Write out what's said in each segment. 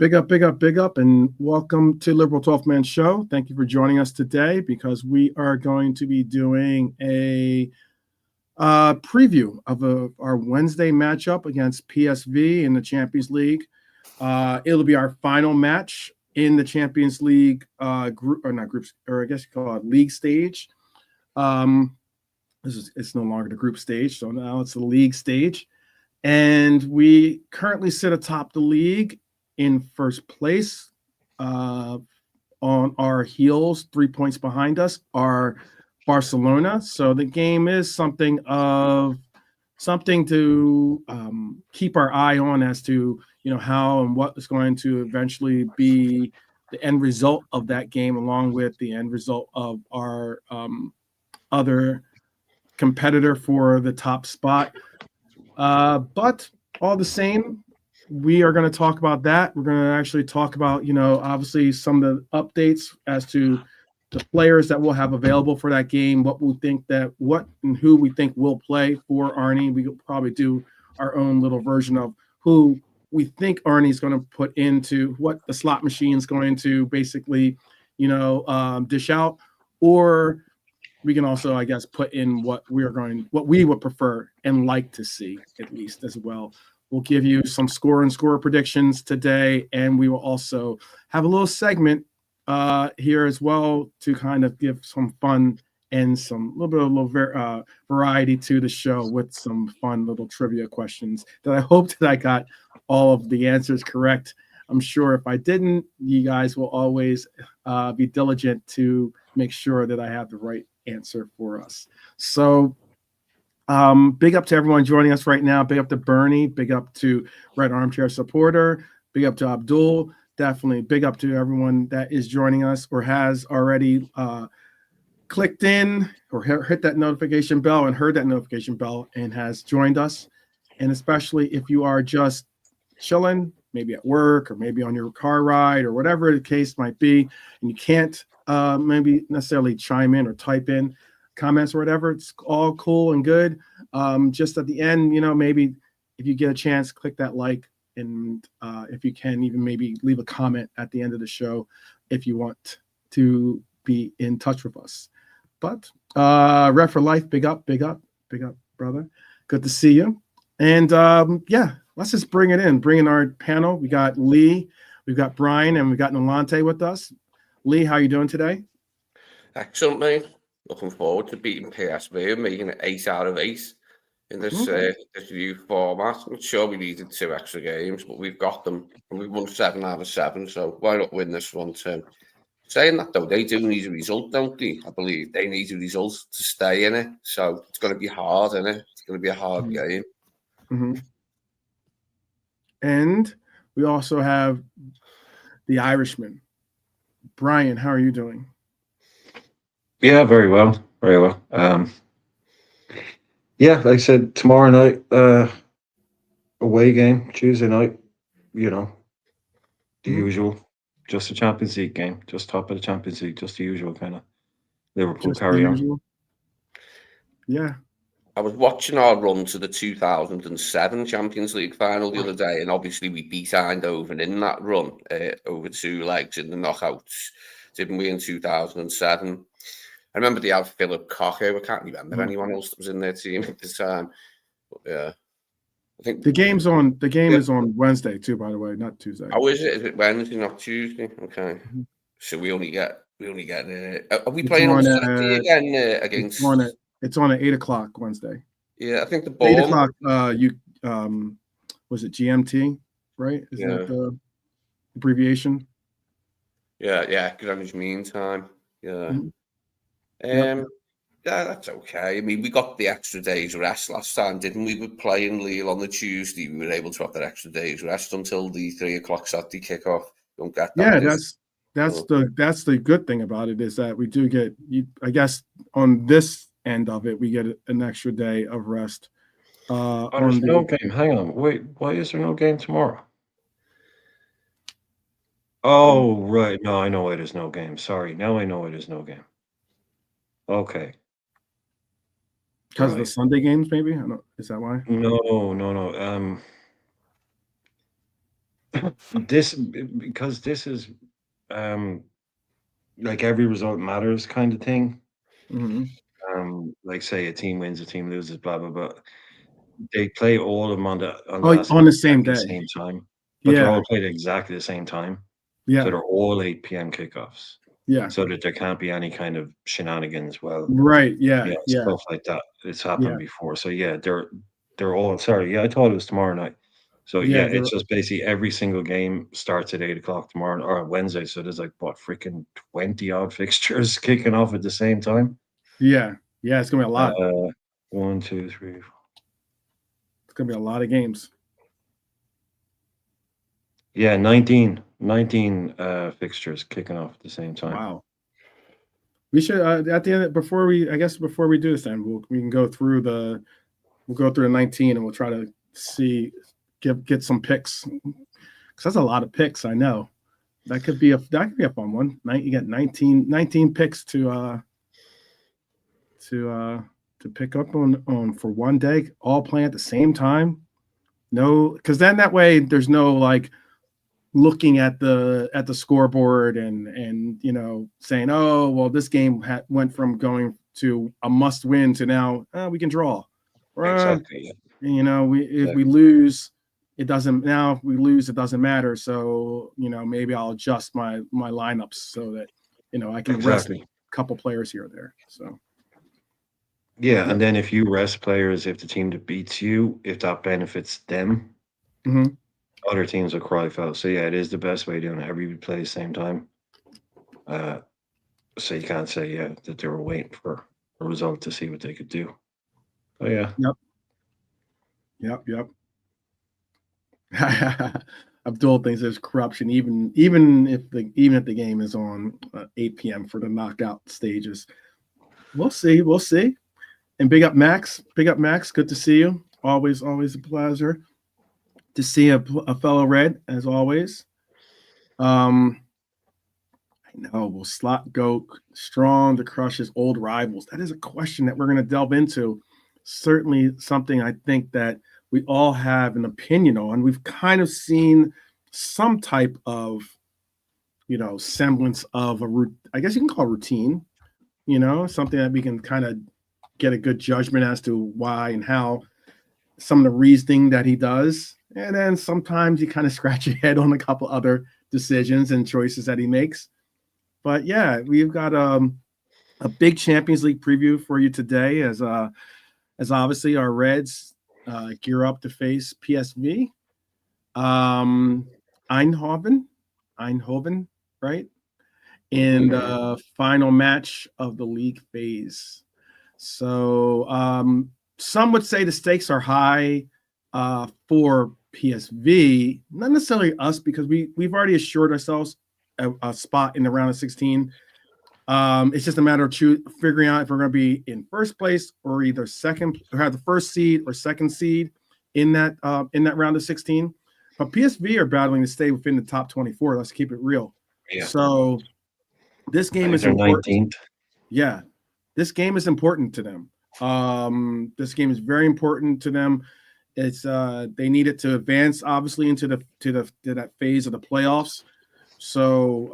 Big up, big up, big up, and welcome to Liberal 12th Man Show. Thank you for joining us today because we are going to be doing a preview of our Wednesday matchup against PSV in the Champions League. It'll be our final match in the Champions League group, or not groups, or I guess you call it league stage. It's no longer the group stage, so now it's the league stage, and we currently sit atop the league in first place. On our heels, 3 points behind us, are Barcelona. So the game is something to keep our eye on as to how and what is going to eventually be the end result of that game, along with the end result of our other competitor for the top spot. But all the same, we are going to talk about that. We're going to actually talk about, obviously some of the updates as to the players that we'll have available for that game, what and who we think will play for Arnie. We could probably do our own little version of who we think Arnie's going to put into what the slot machine is going to basically, dish out, or we can also, I guess, put in what we would prefer and like to see at least as well. We'll give you some score predictions today, and we will also have a little segment here as well to kind of give some fun and some variety to the show with some fun little trivia questions that I hope that I got all of the answers correct. I'm sure if I didn't, you guys will always be diligent to make sure that I have the right answer for us. So big up to everyone joining us right now. Big up to Bernie. Big up to Red Armchair Supporter. Big up to Abdul. Definitely big up to everyone that is joining us or has already clicked in or hit that notification bell and heard that notification bell and has joined us. And especially if you are just chilling, maybe at work or maybe on your car ride or whatever the case might be, and you can't maybe necessarily chime in or type in comments or whatever, it's all cool and good. Just at the end, maybe if you get a chance, click that like, and if you can, even maybe leave a comment at the end of the show if you want to be in touch with us. But Ref for Life, big up, brother. Good to see you. And let's just bring in our panel. We got Lee, we've got Brian, and we've got Nolante with us. Lee, how are you doing today? Excellent, mate. Looking forward to beating PSV and making it 8 out of 8 in this new format. I'm sure we needed 2 extra games, but we've got them. And we've won 7 out of 7, so why not win this one too? Saying that, though, they do need a result, don't they? I believe they need a result to stay in it. So it's going to be hard, isn't it? It's going to be a hard game. Mm-hmm. And we also have the Irishman. Brian, how are you doing? Yeah, very well. Very well. Like I said, tomorrow night, away game, Tuesday night, the usual, just a Champions League game, just top of the Champions League, just the usual kind of Liverpool carry on. Yeah. I was watching our run to the 2007 Champions League final the other day, and obviously we beat Eindhoven in that run over 2 legs in the knockouts, didn't we, in 2007? I remember they had Philip Cocker. I can't remember anyone else that was in their team at the time. But yeah, I think the game is on Wednesday too, by the way, not Tuesday. Oh, is it? Is it Wednesday, not Tuesday? Okay. Mm-hmm. So we only get. Are we playing on Saturday again against? It's on at 8:00 Wednesday. Yeah, I think the 8:00. Was it GMT? Right? Is that the abbreviation? Yeah. Greenwich Mean Time. Yeah. Mm-hmm. Yeah, that's okay. I mean, we got the extra day's rest last time, didn't we? We were playing Lille on the Tuesday. We were able to have that extra day's rest until the 3:00 Saturday kickoff. Don't get that. Yeah, that's the good thing about it is that we do get. I guess on this end of it, we get an extra day of rest. There's no game. Hang on, wait. Why is there no game tomorrow? Oh, right. No, I know it is no game. Sorry. Now I know it is no game. Okay. Because of the Sunday games, maybe? I don't know. Is that why? No. because this is like every result matters kind of thing. Mhm. Like say a team wins, a team loses, blah blah blah. They play all of them on Oh, last on night the at same exactly the day. same time, but they're Yeah, all played at exactly the same time. So yeah, they're all 8 p.m. kickoffs, yeah. so that there can't be any kind of shenanigans. Well, Right. Yeah, yeah, yeah, stuff like that. It's yeah, happened before. So yeah, they're all sorry. Yeah, I thought it was tomorrow night. So yeah, yeah. it's just basically every single game starts at 8 o'clock tomorrow or Wednesday. So there's like what freaking 20 odd fixtures kicking off at the same time. Yeah, yeah. It's gonna be a lot. 1, 2, 3. It's gonna be a lot of games. Yeah, 19 fixtures kicking off at the same time. Wow. We should at the end before we I guess before we do this, then we can go through the 19 and we'll try to see get some picks because that's a lot of picks. I know that could be a fun one. You get 19 picks to pick up on for one day, all playing at the same time. No, because then that way there's no like looking at the scoreboard and saying, oh well, this game went from going to a must win to now we can draw, or Exactly. Yeah. if we lose it doesn't now if we lose it doesn't matter, so maybe I'll adjust my lineups so that I can rest a Exactly. couple players here or there. So Yeah, and then if you rest players, if the team that beats you, if that benefits them, mhm. other teams will cry foul. So yeah, it is the best way of doing it. Everybody plays the same time. So you can't say that they were waiting for a result to see what they could do. Oh yeah. Yep. Abdul thinks there's corruption, even if the game is on 8 p.m. for the knockout stages. We'll see. And big up Max. Good to see you. Always a pleasure to see a fellow Red as always. I know. Will Slot go strong to crush his old rivals? That is a question that we're going to delve into. Certainly something I think that we all have an opinion on. We've kind of seen some type of, semblance of I guess you can call it routine, something that we can kind of get a good judgment as to why and how some of the reasoning that he does. And then sometimes you kind of scratch your head on a couple other decisions and choices that he makes. But yeah, we've got a big Champions League preview for you today as obviously our Reds gear up to face PSV. Eindhoven, right? In the final match of the league phase. So some would say the stakes are high for PSV, not necessarily us, because we've already assured ourselves a spot in the round of 16. It's just a matter of figuring out if we're going to be in first place or either second, or have the first seed or second seed in that round of 16. But PSV are battling to stay within the top 24. Let's keep it real. Yeah. So this game is important. 19th. Yeah, this game is important to them. This game is very important to them. It's they need it to advance, obviously, into that phase of the playoffs. So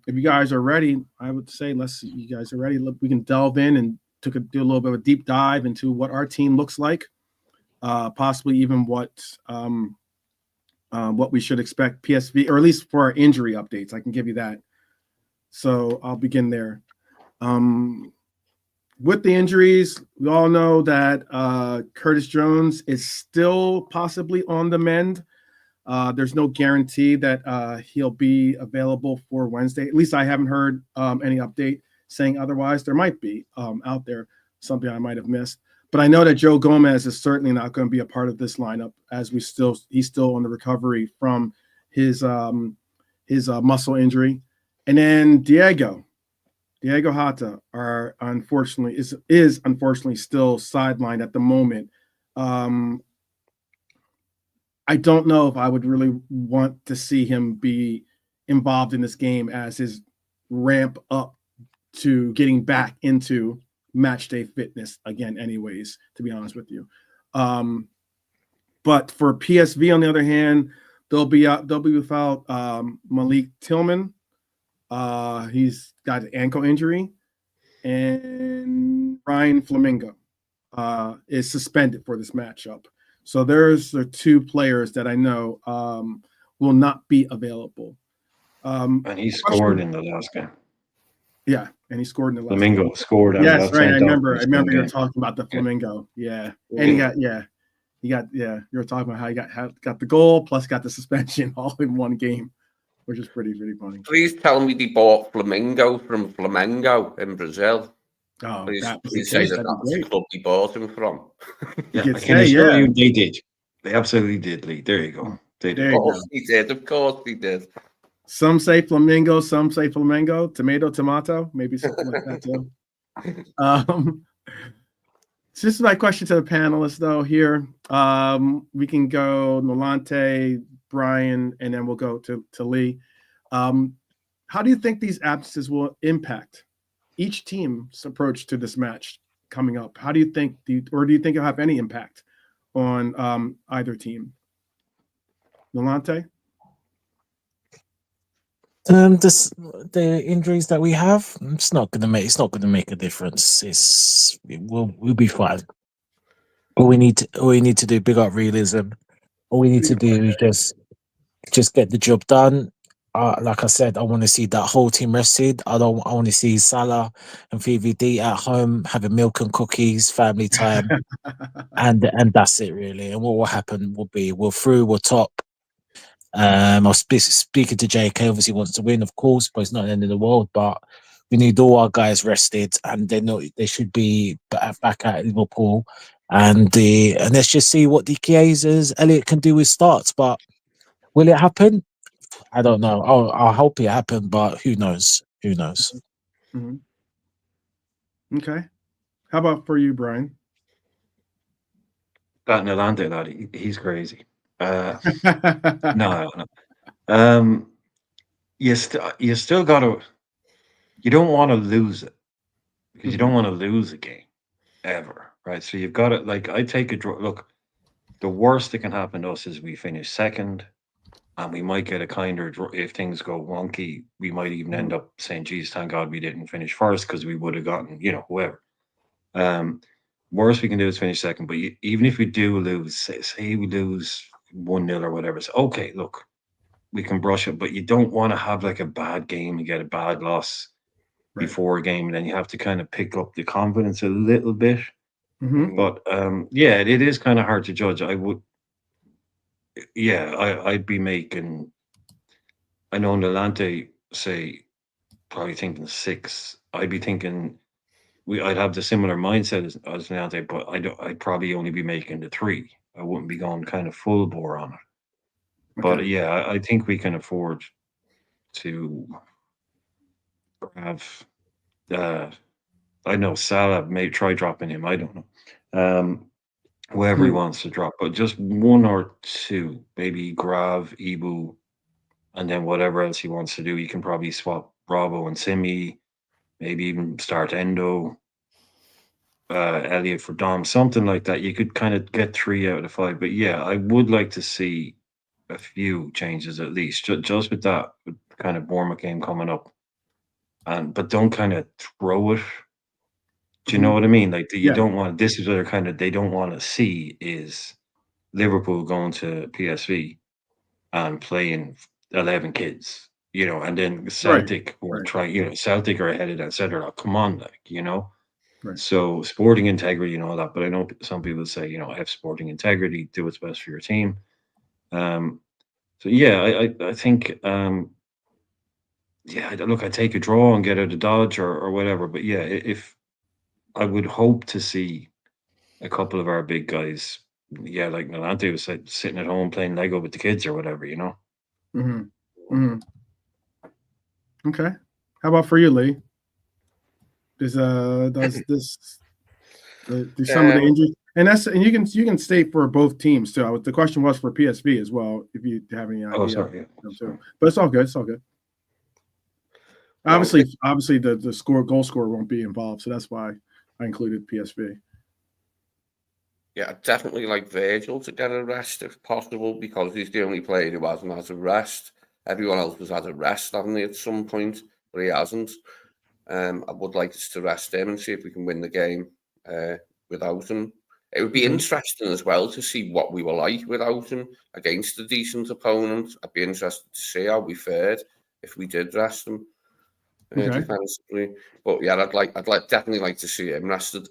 if you guys are ready, I would say you guys are ready. Look, we can delve in and do a little bit of a deep dive into what our team looks like, possibly even what we should expect PSV, or at least for our injury updates. I can give you that. So I'll begin there. With the injuries, we all know that Curtis Jones is still possibly on the mend. There's no guarantee that he'll be available for Wednesday. At least I haven't heard any update saying otherwise. There might be out there something I might have missed. But I know that Joe Gomez is certainly not going to be a part of this lineup, as he's still on the recovery from his muscle injury. And then Diego Hata is unfortunately still sidelined at the moment. I don't know if I would really want to see him be involved in this game as his ramp up to getting back into match day fitness again, anyways, to be honest with you. But for PSV, on the other hand, They'll be without Malik Tillman. He's got an ankle injury, and Ryan Flamingo is suspended for this matchup. So there's the two players that I know will not be available. And he scored in the last game. Yeah, and he scored in the last Flamingo game. scored. And Yes, right. I remember you were game. talking about the Flamingo. Yeah, and you were talking about how he got the goal plus got the suspension all in one game, which is pretty funny. Please tell me they bought Flamingo from Flamengo in Brazil. Oh, Please that'd say be that's the great. club they bought him from. Yeah, could I can say, assure yeah. you they did. They absolutely did, Lee. There you go. They did. There you go. Of course he did. Some say Flamingo, some say Flamengo, tomato, maybe something like that too. So this is my question to the panelists, though. Here, we can go Nolante, Brian, and then we'll go to Lee. How do you think these absences will impact each team's approach to this match coming up? How do you think, or do you think it'll have any impact on either team? Nolante? The injuries that we have, it's not gonna make a difference. We'll be fine. All we need to do, big up realism. All we need to do is just get the job done. Like I said, I want to see that whole team rested. I want to see Salah and VVD at home having milk and cookies, family time, and that's it really. And what will happen will be we're through, we're top. I was speaking to JK. Obviously, wants to win, of course, but it's not the end of the world. But we need all our guys rested, and they should be back at Liverpool. And let's just see what the Chiesas Elliot can do with starts. But will it happen? I don't know. I'll hope it happen, but who knows? Who knows? Mm-hmm. Okay. How about for you, Brian? That Nolante lad, he's crazy. No. You still got to. You don't want to lose it because you don't want to lose a game ever, right? So you've got to I take a draw. Look, the worst that can happen to us is we finish second, and we might get a kinder draw. If things go wonky, we might even end up saying, "Geez, thank God we didn't finish first because we would have gotten whoever." Worst we can do is finish second. But even if we do lose, say we lose 1-0 or whatever, it's okay. Look, we can brush it, but you don't want to have like a bad game and get a bad loss before a game, and then you have to kind of pick up the confidence a little bit. Mm-hmm. But it is kind of hard to judge. I'd be making. I know Nolante say probably thinking 6. I'd be thinking I'd have the similar mindset as Nolante, but I'd probably only be making the 3. I wouldn't be going kind of full bore on it. But I think we can afford to have. I know Salah may try dropping him. I don't know. Whoever he wants to drop, but just 1 or 2, maybe Grav, Ibu, and then whatever else he wants to do. You can probably swap Bravo and Simi, maybe even start Endo, Elliot for Dom, something like that. You could kind of get 3 out of 5. But yeah, I would like to see a few changes at least, just with that kind of Bournemouth game coming up. But don't kind of throw it. Do you know what I mean? Like you don't want. This is what they don't want to see is Liverpool going to PSV and playing 11 kids, and then Celtic will try. Celtic are ahead of that, etc. Come on, Right. So sporting integrity and all that. But I know some people say, have sporting integrity, do what's best for your team. So yeah, I think. Look, I take a draw and get out of Dodge or whatever. But yeah, if I would hope to see a couple of our big guys, like Nolante was sitting at home playing Lego with the kids or whatever, Mm-hmm. Mm-hmm. Okay. How about for you, Lee? Does this do some of the injuries? And you can state for both teams too. The question was for PSV as well, if you have any idea. Oh, sorry. Yeah. But it's all good. It's all good. Obviously, the goal scorer won't be involved, so that's why I included PSV. Yeah, I'd definitely like Virgil to get a rest if possible, because he's the only player who hasn't had a rest. Everyone else has had a rest, haven't they, at some point, but he hasn't. I would like us to rest him and see if we can win the game without him. It would be interesting as well to see what we were like without him against a decent opponent. I'd be interested to see how we fared if we did rest him defensively. But yeah, definitely like to see him rested.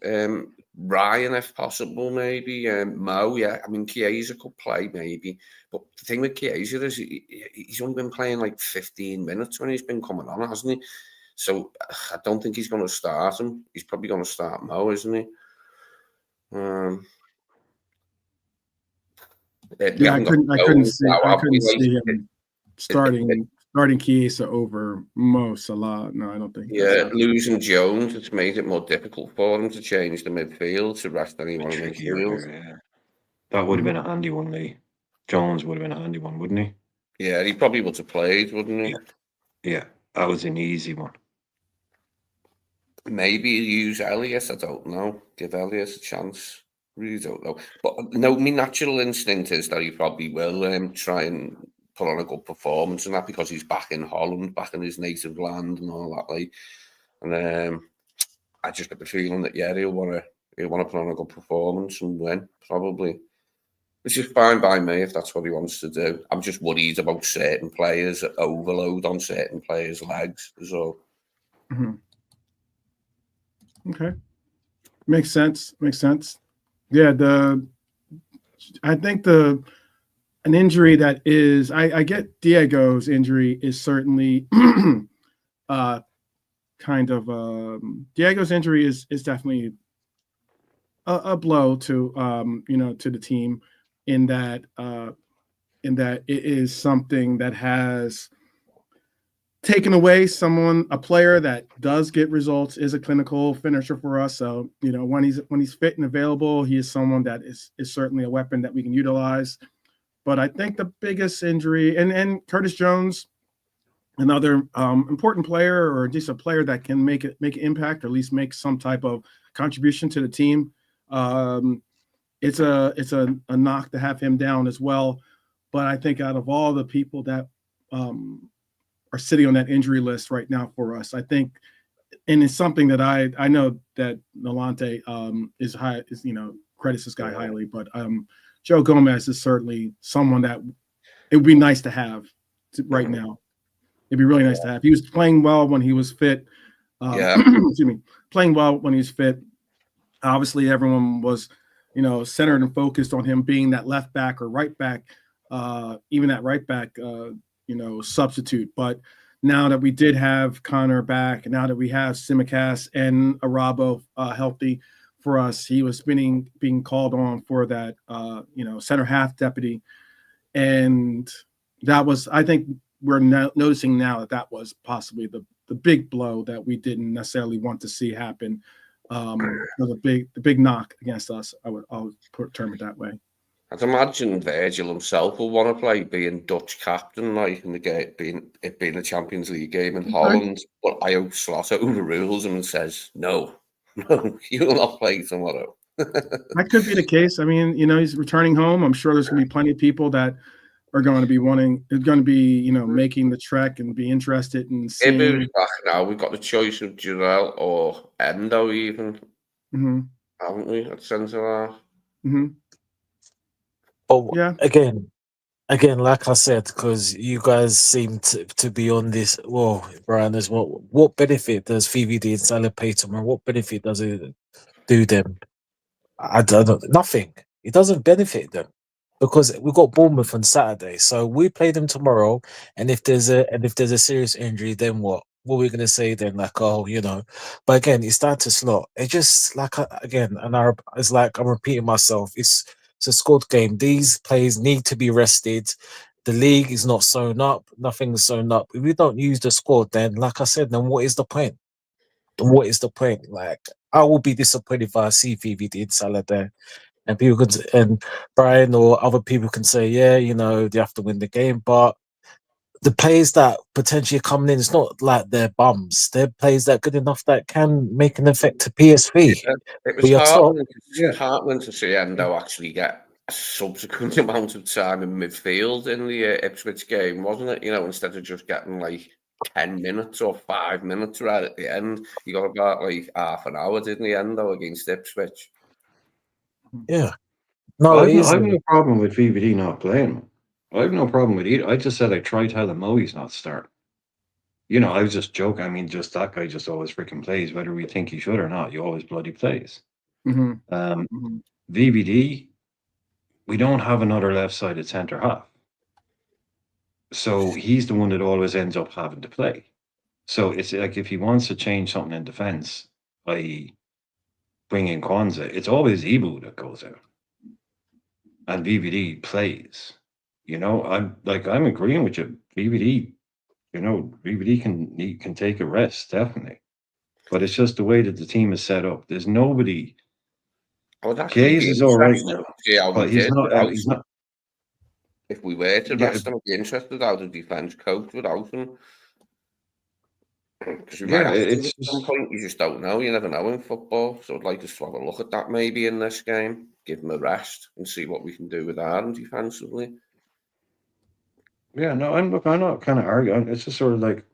Ryan, if possible, maybe. Mo, yeah. I mean, Chiesa could play maybe, but the thing with Chiesa is he's only been playing like 15 minutes when he's been coming on, hasn't he? So I don't think he's going to start him. He's probably going to start Mo, isn't he? Yeah, I couldn't see him starting Chiesa over Mo Salah. No, I don't think. Yeah, losing Jones, it's made it more difficult for him to change the midfield to rest anyone in midfield. Yeah. That would have been a handy one, Lee. Jones would have been a handy one, wouldn't he? Yeah, he probably would have played, wouldn't he? Yeah, that was an easy one. Maybe use Elias, I don't know. Give Elias a chance. Really don't know. But no, my natural instinct is that he probably will try and put on a good performance, and that because he's back in Holland, back in his native land and all that. Like, and I just get the feeling that he'll want to put on a good performance and win, probably. Which is fine by me if that's what he wants to do. I'm just worried about certain players, overload on certain players' legs as well. Okay, makes sense. Yeah, I think an injury that is, I get Diego's injury is certainly kind of Diego's injury is definitely a blow to to the team in that it is something that has taken away a player that does get results, is a clinical finisher for us. So, when he's fit and available, he is someone that is certainly a weapon that we can utilize. But I think the biggest injury, and Curtis Jones, another important player, or just a player that can make an impact, or at least make some type of contribution to the team. It's a knock to have him down as well. But I think out of all the people that are sitting on that injury list right now for us, I think, and it's something that I know that Nolante credits this guy highly, but Joe Gomez is certainly someone that it would be nice to have right now. It'd be really nice to have. He was playing well when he was fit. Excuse me, playing well when he was fit. Obviously, everyone was, centered and focused on him being that left back or right back, even that right back, substitute. But now that we did have Connor back, and now that we have Simicast and Arabo healthy for us, he was being called on for that, center half deputy. And that was, I think we're noticing now that was possibly the big blow that we didn't necessarily want to see happen. The big knock against us. I'll term it that way. I'd imagine Virgil himself will want to play, being Dutch captain, like in the game, being a Champions League game in Holland. But I hope Slot overrules him and says, no, you will not play tomorrow. That could be the case. I mean, he's returning home. I'm sure there's going to be plenty of people that are going to be making the trek and be interested in seeing. Ibu's back now. We've got the choice of Jurel or Endo even, haven't we, at centre half? Oh, yeah. Again, like I said, because you guys seem to be on this. Well, Brian, as well. What benefit does VVD and Salah pay tomorrow? What benefit does it do them? I don't know. Nothing. It doesn't benefit them because we've got Bournemouth on Saturday, so we play them tomorrow. And if there's a serious injury, then what? What are we going to say then? Like, but again, it's down to Slot. It's just like it's like I'm repeating myself. It's a squad game. These players need to be rested. The league is not sewn up. Nothing's sewn up. If we don't use the squad, then, like I said, then what is the point? What is the point? Like, I will be disappointed if I see VVD in Salah there. And people and Brian or other people can say, yeah, they have to win the game. But the players that potentially are coming in, it's not like they're bums. They're players that are good enough that can make an effect to PSV. It But was you're top. heartening to see Endo actually get a subsequent amount of time in midfield in the Ipswich game, wasn't it? You know, instead of just getting like 10 minutes or 5 minutes right at the end, he got about like half an hour, didn't he, Endo, against Ipswich? Yeah. No, it is. I've no problem with VVD not playing. I have no problem with either. I just said I tried telling Mo he's not starting. You know, I was just joking. I mean, just that guy just always freaking plays, whether we think he should or not. He always bloody plays. VVD, we don't have another left-sided centre half. So he's the one that always ends up having to play. So it's like if he wants to change something in defence, i.e. bring in Kwanzaa, it's always Ibu that goes out. And VVD plays. You know, I'm agreeing with you. VVD, you know, VVD can take a rest, definitely. But it's just the way that the team is set up. There's nobody. Gaze is all right now, but he's not. If we were to rest him, I'd be interested how the defence coped without him. Because we might have to at some point. You just don't know. You never know in football. So I'd like us to have a look at that maybe in this game. Give him a rest and see what we can do with Aaron defensively. Yeah, no, I'm not kind of arguing. It's just sort of like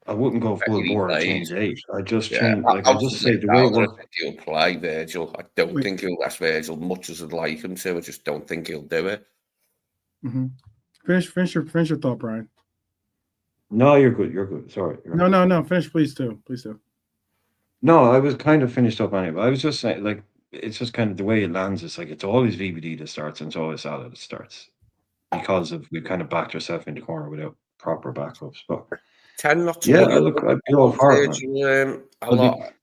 I wouldn't go full bore and change 8. I just change, like I just say the way it works. He'll play Virgil. I don't think he'll rest Virgil much as I'd like him to. I just don't think he'll do it. Finish your thought, Brian. No, you're good. You're good. Sorry. No. Finish, please do. No, I was kind of finished up on it. But I was just saying, like, it's just kind of the way it lands. It's like it's always VVD that starts and it's always Salah that starts because of we've kind of backed ourselves in the corner without proper backups. But tend not to. Yeah, I'd be all for it. A lot.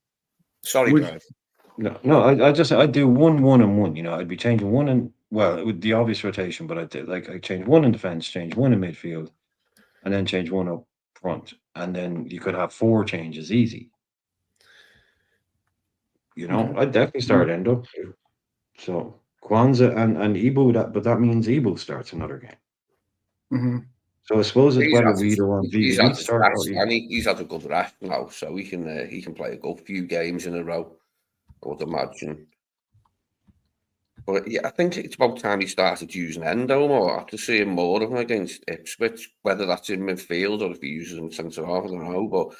Sorry, Brian. No. I'd do 1, and 1. You know, I'd be changing 1 and it would the obvious rotation, but I'd change 1 in defence, change 1 in midfield, and then change 1 up front, and then you could have 4 changes easy. You know, I'd definitely start Endo. So Kwanzaa and Ibu, but that means Ibu starts another game. So I suppose it's whether we either want VVD start or he's had a good rest now, so he can play a good few games in a row, I would imagine. But yeah, I think it's about time he started using Endo more. After seeing more of him against Ipswich, whether that's in midfield or if he uses him centre half, I don't know. But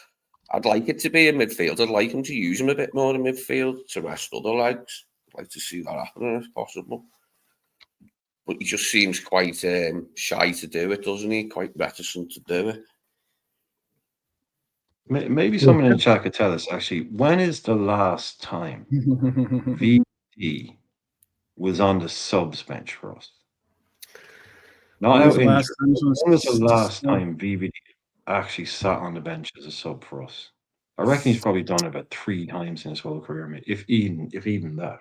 I'd like it to be in midfield. I'd like him to use him a bit more in midfield to rest other legs. I'd like to see that happening if possible. But he just seems quite shy to do it, doesn't he? Quite reticent to do it. Maybe someone in the chat could tell us, actually, when is the last time VVD was on the subs bench for us? Not out injured. When was the last time VVD actually sat on the bench as a sub for us? I reckon he's probably done it about 3 times in his whole career, if even that.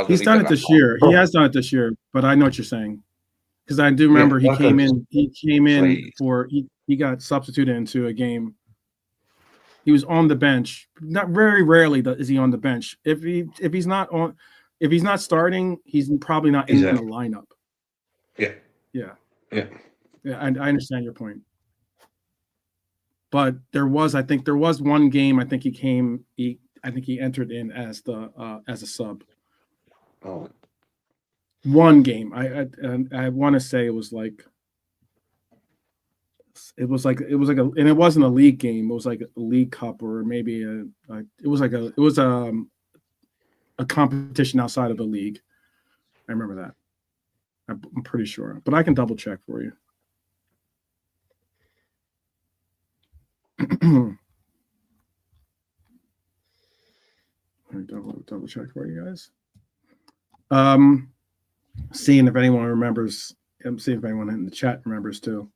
He's done it this year. He has done it this year, but I know what you're saying. Because I do remember he came in for he got substituted into a game. He was on the bench. Not very rarely is he on the bench. If he's not starting, he's probably not in the lineup. Yeah. I understand your point. But I think there was one game. I think he entered in as a sub. Oh. One game. I want to say it was like and it wasn't a league game. It was like a League Cup or maybe it was a competition outside of the league. I remember that. I'm pretty sure, but I can double check for you. Double check for you guys. Seeing if anyone remembers. I'm seeing if anyone in the chat remembers too.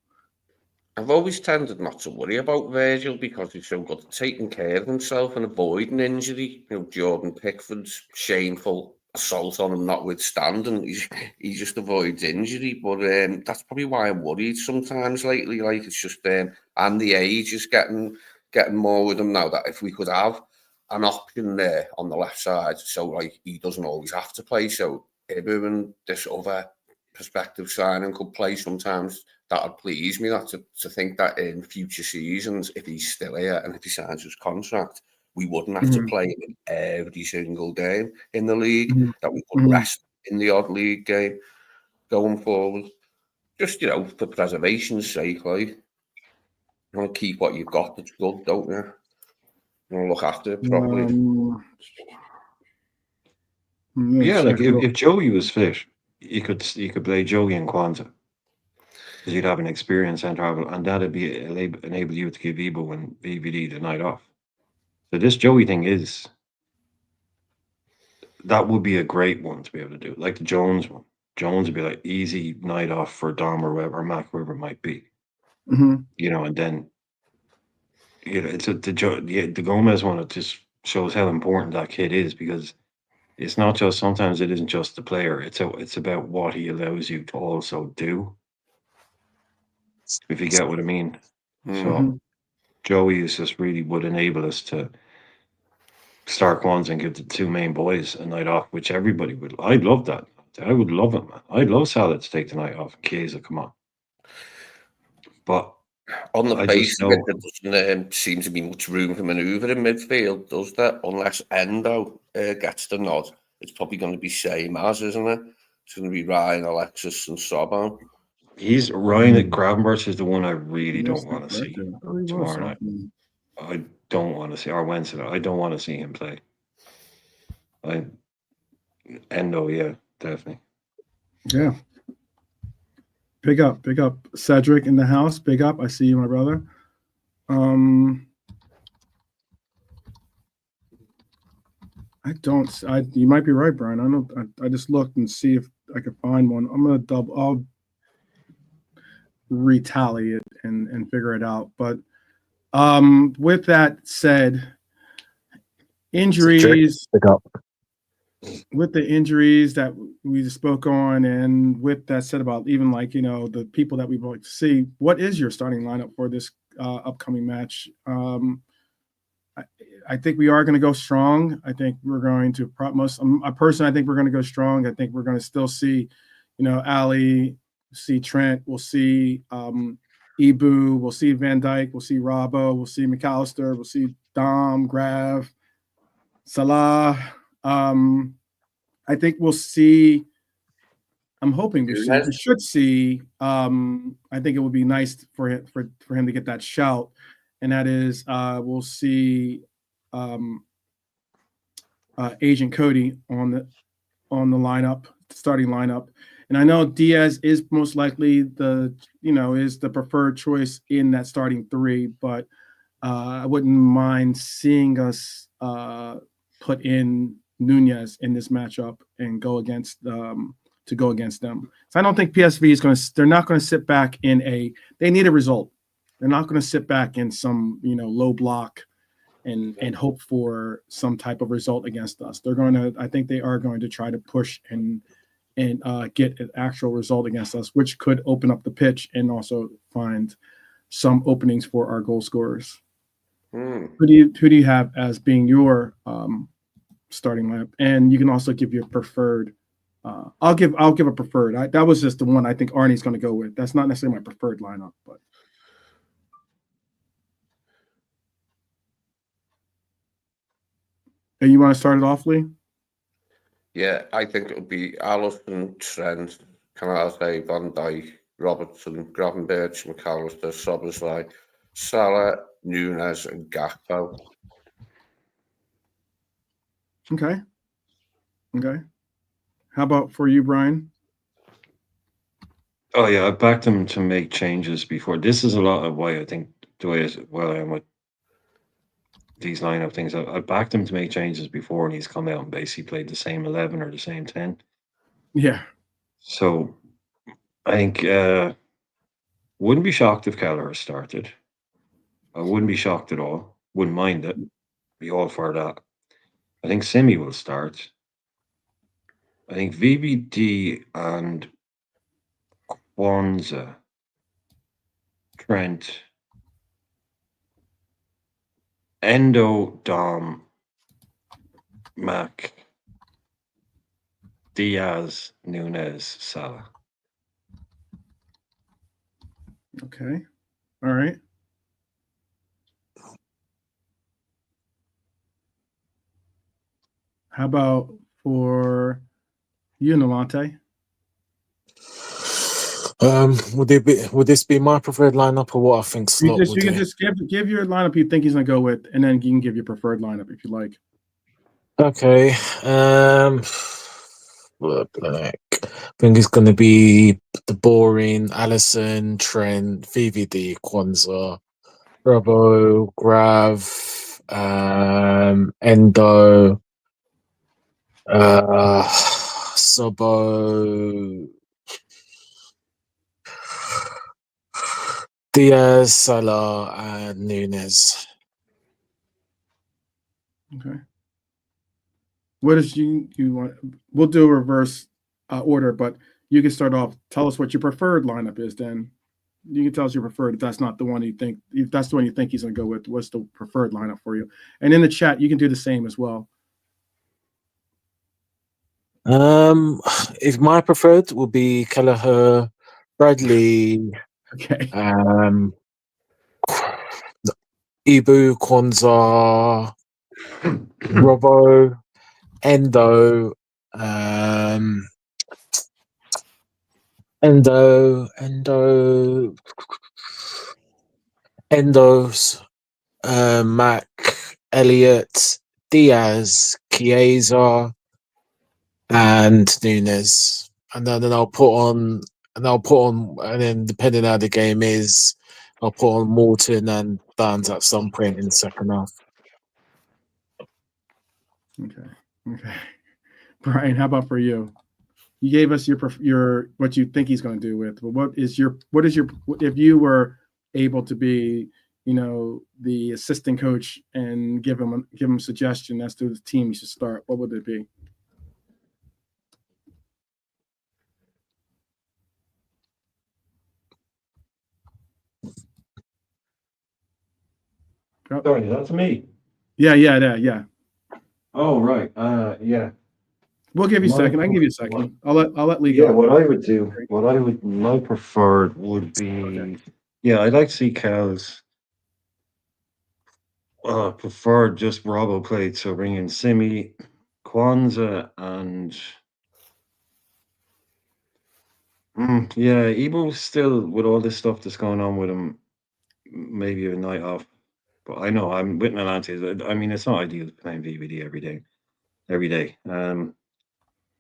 I've always tended not to worry about Virgil because he's so good at taking care of himself and avoiding injury. You know, Jordan Pickford's shameful assault on him notwithstanding, he just avoids injury. But that's probably why I'm worried sometimes lately. Like it's just and the age is getting more with him now. That if we could have an option there on the left side, so like he doesn't always have to play. So Ibu and this other prospective signing could play sometimes. That would please me, that to think that in future seasons, if he's still here and if he signs his contract, we wouldn't have to play him in every single game in the league, that we could rest in the odd league game going forward. Just, for preservation's sake, like, you want to keep what you've got that's good, don't you? You want to look after it properly. Yeah, like if Joey was fit, you could play Joey and Kwanzaa. Because you'd have an experienced centre half, and that'd be enable you to give Ebo and VVD the night off. So this Joey thing that would be a great one to be able to do, like the Jones one. Jones would be like easy night off for Dom or whoever, or Mac, whoever it might be. And then it's the Gomez one. It just shows how important that kid is, because it's not just, sometimes it isn't just the player. It's about what he allows you to also do. If you get what I mean. So Joey is just really would enable us to start Kwanzaa and give the two main boys a night off, which everybody would. I'd love that. I would love it, man. I'd love Salah to take the night off. Chiesa, come on. But on the base, there doesn't seem to be much room for manoeuvre in midfield, does there? Unless Endo gets the nod, it's probably going to be same as, isn't it? It's going to be Ryan, Alexis, and Sobon. He's Ryan at Gravenberch is the one I really don't want to see tomorrow night. I don't want to see, or Wednesday night. I don't want to see him play. Endo, yeah, definitely. Yeah. Big up. Cedric in the house. Big up. I see you, my brother. You might be right, Brian. I just looked and see if I could find one. I'll retally it and figure it out. But with that said, injuries. With the injuries that we spoke on, and with that said about even the people that we'd like to see, what is your starting lineup for this upcoming match? I think we are going to go strong. I think we're going to I think we're going to go strong. I think we're going to still see, Ali, see Trent, we'll see Ibu, we'll see Van Dijk, we'll see Robbo, we'll see McAllister, we'll see Dom, Grav, Salah. I think we'll see. I'm hoping we should see. I think it would be nice for him to get that shout, and that is we'll see Agent Cody on the lineup, starting lineup, and I know Diaz is most likely is the preferred choice in that starting three, but I wouldn't mind seeing us put in Nunez in this matchup and go against them. So I don't think PSV is they're not going to sit back they need a result. They're not going to sit back in some, low block and hope for some type of result against us. I think they are going to try to push and get an actual result against us, which could open up the pitch and also find some openings for our goal scorers. Who do you have as being your starting lineup? And you can also give your preferred. I'll give a preferred. That was just the one I think Arnie's going to go with. That's not necessarily my preferred lineup, but. And you want to start it off, Lee? Yeah, I think it would be Alisson, Trent, Canate, Van Dijk, Robertson, Gravenberch, McAllister, Szoboszlai, Salah, Nunez, and Gakpo. Okay. How about for you, Brian? Oh yeah, I backed him to make changes before. This is a lot of why I think the way I am with these lineup things. I backed him to make changes before, and he's come out and basically played the same 11 or the same 10. Yeah. So I think wouldn't be shocked if Kelleher started. I wouldn't be shocked at all. Wouldn't mind it. Be all for that. I think Simi will start. I think VVD and Kwanzaa, Trent, Endo, Dom, Mac, Diaz, Nunez, Salah. Okay. All right. How about for you, Nalante? Would this be my preferred lineup or what I think Slot would You can do? just give your lineup you think he's gonna go with, and then you can give your preferred lineup if you like. Okay. Like, I think it's going to be the boring Allison, Trent, VVD, Kwanzaa, Robo, Grav, Endo, Sobo, Diaz, Salah, and Nunes. Okay. What is you want? We'll do a reverse order, but you can start off. Tell us what your preferred lineup is. Then you can tell us your preferred. If that's not the one you think, if that's the one you think he's gonna go with, what's the preferred lineup for you? And in the chat, you can do the same as well. If my preferred would be Kelleher, Bradley, Okay. Ibu, Kwanzaa, Robo, Endo, Endos, Mac, Elliott, Diaz, Chiesa, and Nunes, and then I'll put on, and then depending how the game is, I'll put on Morton and Barnes at some point in the second half. Okay. Okay. Brian, how about for you? You gave us your what you think he's going to do with, but what is your if you were able to be, the assistant coach and give him a suggestion as to the team he should start, what would it be? Sorry, that's me. Yeah. Oh, right. Yeah. We'll give you a second. I can give you a second. I'll let Lee go. Yeah, what I would do, my preferred would be, Okay. yeah, I'd like to see Cal's preferred just Robo plate. So bring in Simi, Kwanzaa, and yeah, Ebo's still with all this stuff that's going on with him, maybe a night off. But I know I'm with Nantes. I mean, it's not ideal playing VVD every day.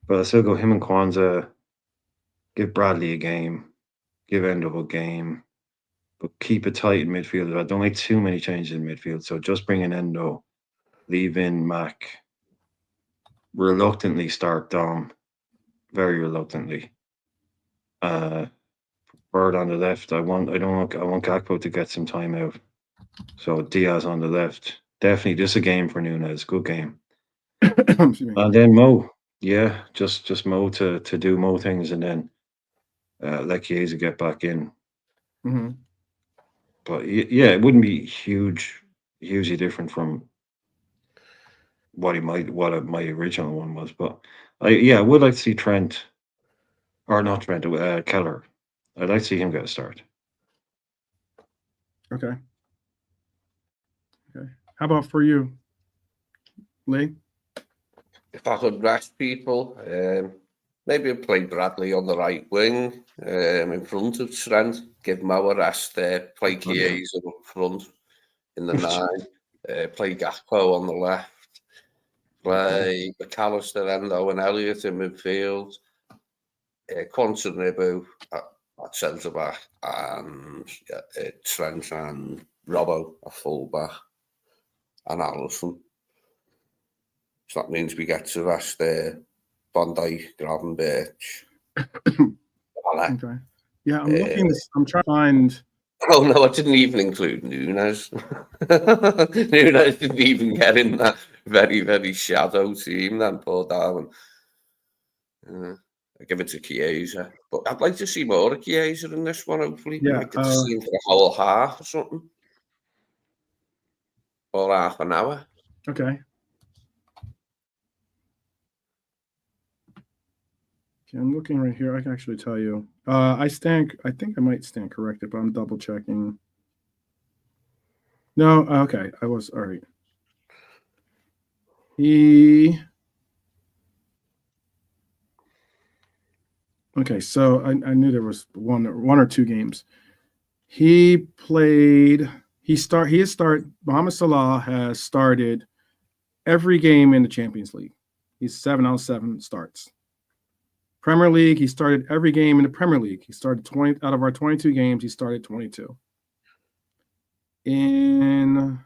But I still go him and Kwanzaa, give Bradley a game, give Endo a game, but keep it tight in midfield. I don't make too many changes in midfield. So just bring in Endo, leave in Mac, reluctantly start Dom, very reluctantly. Bird on the left. I want Gakpo to get some time out. So Diaz on the left. Definitely just a game for Nunes. Good game. And then Mo. Yeah, just Mo to do Mo things, and then let Chiesa get back in. Mm-hmm. But yeah, it wouldn't be hugely different from what my original one was. But I would like to see Trent, or not Trent, Keller. I'd like to see him get a start. Okay. How about for you, Lee? If I could rest people, maybe I'd play Bradley on the right wing, in front of Trent, give Mo a rest there, play Chiesa up front in the 9, play Gakpo on the left, play McAllister, Endo and Elliott in midfield, Quantum Ribu at centre back, and Trent and Robbo at full back, and Allison. So that means we get to rest Van Dijk, Gravenberch. Okay. Yeah, I'm looking. I'm trying to find. Oh no, I didn't even include Nunes. Nunes didn't even get in that very, very shadow team. Then poor Darwin. I give it to Chiesa, but I'd like to see more of Chiesa in this one. Hopefully, we might get to see him for a whole half or something, or half an hour. Okay. Okay, I'm looking right here. I can actually tell you. I think I might stand corrected, but I'm double checking. No, okay. I was all right. Okay, so I knew there was one or two games. Mohamed Salah has started every game in the Champions League. He's 7 out of 7 starts. Premier League, he started every game in the Premier League. He started 20 out of our 22 games, he started 22. In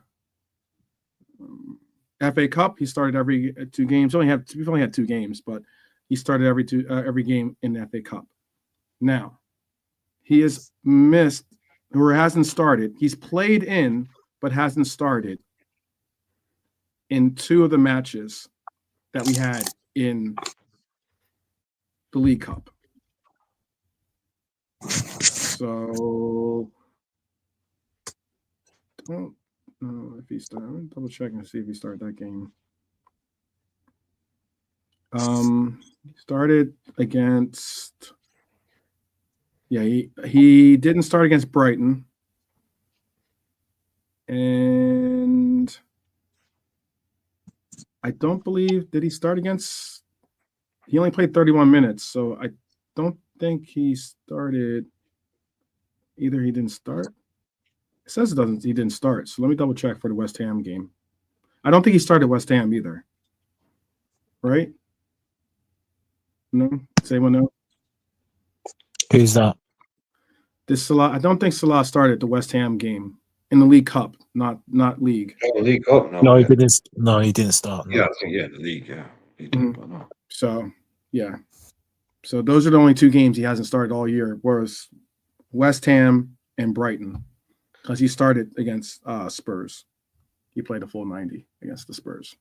FA Cup, he started every 2 games. We've only had 2 games, but he started every game in the FA Cup. Now, he has missed or hasn't started. He's played in, but hasn't started in 2 of the matches that we had in the League Cup. So, don't know if he started. I'm double checking to see if he started that game. He started against. Yeah, he didn't start against Brighton, and I don't believe did he start against. He only played 31 minutes, so I don't think he started. Either he didn't start. It says it doesn't. He didn't start. So let me double check for the West Ham game. I don't think he started West Ham either. Right? No. Does anyone know? Who's that? This Salah. I don't think Salah started the West Ham game in the League Cup, not league. Oh, League Cup? No, he didn't. No, he didn't start. No. Yeah, I think, the league. Yeah, he did. But no. So yeah. So those are the only 2 games he hasn't started all year. Whereas West Ham and Brighton, because he started against Spurs. He played a full 90 against the Spurs.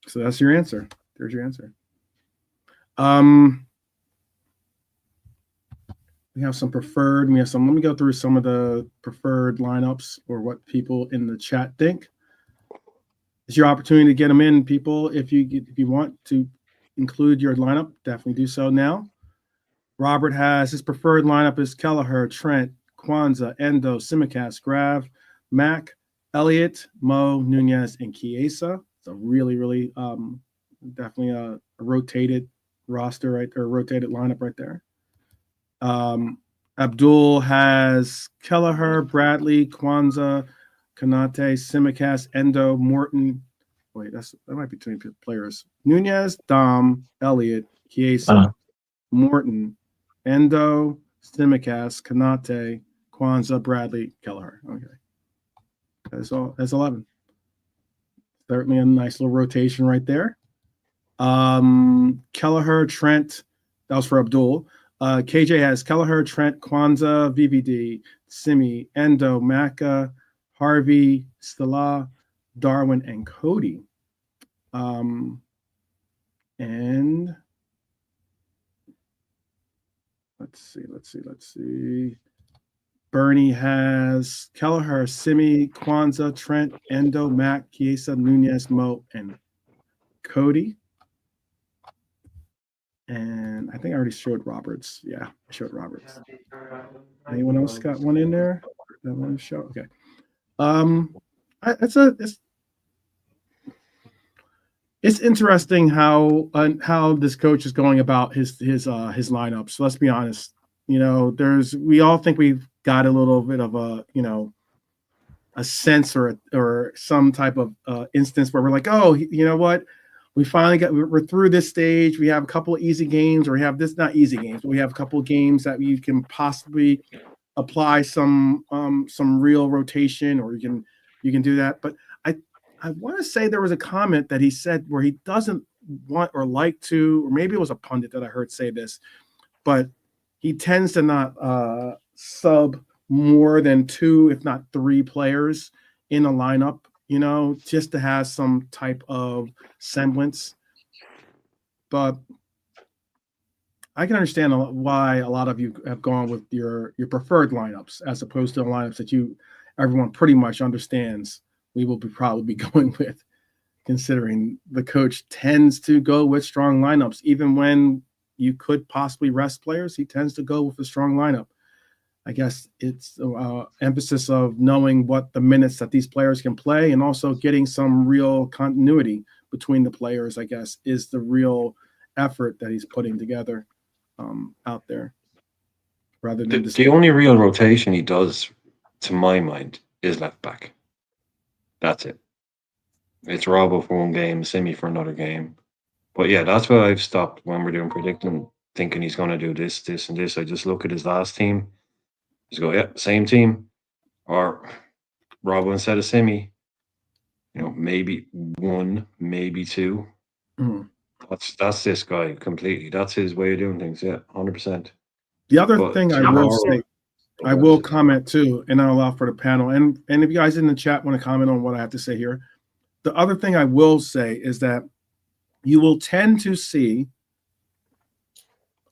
So that's your answer. There's your answer. We have some preferred. Let me go through some of the preferred lineups or what people in the chat think. It's your opportunity to get them in, people. If you want to include your lineup, definitely do so now. Robert has his preferred lineup is Kelleher, Trent, Kwanzaa, Endo, Simicast, Grav, Mac, Elliott, Mo, Nunez, and Chiesa. It's a really, really definitely a rotated roster rotated lineup right there. Abdul has Kelleher, Bradley, Kwanzaa, Kanate, Simicast, Endo, Morton. Wait, that might be 2 players. Nunez, Dom, Elliott, Chiesa, Morton, Endo, Simicast, Kanate, Kwanzaa, Bradley, Kelleher. Okay. That's 11. Certainly a nice little rotation right there. Kelleher, Trent, that was for Abdul. KJ has Kelleher, Trent, Kwanzaa, VVD, Simi, Endo, Maka, Harvey, Stella, Darwin, and Cody. And let's see. Bernie has Kelleher, Simi, Kwanzaa, Trent, Endo, Mac, Chiesa, Nunez, Mo, and Cody. And I think I already showed Roberts. Yeah, I showed Roberts. Anyone else got one in there that want to show? Okay. It's interesting how this coach is going about his lineups. Let's be honest. We all think we've got a little bit of a sense or some type of instance where we're like, oh, you know what? We finally we're through this stage. We have a couple of easy games, or we have not easy games, but we have a couple of games that you can possibly apply some real rotation, or you can do that. But I want to say there was a comment that he said where he doesn't want or like to, or maybe it was a pundit that I heard say this, but he tends to not sub more than 2, if not 3 players in a lineup, just to have some type of semblance. But I can understand why a lot of you have gone with your preferred lineups as opposed to the lineups that everyone pretty much understands we will probably be going with. considering the coach tends to go with strong lineups, even when you could possibly rest players. He tends to go with a strong lineup. I guess it's emphasis of knowing what the minutes that these players can play, and also getting some real continuity between the players, I guess, is the real effort that he's putting together out there. Rather than the only real rotation he does, to my mind, is left back. That's it. It's Robbo for one game, Simi for another game. But yeah, that's why I've stopped when we're doing predicting, thinking he's going to do this, this, and this. I just look at his last team. Just go, yeah, same team. Or Robbo instead of Simi. You know, maybe one, maybe two. Mhm. That's this guy completely. That's his way of doing things. Yeah, 100%. The other But thing I will say, I will comment too, and I'll allow for the panel. And if you guys in the chat want to comment on what I have to say here, the other thing I will say is that you will tend to see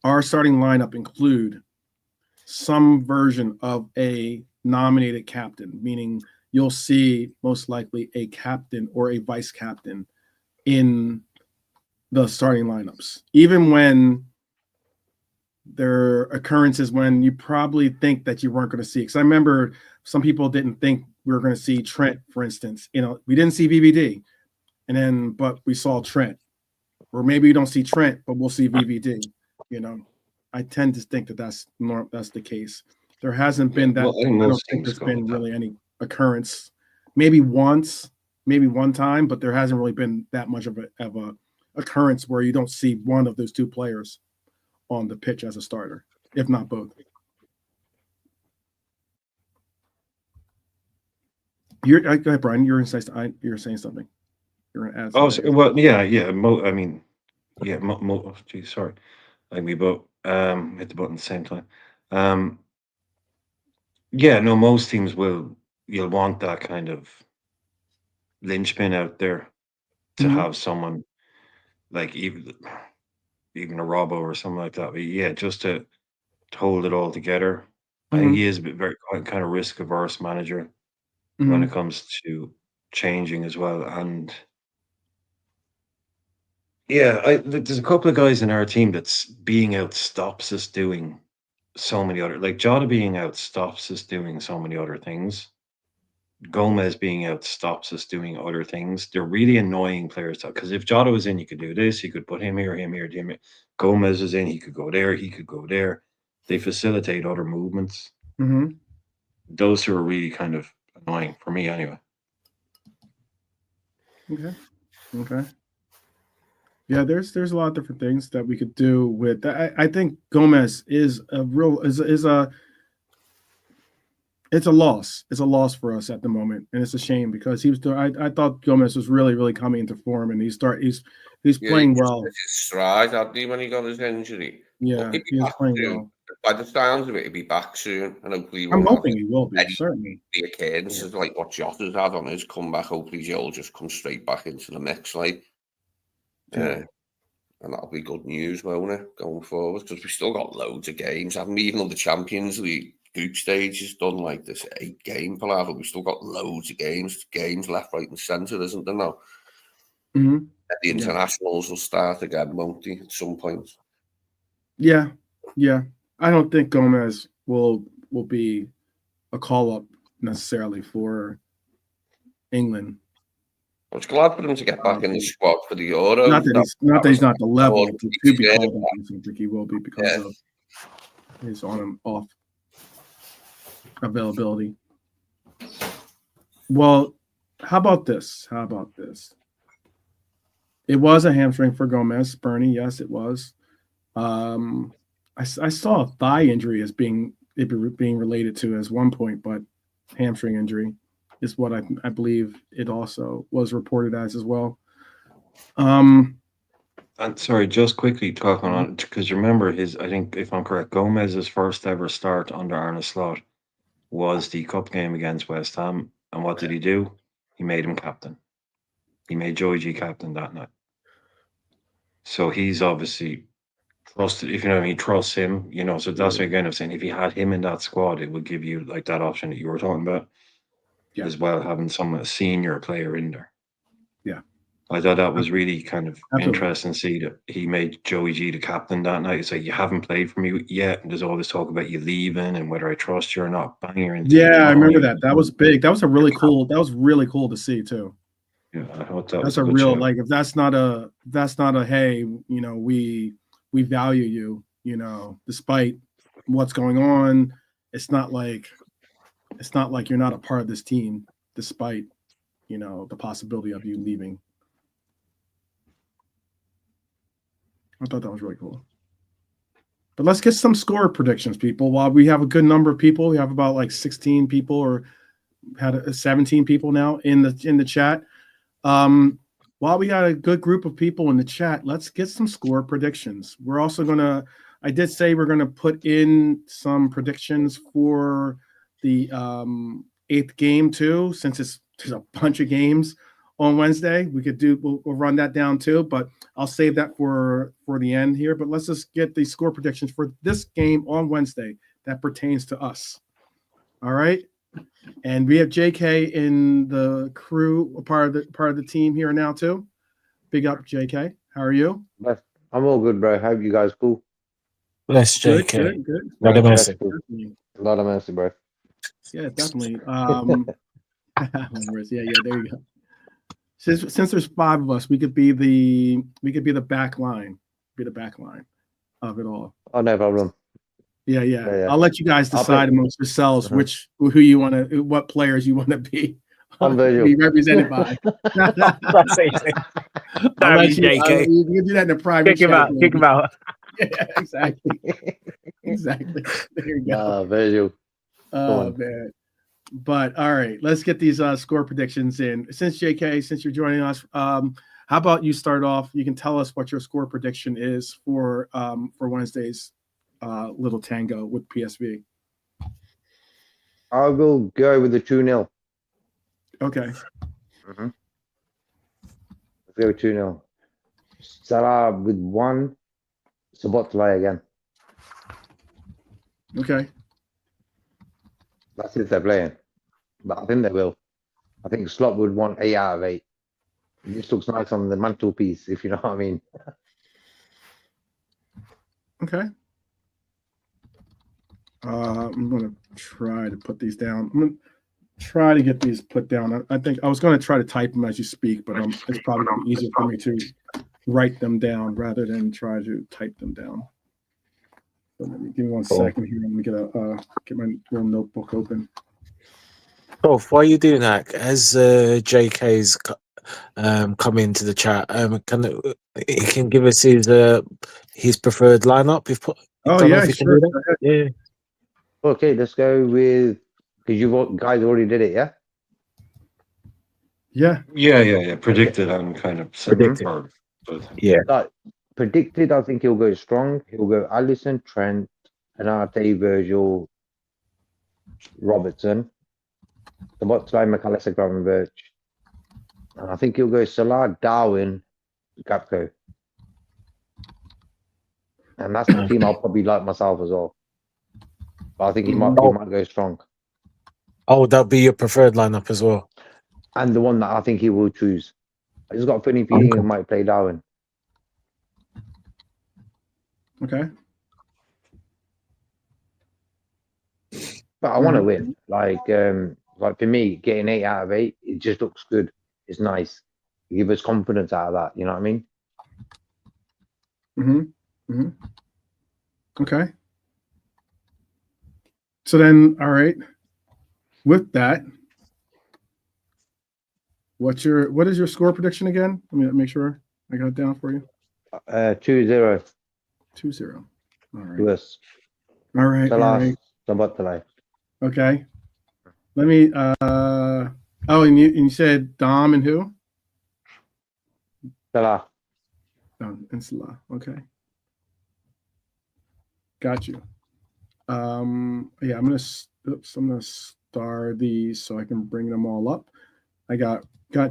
our starting lineup include some version of a nominated captain, meaning you'll see most likely a captain or a vice captain in the starting lineups, even when there are occurrences when you probably think that you weren't going to see. Because I remember some people didn't think we were going to see Trent, for instance. You know, we didn't see VVD, but we saw Trent. Or maybe we don't see Trent, but we'll see VVD. You know, I tend to think that that's the case. There hasn't been that. Well, I don't think there's been really any occurrence. Maybe once, maybe one time, but there hasn't really been that much of a occurrence where you don't see one of those two players on the pitch as a starter, if not both. Go ahead, Brian. You're saying something. You're gonna add something. Oh, well, yeah. I mean, yeah. Geez, sorry. Like we both hit the button at the same time. Yeah, no, most teams you'll want that kind of linchpin out there to have someone like even a Robbo or something like that. But yeah, just to hold it all together. I think he is a bit very kind of risk averse manager when it comes to changing as well. And yeah, there's a couple of guys in our team that's being out stops us doing so many other, like Jota being out stops us doing so many other things. Gomez being out stops us doing other things. They're really annoying players because if Jota was in, you could do this. You could put him here, him here, him here. Gomez is in, he could go there, he could go there. They facilitate other movements. Those who are really kind of annoying for me, anyway. Okay. Yeah, there's a lot of different things that we could do with that. I think Gomez is a real it's a loss. It's a loss for us at the moment, and it's a shame because he was. I thought Gomez was really coming into form, and he's playing well. His stride, hadn't he, when he got his injury? Yeah, he's playing well. By the sounds of it, he'll be back soon, and hopefully I'm hoping he will be, certainly. The occurrences like what Jota's had on his comeback. Hopefully, he'll just come straight back into the mix, like. And that'll be good news, won't it, going forward? Because we've still got loads of games, haven't we? Even though the Champions League group stage is done, like this 8-game palaver, we've still got loads of games left, right, and centre, isn't there now? The internationals will start again, won't they, at some point? Yeah. I don't think Gomez will be a call-up necessarily for England. I was glad for him to get back in the squad for the Euro. Not that he's not the level to be called up. I don't think he will be because of his on and off availability. Well, how about this? It was a hamstring for Gomez, Bernie. Yes, it was. I saw a thigh injury as being related to as one point, but hamstring injury is what I believe it also was reported as well. And sorry, just quickly talking on, because remember I think if I'm correct, Gomez's first ever start under Arne Slot was the cup game against West Ham. And what did he do? He made him captain. He made Joey G captain that night. So he's obviously trusted, if you know what I mean, trusts him, you know. So that's what again I'm saying. If you had him in that squad, it would give you like that option that you were talking about. As well, having a senior player in there. Yeah. I thought that was really kind of Absolutely. interesting to see that he made Joey G the captain that night. It's like, you haven't played for me yet. And there's all this talk about you leaving and whether I trust you or not. Banger into the Yeah, I remember drawing. that. That was big. That was a really cool. That was really cool to see too. Yeah, I thought that That's was a good real show. like. If that's not a hey, we value you, despite what's going on. It's not like you're not a part of this team, despite the possibility of you leaving. I thought that was really cool. But let's get some score predictions, people. While we have a good number of people, we have about like 16 people, or had 17 people now in the chat. While we got a good group of people in the chat, let's get some score predictions. We're also gonna. I did say we're gonna put in some predictions for the 8th game too, since there's a bunch of games on Wednesday. We'll run that down too, but I'll save that for the end here. But let's just get the score predictions for this game on Wednesday that pertains to us. All right. And we have JK in the crew, part of the team here now too. Big up, JK. How are you? I'm all good, bro. Hope you guys cool. Bless JK. Good. Lot of mercy. A lot of mercy, bro. Yeah, definitely. Yeah, there you go. Since there's 5 of us, we could be the back line. Be the back line of it all. Oh, no problem. Yeah. I'll let you guys decide amongst yourselves who you want to, what players you want to be represented by. That's easy. I'll let you, JK. you can do that in a private chat. Kick him out. Yeah, exactly. There you go. Virgil. Oh man. But all right, let's get these score predictions in. Since you're joining us, how about you start off? You can tell us what your score prediction is for Wednesday's little tango with PSV. I will go with the 2-0. Okay. Let's go with 2-0. Salah with 1. Szoboszlai again. Okay. That's if they're playing. But I think they will. I think Slot would want 8 out of 8. This looks nice on the mantelpiece, if you know what I mean. Okay. I'm going to try to put these down. I'm going to try to get these put down. I think I was going to try to type them as you speak, but it's probably easier for me to write them down rather than try to type them down. So let me give me 1 second here. Let me get my little notebook open. Oh, while you're doing that, as JK's come into the chat, he can give us his preferred lineup. Sure. Yeah. Okay, let's go with, because you guys already did it, yeah? Yeah. Predicted and kind of Predicted. Yeah. Like, predicted, I think he'll go strong. He'll go Alisson, Trent, Anate, Virgil, Robertson, Szoboszlai, McAllister, Gravenberch. And I think he'll go Salah, Darwin, Gapco. And that's the team I'll probably like myself as well. But I think he might go strong. Oh, that'll be your preferred lineup as well. And the one that I think he will choose. I just got a funny feeling he might play Darwin. Okay. But I want to win. Like for me, getting 8 out of 8, it just looks good. It's nice. Give us confidence out of that. You know what I mean? Okay. So then, all right. With that, what is your score prediction again? Let me make sure I got it down for you. 2-0. 2-0. All right. Yes. All right. Szoboszlai. Okay. Let me. And you said Dom and who? Salah. And Salah. Okay. Got you. I'm gonna star these so I can bring them all up. I got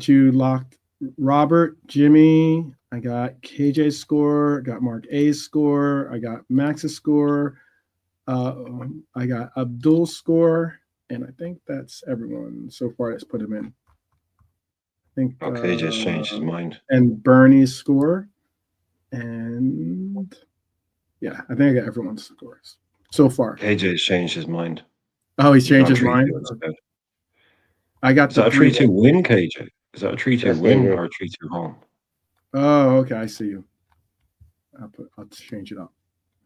you locked. Robert, Jimmy. I got KJ's score. I got Mark A's score. I got Max's score. I got Abdul's score, and I think that's everyone so far that's put him in. think Okay, just changed his mind. and Bernie's score. And yeah, I think I got everyone's scores so far. KJ's changed his mind. Oh, he's He's changed gone his mind. 3-2 instead. I got Is the that a 3-2 win, KJ? Is that a 3-2 Yes, win KJ. or a 3-2 home? Oh, okay, I see you. I'll change it up.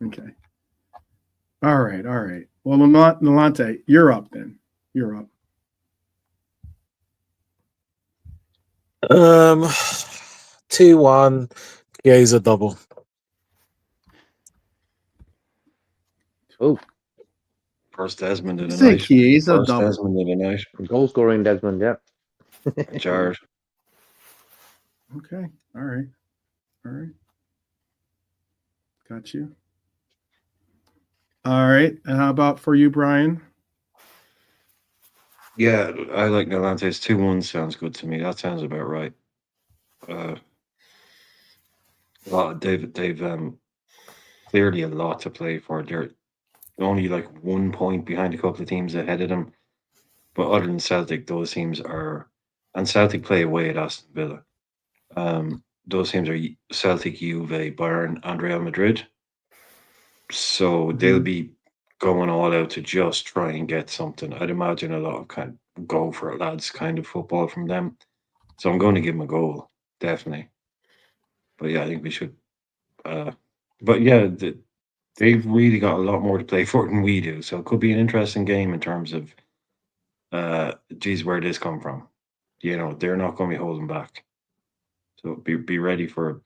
Okay. All right. Well, Nolante, you're up then. You're up. 2-1. Chiesa double. Oh, First Desmond of the Say night. Chiesa First double. Desmond of the night. goal scoring Desmond, yeah. Jared. Okay. All right. Got you. All right. And how about for you, Brian? Yeah, I like Nolante's 2-1 sounds good to me. That sounds about right. They've clearly a lot to play for. They're only like 1 point behind a couple of teams ahead of them. But other than Celtic, those teams are, and Celtic play away at Aston Villa. Those teams are Celtic, Juve, Bayern, and Real Madrid. So they'll be going all out to just try and get something. I'd imagine a lot of kind of go for it, lads kind of football from them. So I'm going to give them a goal, definitely. But yeah, I think we should. But yeah, they've really got a lot more to play for than we do. So it could be an interesting game in terms of, geez, where this come from? You know, they're not going to be holding back. So be ready for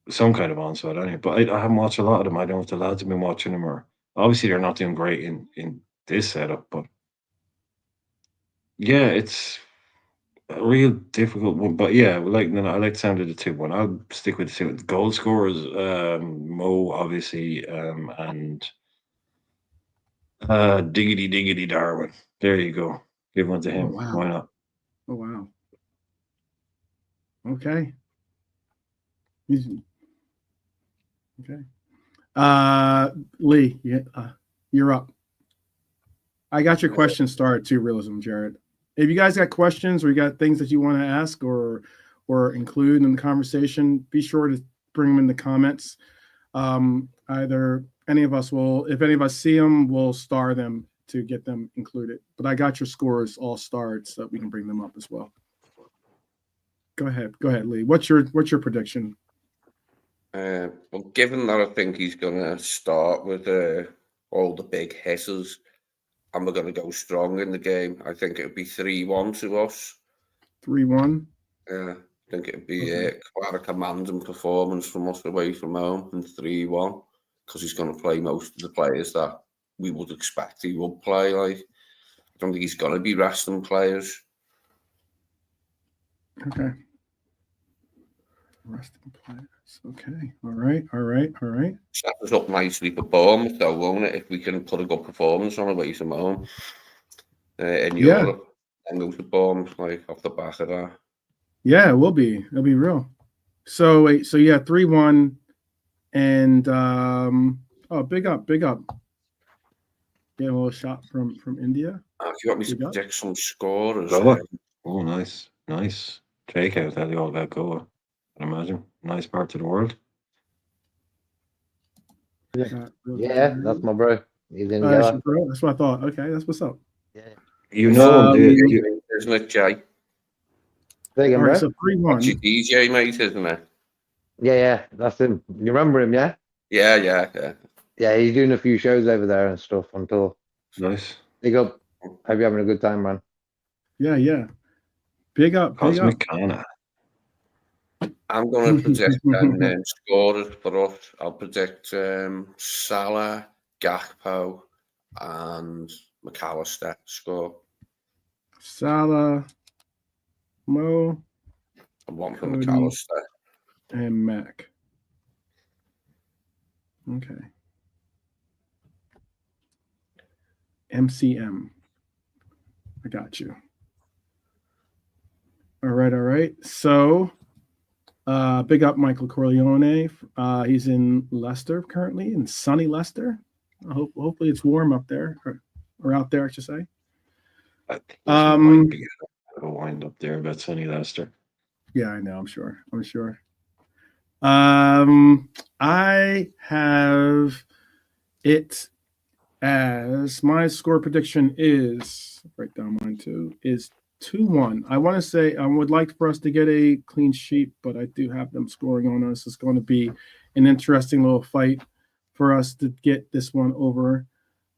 some kind of onslaught anyway. But I haven't watched a lot of them. I don't know if the lads have been watching them, or obviously they're not doing great in this setup. But yeah, it's a real difficult one. But yeah, I like the sound of the 2-1. I'll stick with the 2. Goal scorers, Mo obviously, and diggity Darwin. There you go. Give one to him. wow. Why not? Oh, wow. Okay. Easy. Okay. Lee, you're up. I got your question started too, Realism, Jared. If you guys got questions or you got things that you want to ask or include in the conversation, be sure to bring them in the comments. Either any of us will, if any of us see them, we'll star them to get them included. But I got your scores all starred so that we can bring them up as well. Go ahead, Lee. What's your prediction? Well, given that I think he's going to start with all the big hitters, and we're going to go strong in the game, I think it would be 3-1 to us. 3-1? Yeah, I think it would be quite a commanding performance from us away from home, and 3-1, because he's going to play most of the players that we would expect he would play. Like, I don't think he's going to be resting players. Okay. Resting players. Okay. All right. Set us up nicely for Bournemouth, though, won't it? If we can put a good performance on away from home in Europe, and go to Bournemouth like off the back of that. Yeah, it will be. It'll be real. So wait. So yeah, 3-1, and big up. Yeah, a little shot from India. If you want me to predict some scores, Oh, nice. Take out that all that goal. I imagine nice part of the world. Yeah, that's my bro. He's in That's yellow. bro. That's what I thought. Okay, that's what's up. Yeah. You know, isn't it, Jay? Say again, All right, bro. so 3-1. That's your DJ, mate, isn't it? Yeah, that's him. You remember him, yeah? Yeah. Yeah, he's doing a few shows over there and stuff on tour. nice. Big up. Hope you're having a good time, man. Yeah. Big up. Cosmic Kana. I'm going to predict 10 scorers for us. I'll predict Salah, Gakpo, and McAllister score. Salah, Mo, And one from Cody. McAllister. and Mac. Okay. MCM. I got you. All right. So, big up Michael Corleone. He's in Leicester currently, in sunny Leicester. Hopefully it's warm up there, or out there, I should say. I think he might be a end up there about Sonny Leicester. Yeah, I know. I'm sure. I have it as my score prediction is, write down mine too, is 2-1. I want to say I would like for us to get a clean sheet, but I do have them scoring on us. It's going to be an interesting little fight for us to get this one over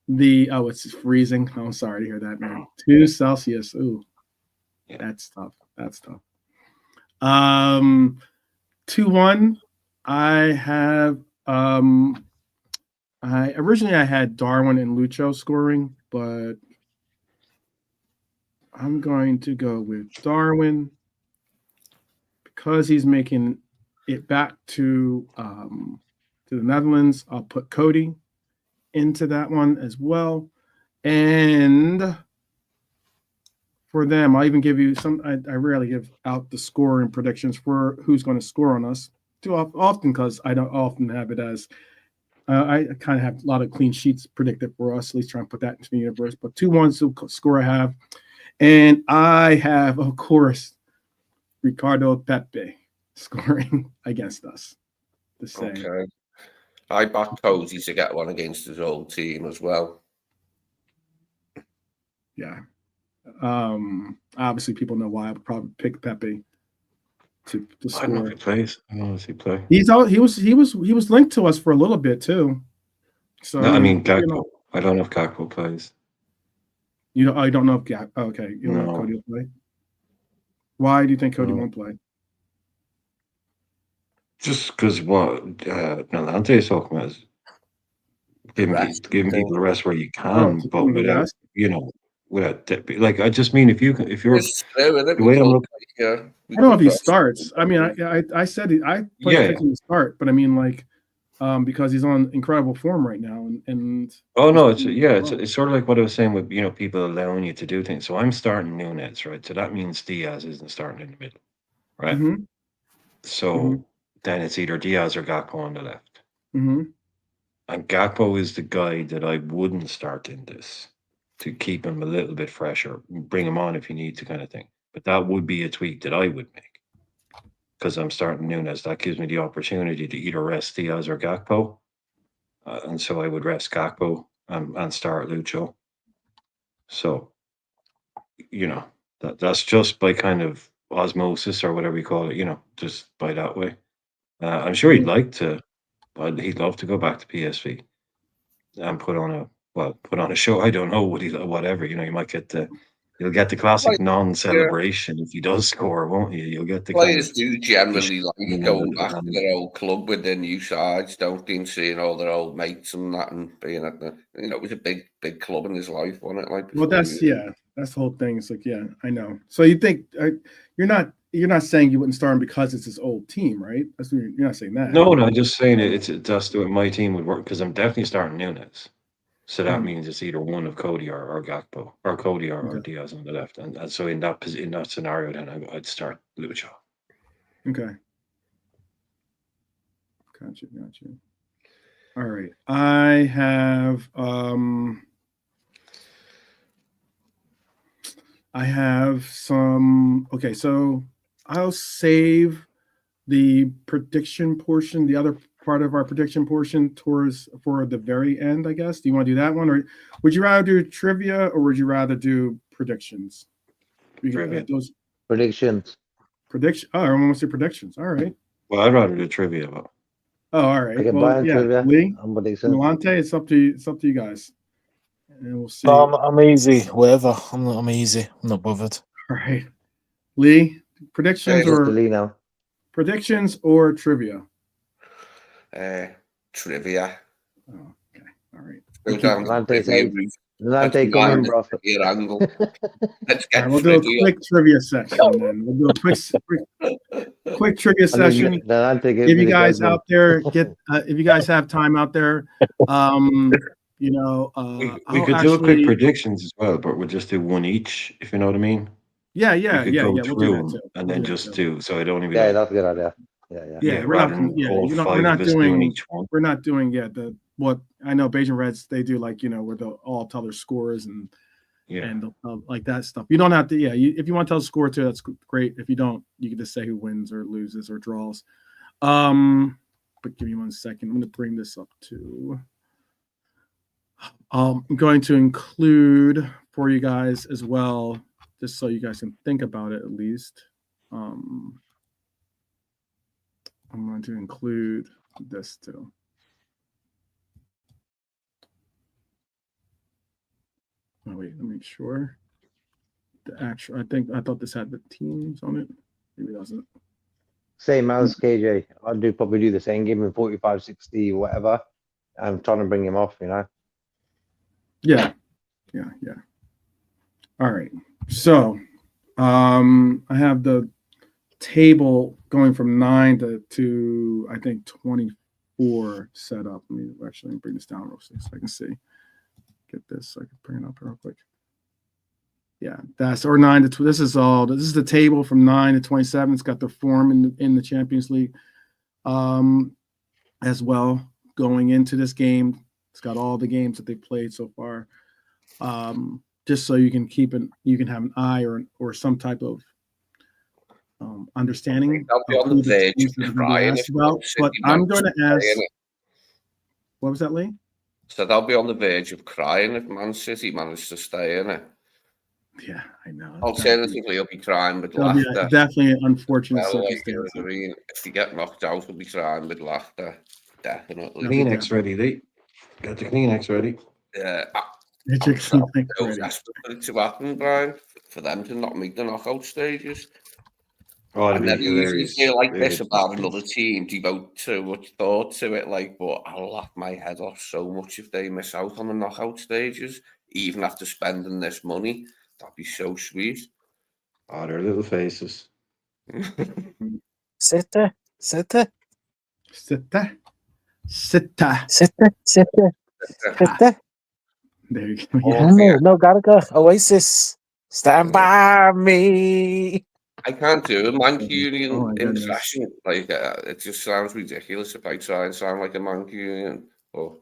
the. Oh, it's freezing. I'm sorry to hear that, man. 2 Celsius. Ooh, Yeah. that's tough. 2-1. I have I originally had Darwin and Lucho scoring, but I'm going to go with Darwin because he's making it back to the Netherlands. I'll put Cody into that one as well, and for them, I'll even give you some. I rarely give out the scoring predictions for who's going to score on us too often because I don't often have it as. I kind of have a lot of clean sheets predicted for us. At least try and put that into the universe. But 2-1's the score I have. And I have, of course, Ricardo Pepe scoring against us. The same. Okay. I backed Cozy to get one against his old team as well. Yeah. Obviously, people know why I would probably pick Pepe to I don't know score. if he plays. I don't know if he play. He was linked to us for a little bit too. So No, I mean Gakpo. you know, I don't know if Gakpo plays. I don't know if okay, you don't know if No. Cody will play. Why do you think Cody No. won't play? Just because what Nalante is talking about is giving Rest. people the rest where you Oh, can, to but give him the without rest? like I just mean if you're It's true, isn't it? the way I'm looking, Yeah. I don't know if he starts. I mean, I said I Yeah. picked him to start, but I mean like because he's on incredible form right now, and oh no, it's sort of like what I was saying with people allowing you to do things. So I'm starting Nunes, right? So that means Diaz isn't starting in the middle, right? Mm-hmm, So then it's either Diaz or Gakpo on the left. mm-hmm. And Gakpo is the guy that I wouldn't start in this to keep him a little bit fresher, bring him on if you need to, kind of thing. But that would be a tweak that I would make because I'm starting Nunes. That gives me the opportunity to either rest Diaz or Gakpo. And so I would rest Gakpo and start Lucho. So, that's just by kind of osmosis or whatever you call it, just by that way. I'm sure he'd like to, but he'd love to go back to PSV and put on a show. I don't know whatever, you might you'll get the classic non-celebration if he does score, won't you? You'll get the Players do generally the like going back to their old club with their new sides, don't they? And seeing all their old mates and that, and being at it was a big club in his life, wasn't it? Like, Well, that's the whole thing. It's like, yeah, I know. So you think you're not saying you wouldn't start him because it's his old team, right? You're not saying that. No, I'm just saying that's the way my team would work because I'm definitely starting Nunes. So that means it's either one of Cody or Gakpo, or Cody or Diaz on the left, and so in that scenario, then I'd start Lucho. Okay. Gotcha. All right. I have some. Okay, so I'll save the prediction portion, the other part of our prediction portion for the very end, I guess. Do you want to do that one, or would you rather do trivia, or would you rather do predictions? Trivia. Those Predictions. prediction. Oh, everyone wants to do predictions. All right. Well, I'd rather do trivia, but Oh, all right. I can Well, buy yeah, trivia. Lee, I'm predictions. Milante, it's up to you guys, and we'll see. I'm easy. Whatever. I'm easy. I'm not bothered. All right, Lee, predictions Just or to Lee now. predictions or trivia? Trivia. Oh, okay. All right. Go down the trivia route. Milante, come in, bro. Your angle. Let's All get right, we'll do a trivia. quick trivia section then. We'll do a quick trivia session. Milante, give If me you the guys question. out there if you guys have time out there, we I'll could do a quick actually- predictions as well, but we'll just do one each, if you know what I mean. Yeah. We could go We'll do through that them too. and We'll then do that just too. do. So it'd only be Yeah, like, that's a good idea. Yeah. Yeah, rather than all we're five not of us doing doing each one. we're not doing the what I know Beijing Reds they do, like where they'll all tell their scores and Yeah. and like that stuff. You don't have to. Yeah, if you want to tell the score too, that's great. If you don't, you can just say who wins or loses or draws. But give me 1 second. I'm going to bring this up too. I'm going to include for you guys as well, just so you guys can think about it at least. I'm going to include this too. Oh wait, let me make sure. The actual, I thought this had the teams on it. Maybe it doesn't. Same as KJ. I'd probably do the same, give him 45, 60, whatever. I'm trying to bring him off, you know. Yeah. All right. So I have the table going from 9 to I think 24 set up. Let me actually bring this down real quick so I can see. Get this so I can bring it up real quick. Yeah, that's or 9 to this is the table from 9 to 27. It's got the form in the Champions League as well going into this game. It's got all the games that they played so far. Just so you can you can have an eye or some type of understanding of who the teams that are going to be asked about. But I'm going to ask. What was that, Lee? So they'll be on the verge of crying if Man City managed to stay in it. Yeah, I know. Alternatively, he'll be crying with That'll be laughter. Definitely an unfortunate Well, circumstance. you know what I mean? If they get knocked out, he'll be crying with laughter. Definitely. Kleenex ready, Lee. Got the Kleenex ready. Yeah. Get your Kleenex I was ready. desperate for it to happen, Brian, for them to not make the knockout stages. Oh, I it'd be never usually hilarious. feel like this about another team, devote too much thought to it, but I'll laugh my head off so much if they miss out on the knockout stages, even after spending this money. That'd be so sweet. Oh, their little faces. Sit there. Sitta. There you go. Oh, Yeah. No, gotta go. Oasis, stand by me. I can't do a Mancunian Oh my goodness. impression. It just sounds ridiculous if I try and sound like a Mancunian. But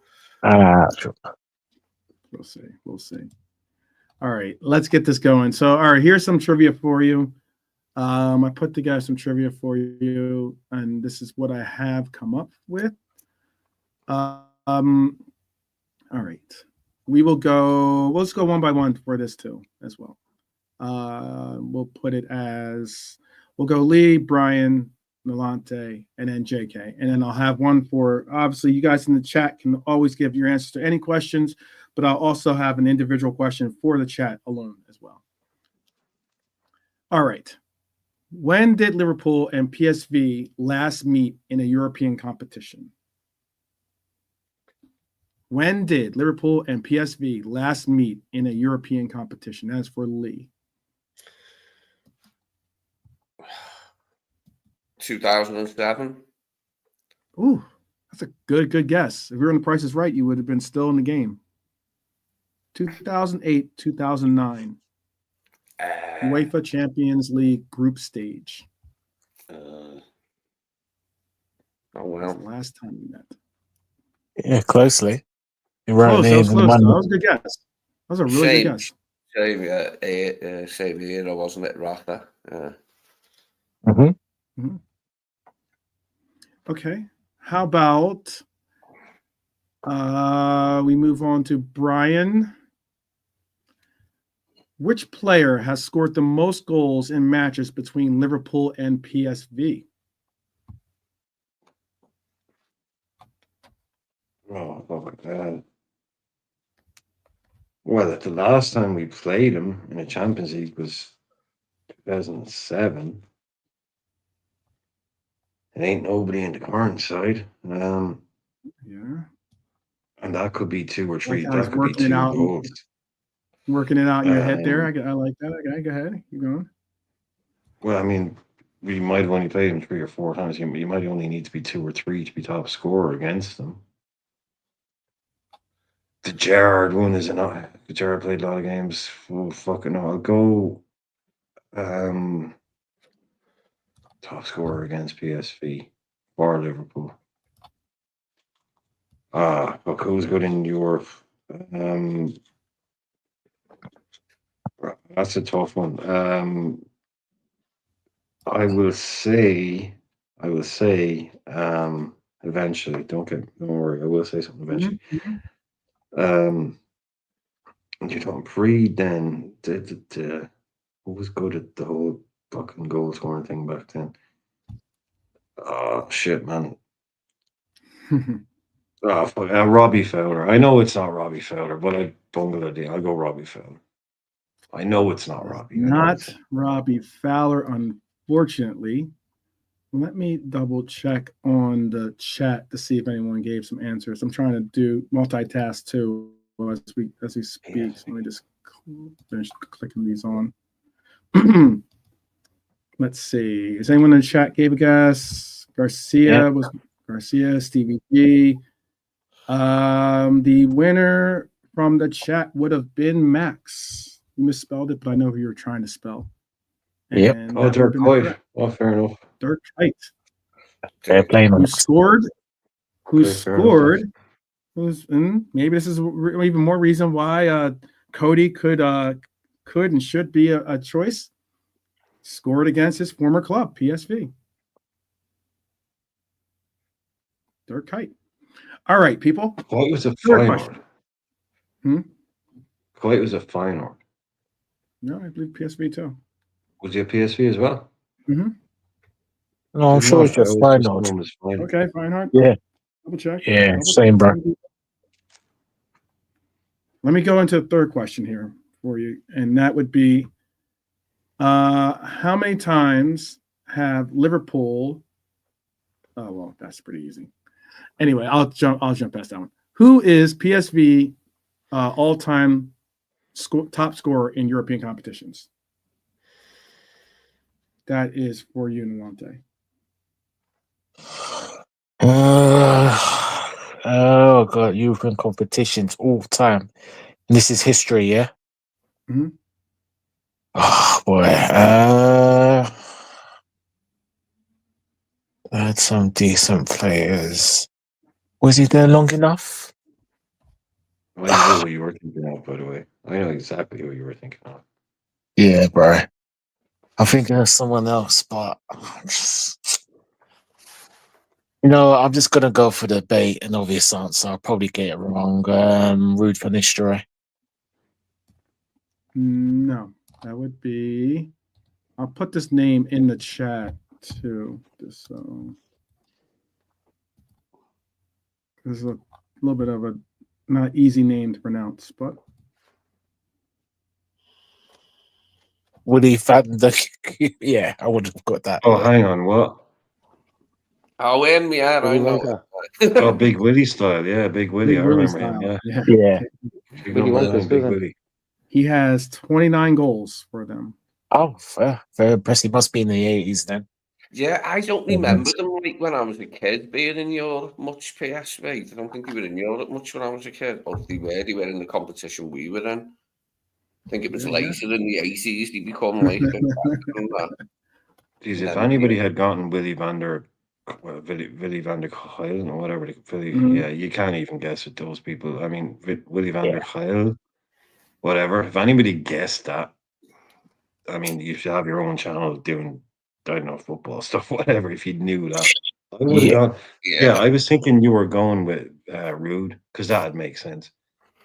We'll see. All right, let's get this going. So, all right, here's some trivia for you. I put together some trivia for you, and this is what I have come up with. All right. Let's go one by one for this too, as well. We'll go Lee, Brian, Nolante, and then JK. And then I'll have one for, obviously, you guys in the chat can always give your answers to any questions, but I'll also have an individual question for the chat alone as well. All right. When did Liverpool and PSV last meet in a European competition? When did Liverpool and PSV last meet in a European competition? That's for Lee. 2007. Ooh, that's a good guess. If you're on The Price is Right, you would have been still in the game. 2008, 2009. UEFA Champions League group stage. Oh, That's well. the last time we met. Yeah, closely. You're right. Close. That was a good guess. That was a really good guess. Same era, wasn't it, Rather? Okay. How about we move on to Brian? Which player has scored the most goals in matches between Liverpool and PSV? Oh, fuck that. Well, the last time we played him in the Champions League was 2007. It ain't nobody in the current side. Yeah. And that could be 2 or 3. Like I was That could be working it 2 out. goals. Working it out in your head there. I like that. Okay, go ahead. Keep going. Well, I mean, we might have only played him 3 or 4 times. You might only need to be 2 or 3 to be top scorer against them. The Gerrard one is enough. The Gerrard played a lot of games. Oh, fucking no. I'll go top scorer against PSV for Liverpool. Look, who's good in Europe? That's a tough one. I will say, eventually. Don't worry. I will say something eventually. You know, pre then, what was good at the whole fucking goal scoring thing back then? Oh shit, man. Robbie Fowler. I know it's not Robbie Fowler, but I bungled it. I'll go Robbie Fowler. I know it's not Robbie. Not Robbie Fowler, unfortunately. Let me double check on the chat to see if anyone gave some answers. I'm trying to do multitask too as we speak. So let me just finish clicking these on. Let's see. Is anyone in the chat gave a guess? Garcia was Garcia, Stevie G. The winner from the chat would have been Max. You misspelled it, but I know who you're trying to spell. Yep. And Oh, Dirk Kuyt. Oh, fair enough. Dirk Kuyt. They're playing Who scored? Who Okay, fair enough. scored? Maybe this is even more reason why Cody could and should be a choice. Scored against his former club, PSV. Dirk Kuyt. All right, people. Kuyt was a Third Feyenoord. Kuyt was a Feyenoord. No, I believe PSV too. Was he a PSV as well? Mm-hmm. No, I'm sure it's just fine. Okay, Feyenoord. Yeah. Double check. Yeah, same, bro. Let me go into the third question here for you, and that would be, how many times have Liverpool? Oh well, that's pretty easy. Anyway, I'll jump past that one. Who is PSV all-time top scorer in European competitions? That is for you, Nwante. Oh god, European competitions all time. And this is history, yeah. Mm-hmm. Oh boy, had some decent players. Was he there long enough? I know what you were thinking of, by the way. I know exactly what you were thinking of. Yeah, bro. I think there's someone else, but I'm just gonna go for the bait and obvious answer. I'll probably get it wrong. Ruud van Nistelrooy. No, that would be. I'll put this name in the chat too. This is a little bit of a not easy name to pronounce, but Woody van the yeah, I would have got that. Oh, hang on, what? Oh, YNWA, I know. Oh, Big Willie style, yeah, Big Willie. Big I Willie remember him, style. yeah. Yeah. Willie Wonka's Big cousin. Willie. He has 29 goals for them. Oh, fair. Very impressive. Must be in the 80s then. Yeah, I don't remember them like when I was a kid being in Europe much. PSV. I don't think they were in Europe much when I was a kid. Or they were in the competition we were in. I think it was later in the 80s they become like Geez, if anybody had gotten Willy van der Kuylen or whatever, yeah, you can't even guess with those people. I mean, Willy van der Kuylen, whatever. If anybody guessed that, I mean, you should have your own channel doing, I don't know, football stuff, whatever. If you knew that, I would have gone. Yeah, I was thinking you were going with Rude because that'd make sense.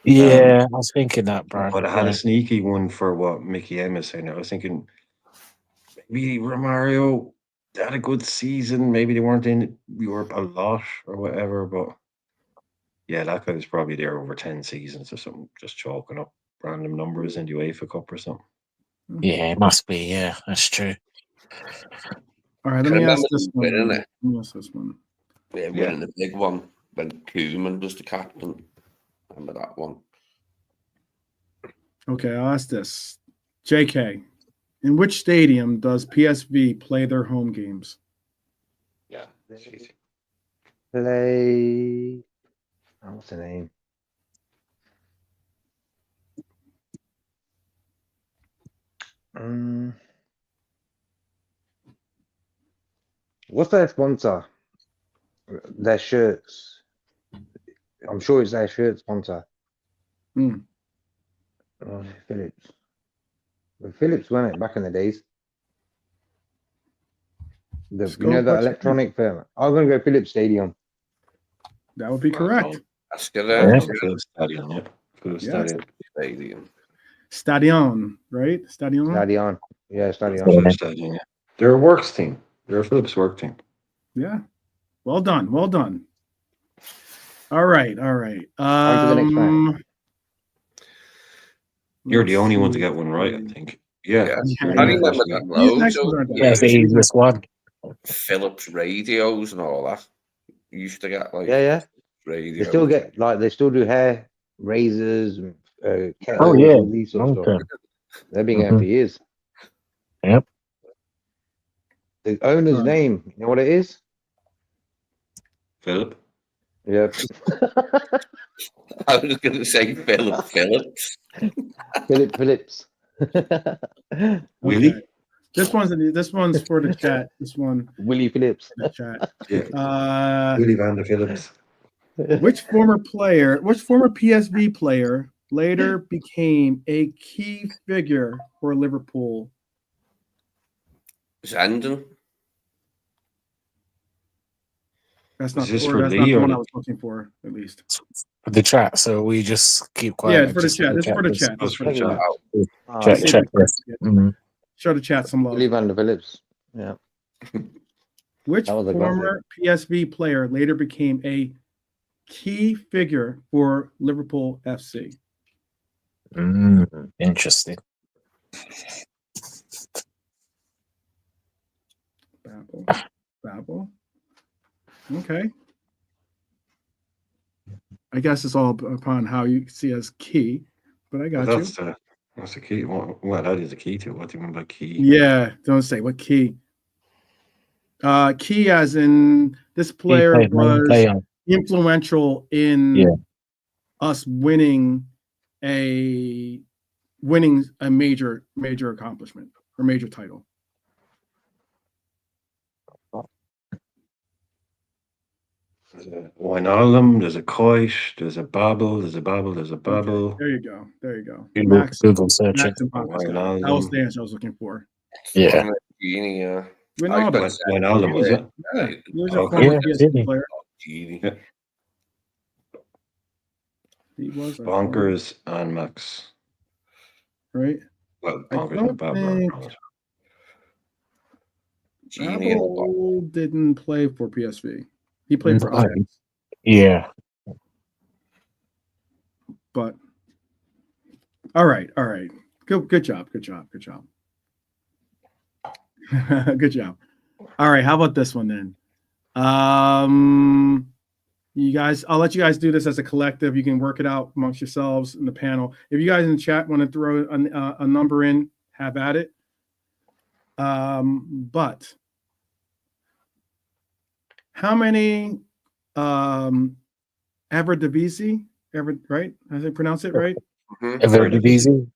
Yeah, I was thinking that, bro. But I had a sneaky one for what Mickey M is saying. I was thinking maybe Romario had a good season. Maybe they weren't in Europe a lot or whatever. But yeah, that guy was probably there over 10 seasons or something, just chalking up random numbers in the UEFA Cup or something. Yeah, it must be. Yeah, that's true. All right, let me ask this one. Winning Yeah, winning the big one when Koeman was the captain. Remember that one? Okay, I'll ask this. JK, in which stadium does PSV play their home games? Yeah, that's easy. Play. Oh, what's the name? What's their sponsor? Their shirts. I'm sure it's their shirt sponsor. Oh, Phillips. With Philips, wasn't it, back in the days? The, Just you go know, with the what you electronic firm. I'm going to go Philips Stadium. That would be Well correct. done. That's good. Well Yeah. done, Philip Stadion, yeah. Philip Yes. Stadion. Stadium. Stadion, right? Stadion. Stadion. Yeah, Stadion. Philip Stadion, yeah. They're a works team. They're a Phillips work team. Yeah. Well done. Well done. All right. All right. On to the next round. You're let's the only one to see. get one right, I think. Yeah. Yeah. you're Yeah. I the remember first that one. These loads next of ones aren't that That's the bad. easiest one. Philips radios and all that. You used to get like Yeah. radios. They still get, like, they still do hair, razors, and, kettles, Oh yeah. all these sort of stuff. Okay. They've been going for years. Yep. The owner's Right. name, you know what it is? Philip. Yep. I was going to say Philips. Philip Phillips. Willie? Okay. This one's for the chat. This one Willie Phillips. for the chat. Yeah. Willie van der Phillips. Which former PSV player later became a key figure for Liverpool? Zenden. That's not, Is this or for that's Lee not the or one the- I was looking for, at least. For the chat, so we just keep quiet. Yeah, and for the just chat. let This is for the just chat. This is for the That's for chat. the Ah, Check, Willie- check this. Mhm. Show the chat some love. Willie van der Phillips. Yeah. Which That was a former PSV player later became a key figure for Liverpool FC? Interesting. Babel. Okay. I guess it's all upon how you see as key, but I got you. That's the key. Well, that is a key to it. What do you mean by key? Yeah, don't say what key. Key as in this player Main was player. influential in Yeah. us winning a major accomplishment or major title. There's a Wijnaldum, there's a Koish, there's a Babel, there's a Babel, there's a Babel. Okay, there you go. There you go. Google searching. Max and Papa's got it. That was the answer I was looking for. Yeah. Genie, yeah. Wijnaldum. Wijnaldum, was it? Yeah, he was a Okay. former Yeah, PSV didn't he? player. Genie. Yeah. He was a Bonkers and Max. right? Well, I Bonkers don't and Babel. think Genie. Babel didn't play for PSV. He played for No. Ajax, Yeah. but all right. Good job. Good job. Good job. All right, how about this one then? You guys, I'll let you guys do this as a collective. You can work it out amongst yourselves in the panel. If you guys in the chat want to throw a number in, have at it. But how many Eredivisie, right? As I pronounce it right? Eredivisie.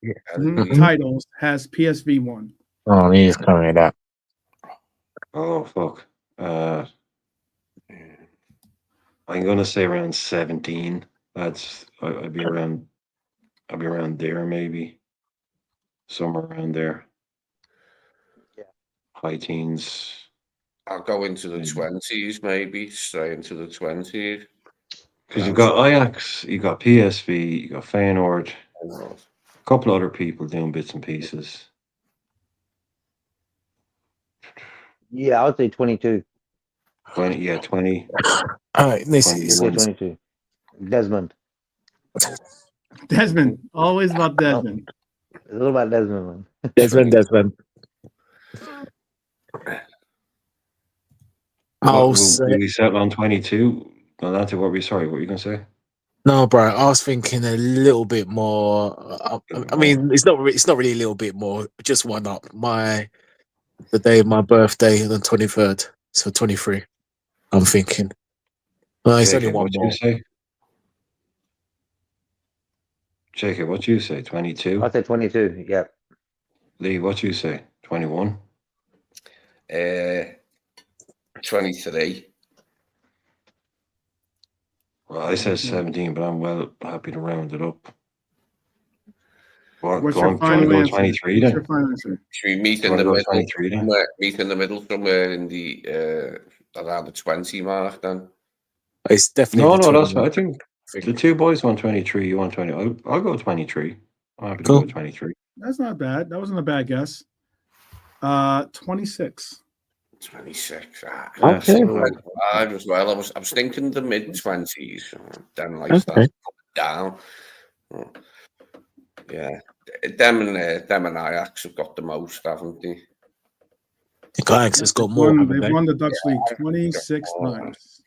Titles has PSV won? Oh, he's coming at that. Oh, fuck. I'm gonna say around 17. I'd be around there, maybe. Somewhere around there. Yeah. High teens. I'll go into the Maybe. 20s, maybe. Straight into the 20s. Because you've got Ajax, you got PSV, you got Feyenoord, a couple other people doing bits and pieces. Yeah, I would say 22. 20. All right, this I'd is say 22. Desmond. Desmond, always about Desmond. It's all about Desmond, man. Desmond. I'll Will say we settle on 22? No, that's what were you going to say? no, bro. I was thinking a little bit more. I mean, it's not really a little bit more. Just one up. The day of my birthday, the 23rd, so 23. I'm thinking. No, it's only Jacob, one what more. you say? Jacob, what you say? 22? I'd say 22. Yeah. Lee, what you say? 21? 23. Well, I said 17, but I'm well happy to round it up. What, What's go your on, do you want to final go answer? 23 What's then? your final answer? Should we meet Do you in the want to go middle? 23 then? Meet in the middle somewhere in the around the 20 mark then. It's definitely No, the no, 20. that's fine. I think the two boys want 23. You want 20. I'll go 23. I'm happy to Cool. go 23. That's not bad. That wasn't a bad guess. 26. 26. Okay. I as well. I was thinking the mid 20s. Then like Okay. start down. Yeah, them and Ajax have got the most, haven't they? The Ajax has got more, haven't They've they? won the Dutch League 26 times.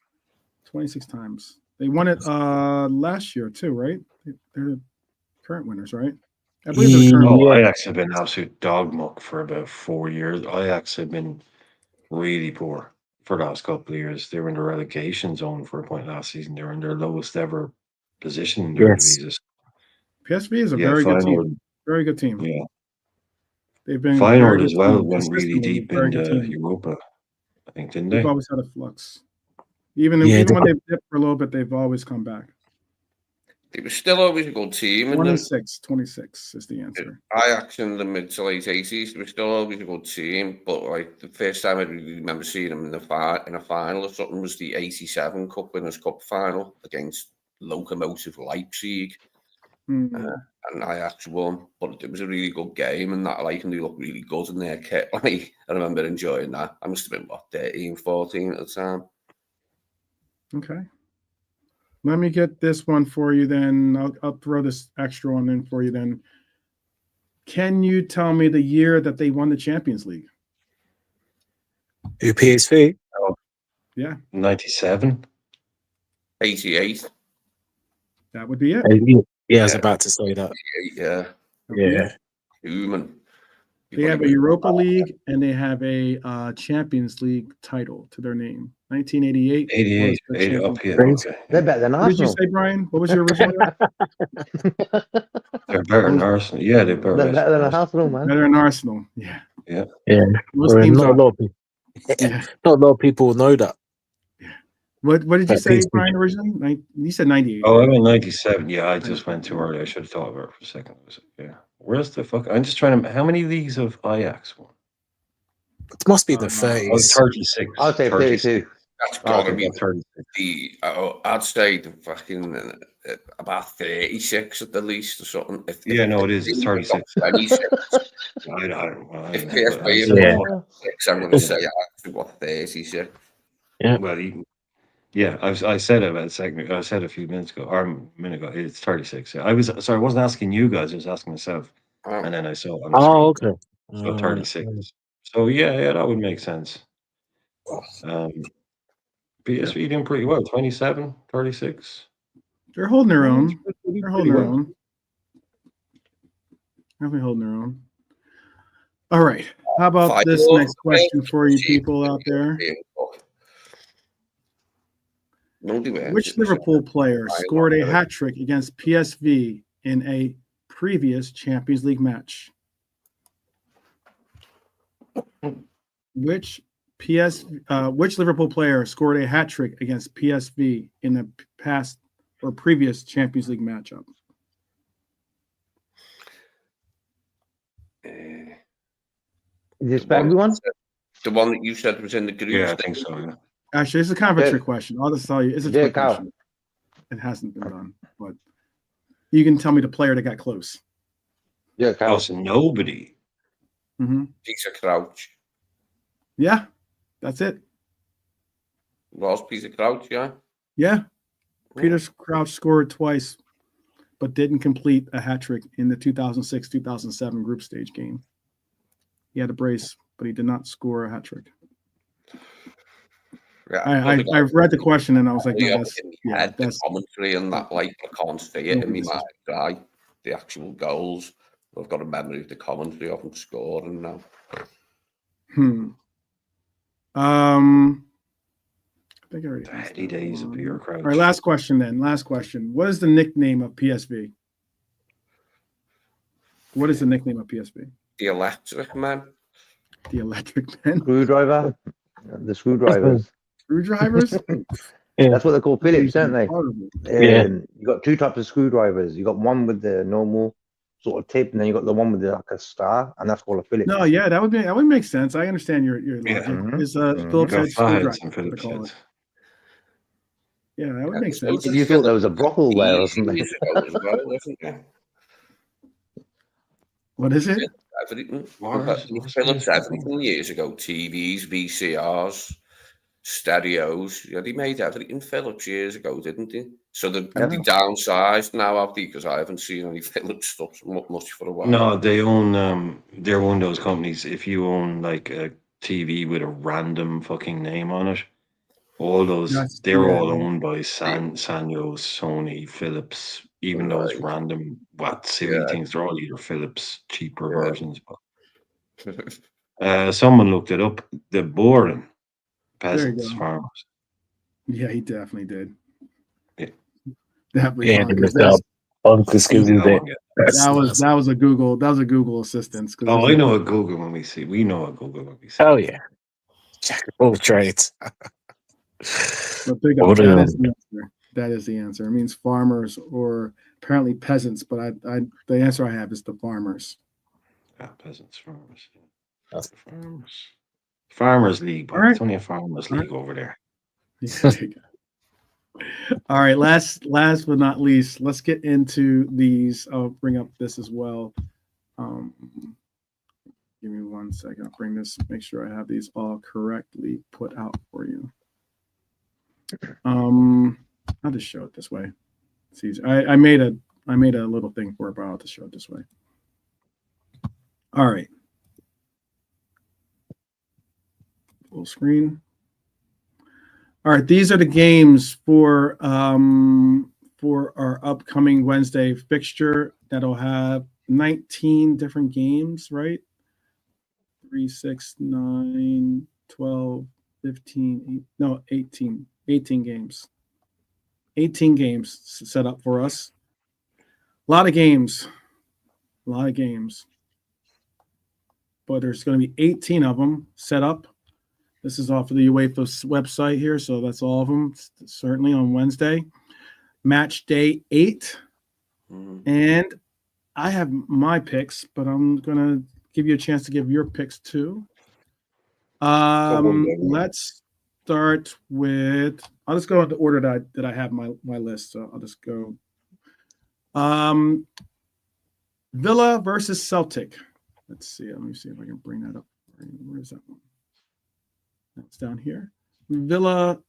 26 times. They won it last year too, right? They're the current winners, right? I believe they're the current Oh, winners. Ajax have been absolute dog muck for about 4 years. Ajax have been really poor for the last couple of years. They were in the relegation zone for a point last season. They were in their lowest ever position in the Yes. Eredivisie. PSV is a Yeah, very good Feyenoord. team. Very good team. Yeah, They've been Feyenoord very as good well team, went really consistently deep very in good the team. Europa, I think, didn't They've they? always had a flux. Even Yeah, when they've dipped for a little bit, they've always come back. They were still always a good team. And 26 is the answer. Ajax in the mid to late 80s, they were still always a good team. But like the first time I really remember seeing them in a final or something was the 87 Cup Winners' Cup final against Lokomotiv Leipzig. Hmm. And Ajax won, but it was a really good game, and that like, and they looked really good in their kit. Like, I remember enjoying that. I must have been, 13, 14 at the time. Okay. Let me get this one for you then. I'll throw this extra one in for you then. Can you tell me the year that they won the Champions League? Who, PSV? Yeah, 97. 88. that would be it. Yeah, I was about to say that. Yeah. That would be it. Human. They have a Europa League and they have a Champions League title to their name. 1988. 88. was the 80 up Champions here. League. Okay. They're better than What did you Arsenal. say, Brian? What was your original? They're better than Arsenal. Yeah, they're better. They're better than Arsenal, man. Better than Arsenal. Yeah. Yeah. Most Well, teams not a are. lot of people. Yeah. Not a lot of people know that. What did you That say, PSV. Brian, originally? You said 98. Oh, I right? went 97. Yeah, I just went too early. I should have thought about it for a second. Yeah. Where's the fuck? I'm just trying to. How many leagues have Ajax won? It must be the Oh, 30s. 36. I'll say 32. That's Oh, got to be 36. I'd say the fucking about 36 at the least or something. Yeah, no, it is. It's 36. 26. I don't know. If PSV Yeah. won 6, I'm going to say Ajax got 36. Well, yeah, I said it about a second. I said a few minutes ago, or a minute ago. It's 36. Yeah. I wasn't asking you guys. I was asking myself, and then I saw it on the Oh, screen. okay. So 36. So yeah, that would make sense. PSV doing pretty well. 27, 36. They're holding their own. They're They're holding their own. Definitely holding their own. All right. How about this next question for you people out there? Which Liverpool player scored a hat trick against PSV in a previous Champions League match? Which Liverpool player scored a hat trick against PSV in the past or previous Champions League matchup? Is this Spaghetti one? The one that you said was in the group. Yeah, I think so. Yeah. Actually, it's a kind of a trick question. I'll just tell you, it's a trick Cow. question. It hasn't been done, but you can tell me the player that got close. Yeah, Cow. Oh, so nobody. Mm-hmm. Peter Crouch. Yeah, that's it. Was Peter Crouch, yeah? Yeah. Peter Crouch scored twice, but didn't complete a hat trick in the 2006-2007 group stage game. He had a brace, but he did not score a hat trick. Yeah, I've read the question and I was like, no, that's that's commentary and that, like, I can't see it in my mind. The actual goals. I've got a memory of the commentary of them scoring now. I think I already The heady days of Peter Crouch. All right, last question then. Last question. What is the nickname of PSV? What is the nickname of PSV? The Electric Man. The Electric Men? Screwdriver. The screwdrivers. Screwdrivers? That's what they call Phillips, aren't they? Horrible. You got two types of screwdrivers. You got one with the normal sort of tip, and then you got the one with like a star, and that's called a Phillips. No, yeah, that would make sense. I understand your Yeah. logic. Mhm. Is Mhm. Phillips Got head flatheads screwdriver? and What they Phillips call heads. it. Yeah, that would make there's loads sense. of You thought there was a Phillips brothel there or something? years ago as well, wasn't there? What is it? Everything. What's Phillips this? everything years ago. TVs, VCRs, stereos. Yeah, they made everything Phillips years ago, didn't they? So they downsized now, have they? Because I haven't seen any Phillips stuff much for a while. No, they own they're one of those companies. If you own like a TV with a random fucking name on it, all those they're all owned by Sanyo, Sony, Philips, even those Right. random silly Yeah. things, they're all either Philips cheaper Yeah. versions. But someone looked it up. The boring There you peasants, go. farmers. Yeah, he definitely did. Yeah. Definitely. Yeah, bonkers. Uncle Scooby That one, bit. yeah. That was a Google assistance. Oh, I know a Google when we see. We know a Google when we see. Oh yeah, jack of all trades. But big up, that is the answer. That is the answer. It means farmers or apparently peasants, but the answer I have is the farmers. Peasants, farmers. Yeah. That's Farmers. Farmers League, but All right. it's only a farmers league over there. Yeah, there you go. All right, last but not least, let's get into these. I'll bring up this as well. Give me 1 second. I'll bring this, make sure I have these all correctly put out for you. I'll just show it this way. It's easy. I made a little thing for it, but I'll just show it this way. All right. Full screen. All right, these are the games for our upcoming Wednesday fixture that'll have 19 different games, right? 3, 6, 9, 12, 15, 18 games. 18 games set up for us. A lot of games. But there's going to be 18 of them set up. This is off of the UEFA website here, so that's all of them, certainly on Wednesday. Match day 8. And I have my picks, but I'm going to give you a chance to give your picks too. Let's start with, I'll just go in the order that I have my list. So I'll just go. Villa versus Celtic. Let's see. Let me see if I can bring that up. Where is that one? That's down here. Villa,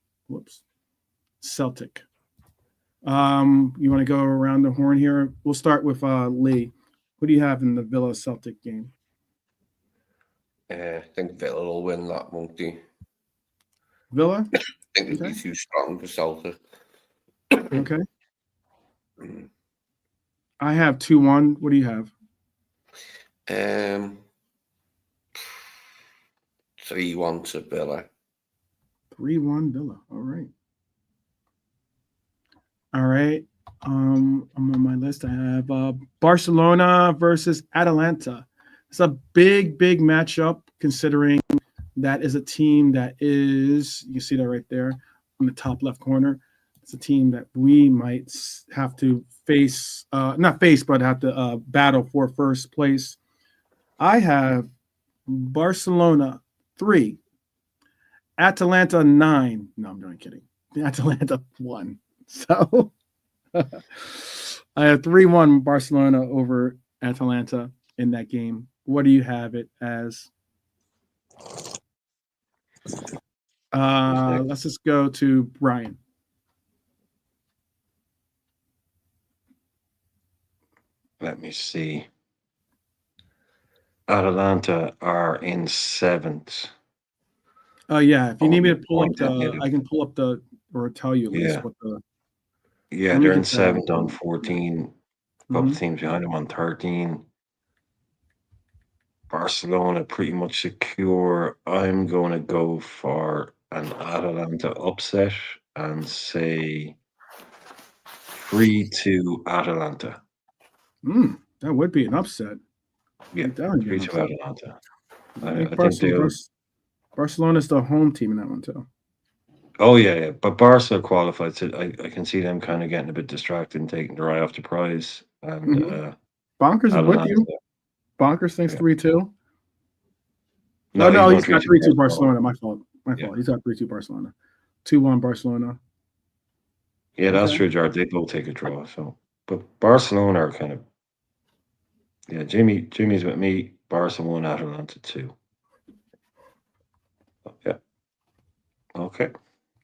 Celtic. You want to go around the horn here? We'll start with Lee. Who do you have in the Villa Celtic game? I think Villa will win that, won't they? Villa? I think it'll be too strong for Celtic. Okay. I have 2-1. What do you have? 3-1 to Villa. 3-1 Villa. All right. I'm on my list. I have Barcelona versus Atalanta. It's a big matchup considering that is a team that is, you see that right there on the top left corner. It's a team that we might have to face, not face, but have to battle for first place. I have Barcelona 3, Atalanta 9. No, I'm not kidding. Atalanta 1. So I have 3-1 Barcelona over Atalanta in that game. What do you have it as? Let's just go to Brian. Let me see. Atalanta are in 7th. Oh yeah, if you need me to pull up the, I can pull up or tell you at least what the. Yeah, they're in 7th on 14. A couple teams behind them on 13. Barcelona pretty much secure. I'm going to go for an Atalanta upset and say 3-2 Atalanta. That would be an upset. Yeah, 3-2 Atalanta. I think Barcelona's the home team in that one too. Oh yeah. But Barca qualified, so I can see them kind of getting a bit distracted and taking their eye off the prize. And Bonkers is with Atalanta. you. Bonkers thinks Yeah. 3-2. No, No, he's going got 3-2 Barcelona. Barcelona. My fault. Yeah. He's got 3-2 Barcelona. 2-1 Barcelona. Yeah, that's Okay. true, Jared. They both take a draw. So, but Barcelona are kind of, yeah. Jimmy's with me. Barcelona, Atalanta 2. Yeah. Okay.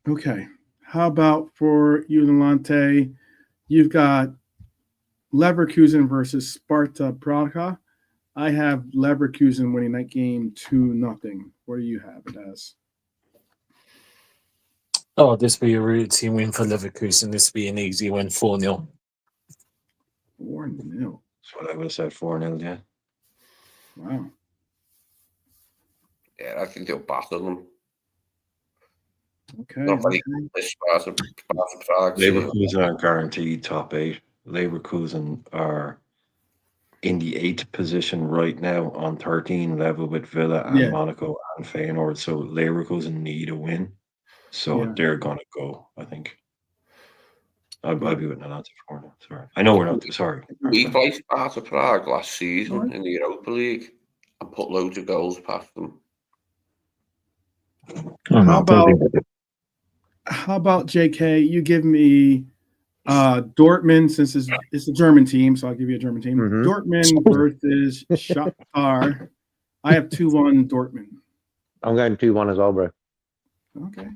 Okay. How about for you, Delante? You've got Leverkusen versus Sparta Praga. I have Leverkusen winning that game 2-0. What do you have it as? Oh, this be a routine win for Leverkusen. This be an easy win, 4-0. 4-0. That's what I would have said, 4-0, yeah. Wow. Yeah, I think they'll battle them. Okay. Not very Okay. good, Sparta Prague. Leverkusen are guaranteed top 8. Leverkusen are in the 8th position right now on 13, level with Villa and Yeah. Monaco and Feyenoord. So Leverkusen need a win. So Yeah. they're going to go, I think. I'll be with Atalanta for now. Sorry. I know we're not. Sorry. We played Sparta Prague last season Alright. in the Europa League and put loads of goals past them. How about JK? You give me Dortmund, since it's a German team, so I'll give you a German team. Mhm. Dortmund versus Shakhtar. I have 2-1 Dortmund. I'm going 2-1 as well, bro. Okay.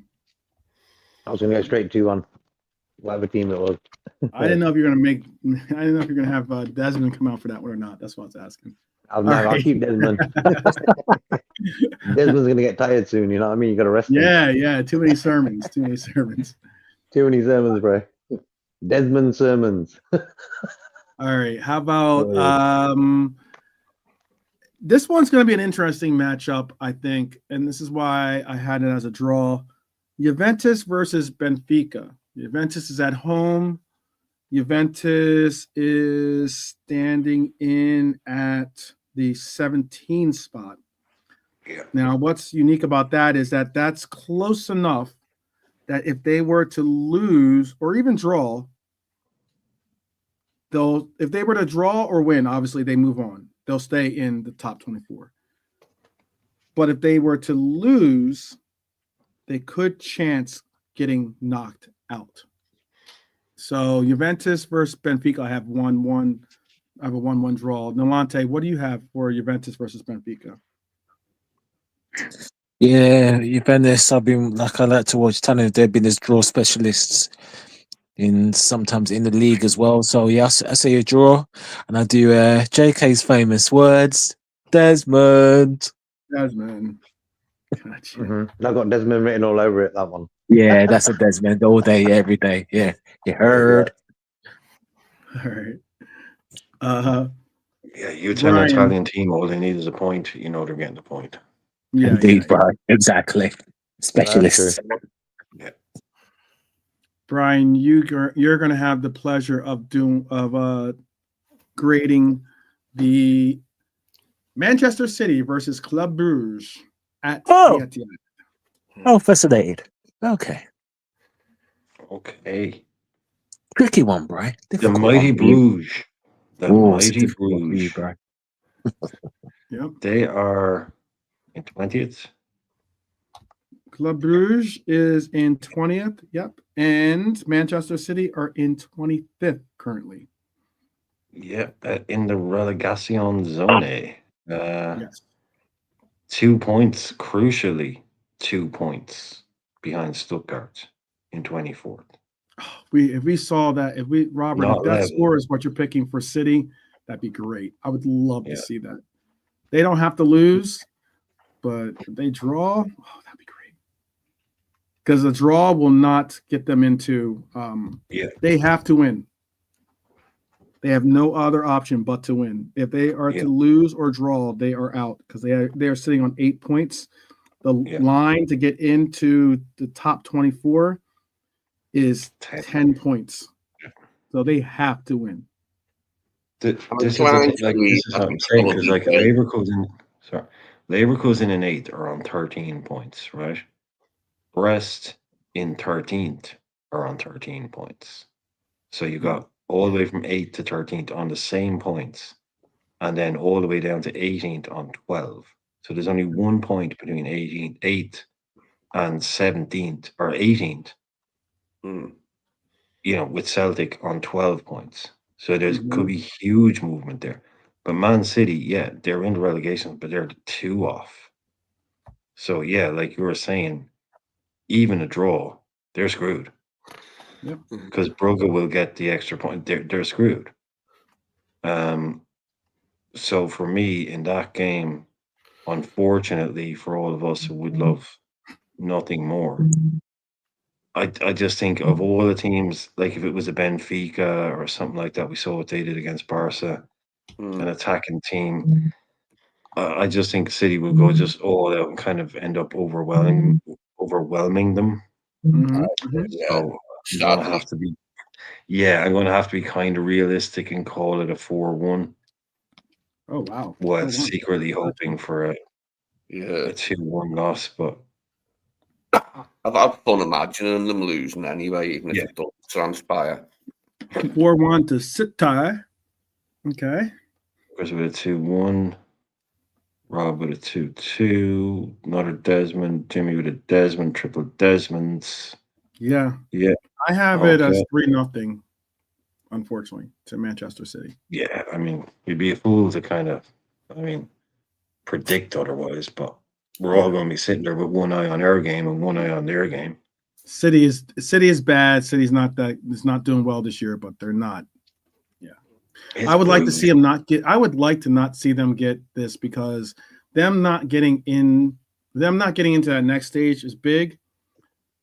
I was going to go straight 2-1. Whatever team it was. I didn't know if you're gonna have Desmond come out for that one or not. That's what I was asking. I'll right. keep Desmond. Desmond's going to get tired soon, you know what I mean? You got to rest him. Yeah. Too many sermons. Too many sermons, bro. Desmond sermons. All right. How about this one's going to be an interesting matchup, I think, and this is why I had it as a draw. Juventus versus Benfica. Juventus is at home. Juventus is standing in at the 17 spot. Yeah. Now, what's unique about that is that that's close enough that if they were to lose or even draw, if they were to draw or win, obviously they move on. They'll stay in the top 24. But if they were to lose, they could chance getting knocked out. So Juventus versus Benfica, I have 1-1. I have a 1-1 draw. Nolante, what do you have for Juventus versus Benfica? Yeah, Juventus, I like to watch Tanner. They've been as draw specialists sometimes in the league as well. So yeah, I say a draw, and I do JK's famous words, Desmond. Desmond. Gotcha. Mm-hmm. I've got Desmond written all over it, that one. Yeah, that's a Desmond all day, every day. Yeah, you heard. All right. Yeah, you tell an Italian team all they need is a point. You know they're getting the point. Yeah, indeed, Brian. Exactly. Specialists. Yeah. Brian, you're going to have the pleasure of grading the Manchester City versus Club Brugge at the Etihad. Oh, fascinated. Okay. Tricky one, Brian. The mighty Bruges. The mighty Bruges. Yep. They are in 20th. Club Brugge is in 20th. Yep. And Manchester City are in 25th currently. Yeah, in the relegation zone. Yes. 2 points, crucially, 2 points behind Stuttgart in 24th. If we saw that, if that score is what you're picking for City, that'd be great. I would love to see that. They don't have to lose, but if they draw, that'd be great. Because the draw will not get them into. They have to win. They have no other option but to win. If they are to lose or draw, they are out because they are sitting on 8 points. The line to get into the top 24 is 10 points. So they have to win. This is what I'm saying, because like Leverkusen in 8th are on 13 points, right? Brest in 13th are on 13 points. So you got all the way from 8th to 13th on the same points. and then all the way down to 18th on 12. So there's only 1 point between 8th and 17th or 18th. Mm. With Celtic on 12 points. So there's Mhm. could be huge movement there. But Man City, yeah, they're in the relegation, but they're 2 off. So yeah, like you were saying, even a draw, they're screwed. Yep. Because Brugge will get the extra point. They're screwed. So for me in that game, unfortunately for all of us who would love nothing more, I just think of all the teams, like if it was a Benfica or something like that, we saw what they did against Barca, an attacking team. I just think City will go just all out and kind of end up overwhelming them. Mhm. Mhm. Yeah, So I'm going to sadly. have to be, I'm going to have to be kind of realistic and call it a 4-1, Oh wow. while 4-1. secretly hoping for Yeah. a 2-1 loss. But I've had fun imagining them losing anyway, even if Yeah. it doesn't transpire. 4-1 to City. Okay. Chris with a 2-1, Rob with a 2-2, another Desmond, Jimmy with a Desmond, triple Desmonds. Yeah. Yeah. I have it as Okay. 3-0, unfortunately, to Manchester City. Yeah, I mean, you'd be a fool to kind of, predict otherwise, but we're all going to be sitting there with one eye on our game and one eye on their game. City is bad. City's not doing well this year, but they're not. Yeah. It's I would like to brutal. see them not get I would like to not see them get this, because them not getting into that next stage is big.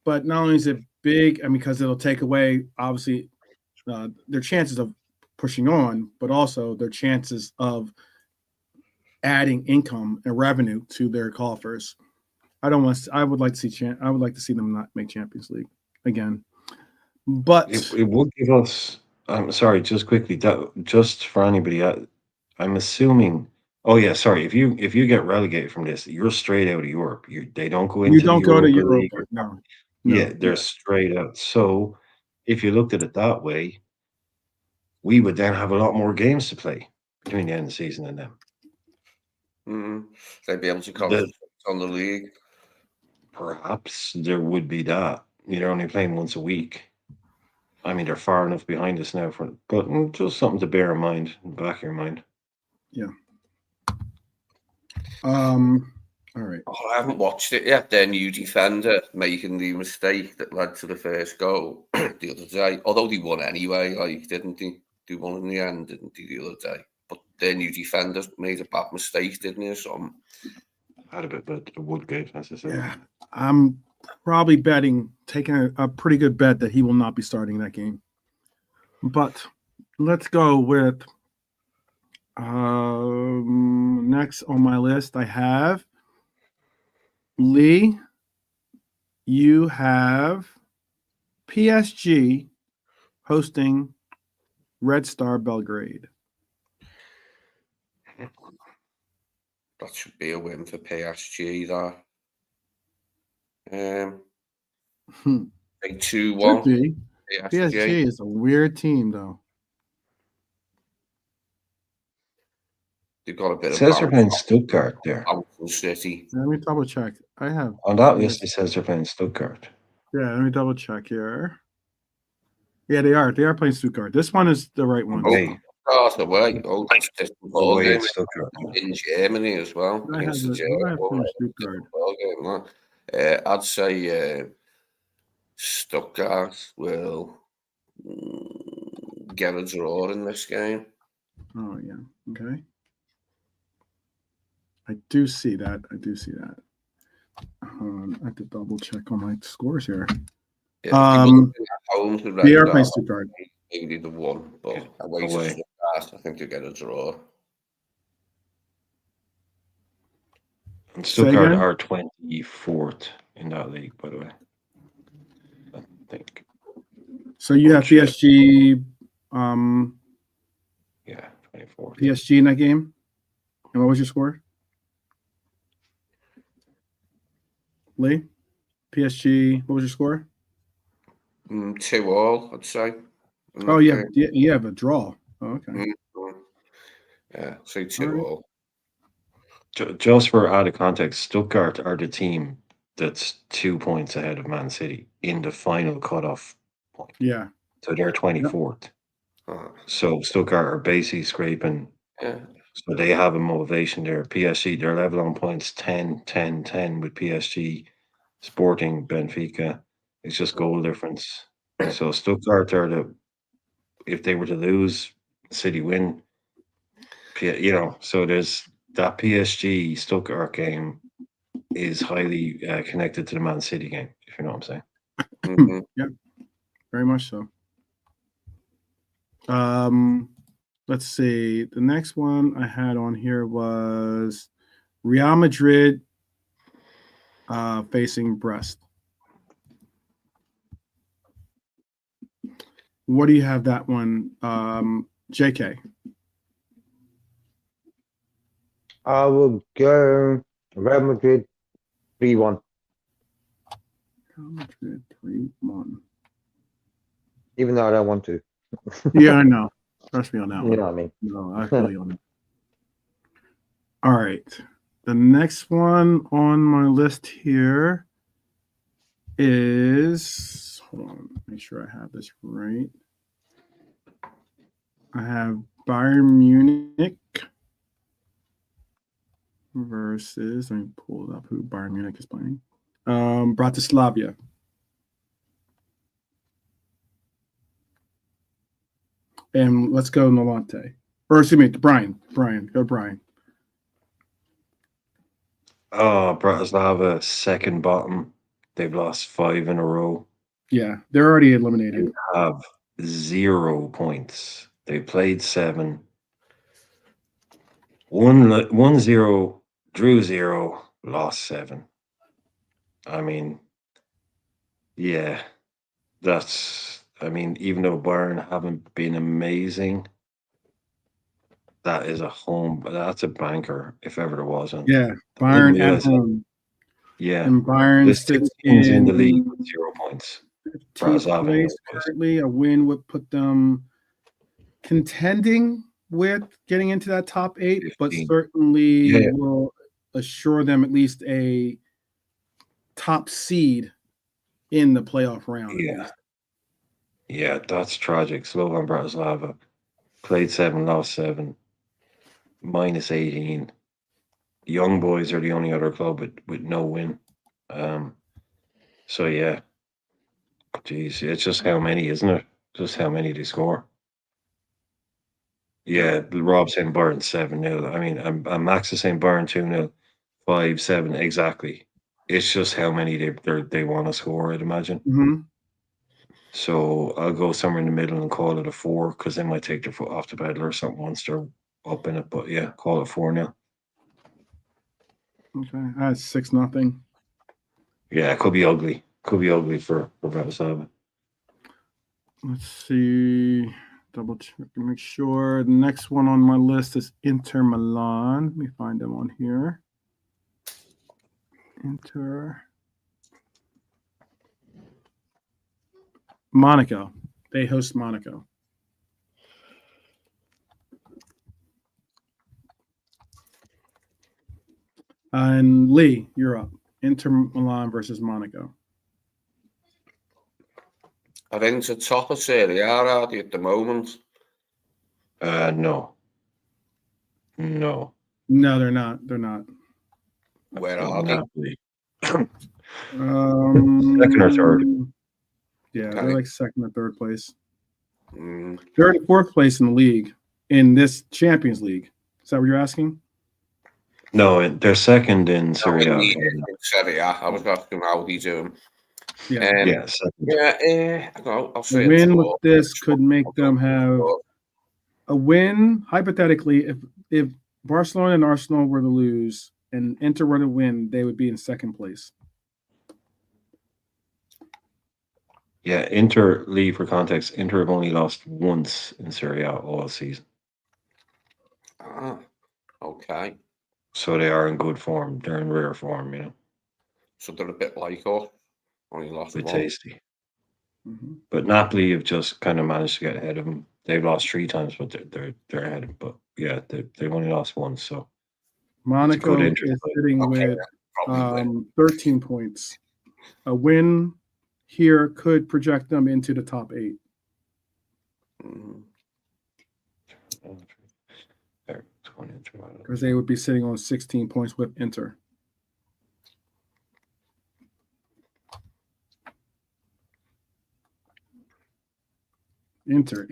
But not only is it big, because it'll take away obviously their chances of pushing on, but also their chances of adding income and revenue to their coffers. I would like to see them not make Champions League again. But It would give us. I'm sorry, just quickly. That just for anybody. I'm assuming. Oh yeah, sorry. If you get relegated from this, you're straight out of Europe. They don't go you into don't the go to Europa Europa. League. Or, No. yeah, they're straight out. So if you looked at it that way, we would then have a lot more games to play between the end of the season and them. They'd be able to concentrate on the league. Perhaps there would be that. They're only playing once a week. They're far enough behind us now but just something to bear in mind, in the back of your mind. Yeah. All right. Oh, I haven't watched it yet. Their new defender making the mistake that led to the first goal the other day. Although they won anyway, didn't they? They won in the end, didn't they, the other day? But their new defender made a bad mistake, didn't he? So Had a bit of a Woodgate, as I said. Yeah. I'm probably taking a pretty good bet that he will not be starting that game. But let's go with next on my list. I have Lee. You have PSG hosting Red Star Belgrade. that should be a win for PSG. A 2-1. Should be. PSG. PSG is a weird team, though. They've got a bit It of says they're playing Stuttgart there. City. Let me double check. I have On that list, it says they're playing Stuttgart. Yeah, let me double check here. Yeah, they are. They are playing Stuttgart. This one is the right one. Away. Away. Oh, that's a different ball Away game. at Stuttgart. In Germany as well. I have Against the playing Stuttgart. Ball game, I'd say Stuttgart will get a draw in this game. Oh yeah. Okay. I do see that. I have to double check on my scores here. Yeah, they are playing Stuttgart. Maybe the one, but away. I think you get a draw. And Stuttgart are 24th in that league, by the way. I think. So you have PSG. Yeah, 24th. PSG in that game. And what was your score? Lee? PSG, what was your score? 2-2, I'd say. Oh, yeah, you have a draw. Oh, okay. Yeah, say 2-2. Just for added context, Stuttgart are the team that's 2 points ahead of Man City in the final cutoff point. Yeah. So they're 24th. So Stuttgart are basically scraping. Yeah. So they have a motivation there. PSG, they're level on points 10, 10, 10 with PSG, Sporting, Benfica. It's just goal difference. So Stuttgart are if they were to lose, City win. So there's that PSG Stuttgart game is highly connected to the Man City game, if you know what I'm saying. Mm-hmm. Yeah, very much so. Let's see. The next one I had on here was Real Madrid facing Brest. What do you have that one, JK? I will go Real Madrid 3-1. Real Madrid 3-1. Even though I don't want to. Yeah, I know. Trust me on that You one. know what I mean? No, I feel you on that. All right. The next one on my list here is, hold on, make sure I have this right. I have Bayern Munich versus, let me pull up who Bayern Munich is playing. Bratislava. And let's go Nolante. Or excuse me, Brian. Go Brian. Oh, Bratislava, second bottom. They've lost 5 in a row. Yeah, they're already They eliminated. have 0 points. They played 7. 1-0, drew 0, lost 7. I mean, yeah, even though Bayern haven't been amazing, that's a banker if ever there was one. Yeah, I didn't Bayern at realize that. home. Yeah, And Bayern there's 2 sits teams in the in league with 0 points. 15th Bratislava place is. currently. A win would put them contending with getting into that top 8, but 15. certainly Yeah. will assure them at least a top seed in the playoff round. Yeah. Yeah, that's tragic. Slovan Bratislava played 7, lost 7, minus 18. Young Boys are the only other club with no win. So yeah, geez, it's just how many, isn't it? Just how many they score. Yeah, Rob saying Bayern 7-0. I mean, I'm Max is saying Bayern 2-0, 5-7 exactly. It's just how many they want to score, I'd imagine. Mm-hmm. So I'll go somewhere in the middle and call it a 4 because they might take their foot off the pedal or something once they're up in it. But yeah, call it 4 now. Okay, that's 6-0. Yeah, it could be ugly. Could be ugly for Bratislava. Let's see. Double check to make sure. The next one on my list is Inter Milan. Let me find them on here. Inter. Monaco. They host Monaco. And Lee, you're up. Inter Milan versus Monaco. Are Inter top of Serie A are they at the moment? No. No, they're not. They're not. Where are they? Napoli. Second or third. Yeah, Okay. they're like second or third place. Mm. They're in 4th place in the league, in this Champions League. Is that what you're asking? No, they're second in Serie A. Serie A. I was asking how he's doing. Yeah, second. Yeah, I'll A say win with this could make them have a win. Hypothetically, if Barcelona and Arsenal were to lose and Inter were to win, they would be in 2nd place. Yeah, Inter, Lee, for context, Inter have only lost once in Serie A all season. Ah, okay. So they are in good form. They're in rare form, you know. So they're a bit like us. Only lost Bit one. tasty. Mm-hmm. But Napoli have just kind of managed to get ahead of them. They've lost 3 times, but they're ahead of them. But yeah, they've only lost one, so Monaco injury is play. sitting Okay, with probably win. 13 points. A win here could project them into the top 8. Mhm. Because they would be sitting on 16 points with Inter. Inter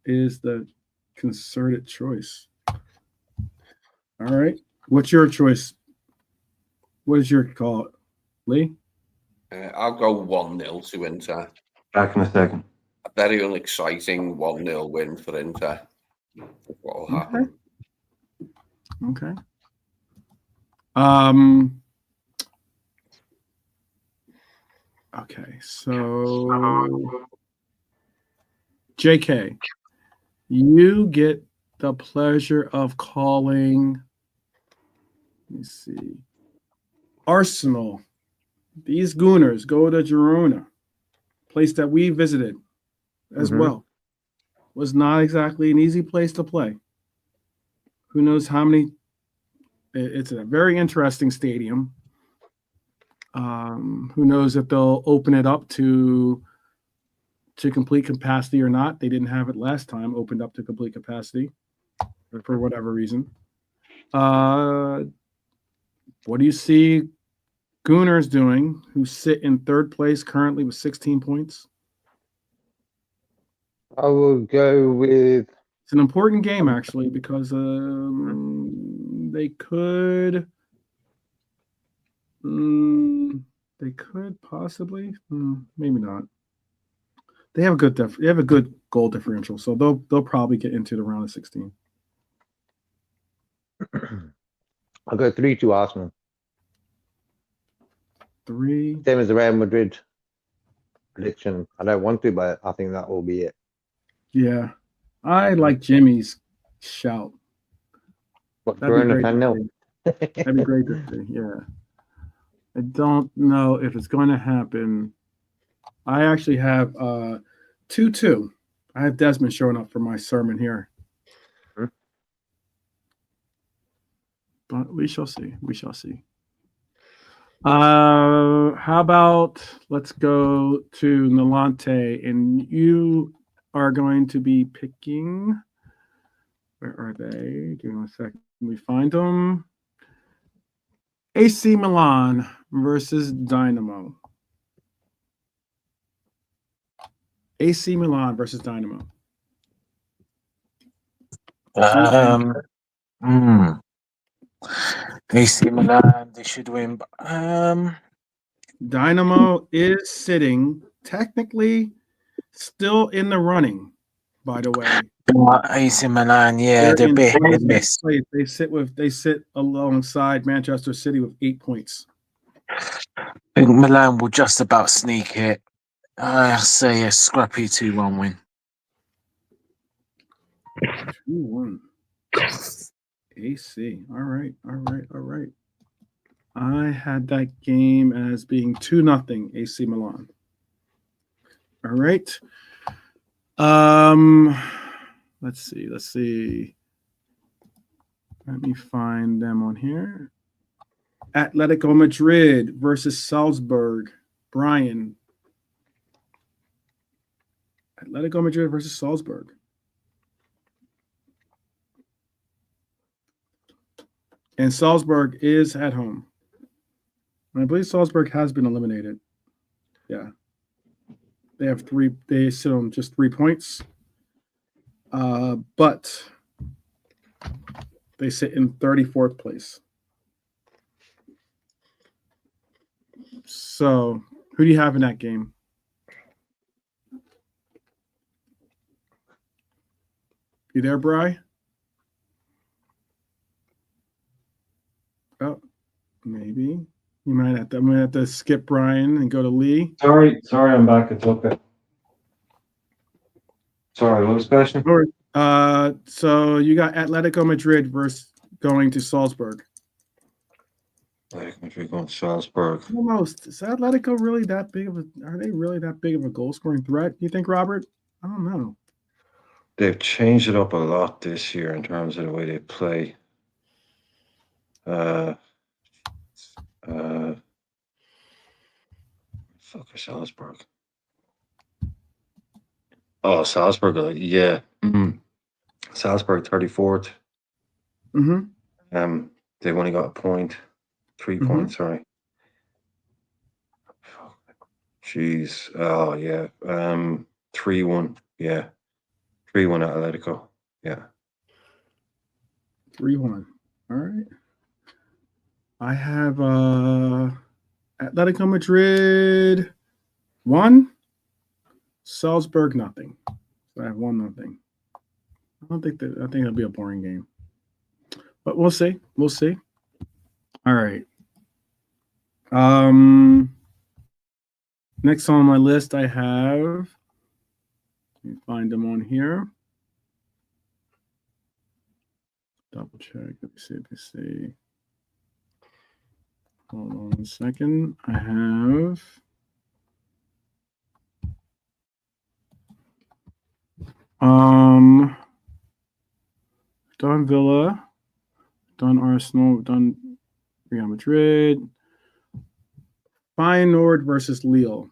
is the concerted choice. All right. What's your choice? What is your call, Lee? I'll go 1-0 to Inter. Back in a second. A very unexciting 1-0 win for Inter. What will happen? Okay. Okay, so JK, you get the pleasure of calling. Let me see. Arsenal. These Gooners go to Girona, place that we visited as well. Was not exactly an easy place to play. Who knows how many? It's a very interesting stadium. Who knows if they'll open it up to complete capacity or not? They didn't have it last time, opened up to complete capacity for whatever reason. What do you see Gooners doing, who sit in third place currently with 16 points? I will go with. It's an important game, actually, because they could. They could possibly, maybe not. They have a good they have a good goal differential, so they'll probably get into the round of 16. I'll go 3-2 Arsenal. 3. Same as the Real Madrid prediction. I don't want to, but I think that will be it. Yeah, I like Jimmy's shout. What, That'd be Girona great. 10-0? That'd be great to see. Yeah, I don't know if it's going to happen. I actually have 2-2. I have Desmond showing up for my sermon here. But we shall see. We shall see. How about let's go to Nalante, and you are going to be picking. Where are they? Give me a second. We find them. AC Milan versus Dynamo. AC Milan versus Dynamo. AC Milan, they should win. Dynamo is sitting technically still in the running, by the way. AC Milan, yeah, they're in big. 26th place. They sit alongside Manchester City with 8 points. I think Milan will just about sneak it. I say a scrappy 2-1 win. 2-1. AC. All right. I had that game as being 2-0 AC Milan. All right. Let's see. Let me find them on here. Atletico Madrid versus Salzburg. Brian. Atletico Madrid versus Salzburg. And Salzburg is at home. I believe Salzburg has been eliminated. Yeah. They sit on just 3 points. But they sit in 34th place. So, who do you have in that game? You there, Bri? Oh, maybe. I'm gonna have to skip Brian and go to Lee. Sorry, I'm back. It's okay. Sorry, what was the question? So you got Atletico Madrid versus going to Salzburg. Atletico Madrid going to Salzburg. Almost. Is Atletico really that big of a? Are they really that big of a goal scoring threat? You think, Robert? I don't know. they've changed it up a lot this year in terms of the way they play. Fuck Salzburg. Oh, Salzburg, yeah. Salzburg 34th. Mm-hmm. They've only got a point, 3 Mhm. points, sorry. Jeez. Oh yeah. 3-1. Yeah. 3-1 Atletico. Yeah. 3-1. All right. I have Atletico Madrid 1, Salzburg nothing. So I have 1-0. I think it'll be a boring game. But we'll see. We'll see. All right. Next on my list I have, let me find them on here. Double check. Let me see. Hold on a second. I have done Villa, done Arsenal, done Real Madrid. Feyenoord versus Lille.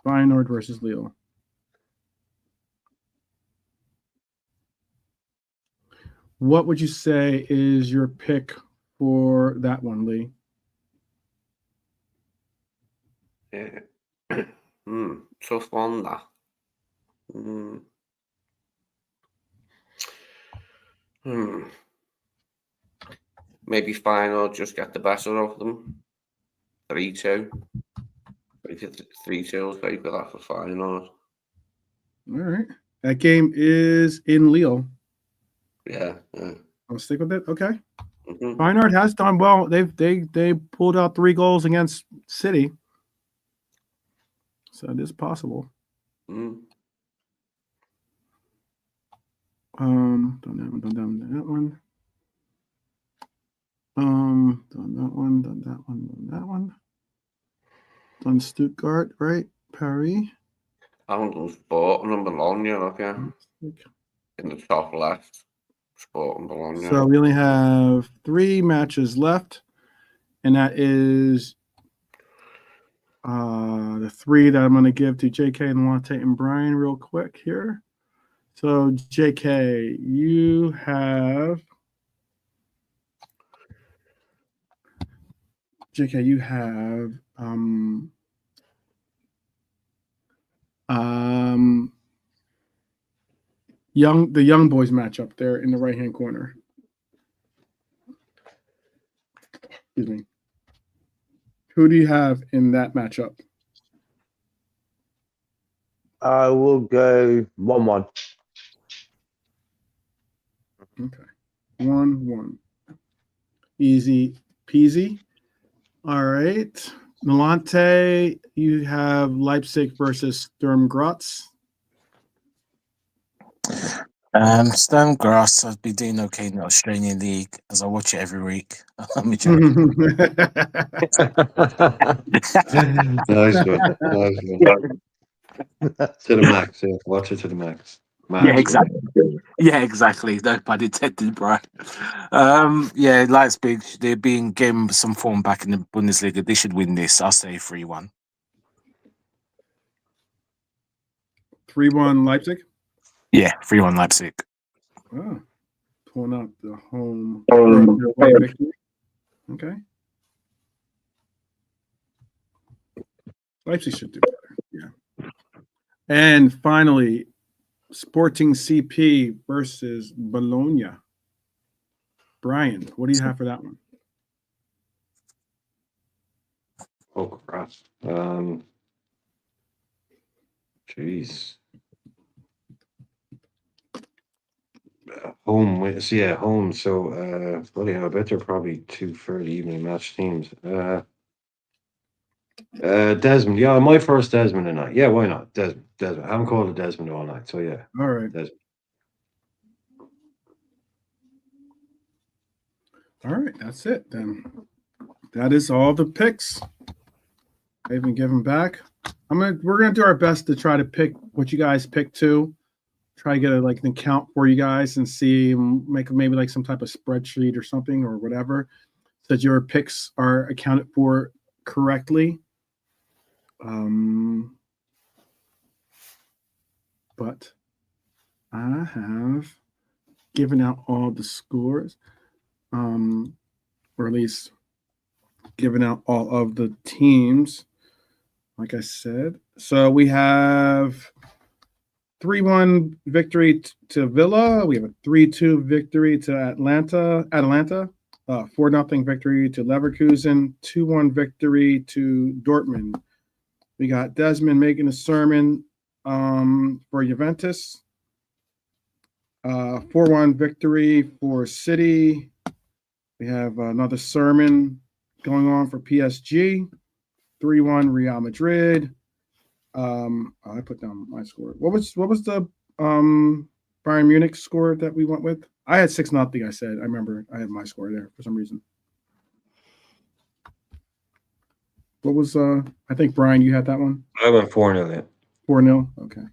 Feyenoord versus Lille. What would you say is your pick for that one, Lee? Yeah. Tough one, that. Maybe final, just get the better of them. 3-2. 3-2 is very good after final. All right. That game is in Lille. Yeah. I'll stick with it. Okay. Mm-hmm. Feyenoord has done well. They pulled out 3 goals against City. So it is possible. Mm. Done that one. Done that one. Done that one. Done that one. Done that one. Done Stuttgart, right? Paris. I haven't done Sporting and Bologna, okay. In the top left. Sporting Bologna. So we only have 3 matches left, and that is the 3 that I'm going to give to JK and Latte and Brian real quick here. So JK, you have the young boys matchup there in the right hand corner. Excuse me. Who do you have in that matchup? I will go 1-1. Okay. 1-1. Easy peasy. All right. Milante, you have Leipzig versus Sturm Graz. Sturm Grass, I've been doing okay in the Australian League as I watch it every week. Nice one. Nice one. To the max, yeah. Watch it to the max. Yeah, exactly. Yeah, exactly. No pun intended, Brian. Yeah, Leipzig, they're being given some form back in the Bundesliga. They should win this. I'll say 3-1. 3-1 Leipzig? Yeah, 3-1 Leipzig. Oh, pulling out the home victory. Okay. Leipzig should do better. Yeah. And finally, Sporting CP versus Bologna. Brian, what do you have for that one? Oh, crap. Jeez. Home. So, bloody hell, I bet they're probably 2 fairly evenly matched teams. Desmond. Yeah, my first Desmond tonight. Yeah, why not? Desmond. I haven't called it Desmond all night, so yeah. All right. Desmond. All right, that's it then. That is all the picks. I even give them back. We're gonna do our best to try to pick what you guys picked too. try to get an account for you guys and see, make maybe like some type of spreadsheet or something or whatever, so that your picks are accounted for correctly. But I have given out all the scores, or at least given out all of the teams, like I said. So we have 3-1 victory to Villa. We have a 3-2 victory to Atlanta. 4-0 victory to Leverkusen. 2-1 victory to Dortmund. We got Desmond making a sermon for Juventus. 4-1 victory for City. We have another sermon going on for PSG. 3-1 Real Madrid. I put down my score. What was the Bayern Munich score that we went with? I had 6-0. I said. I remember I had my score there for some reason. What was I think Brian, you had that one? I went 4-0 then. 4-0. Okay.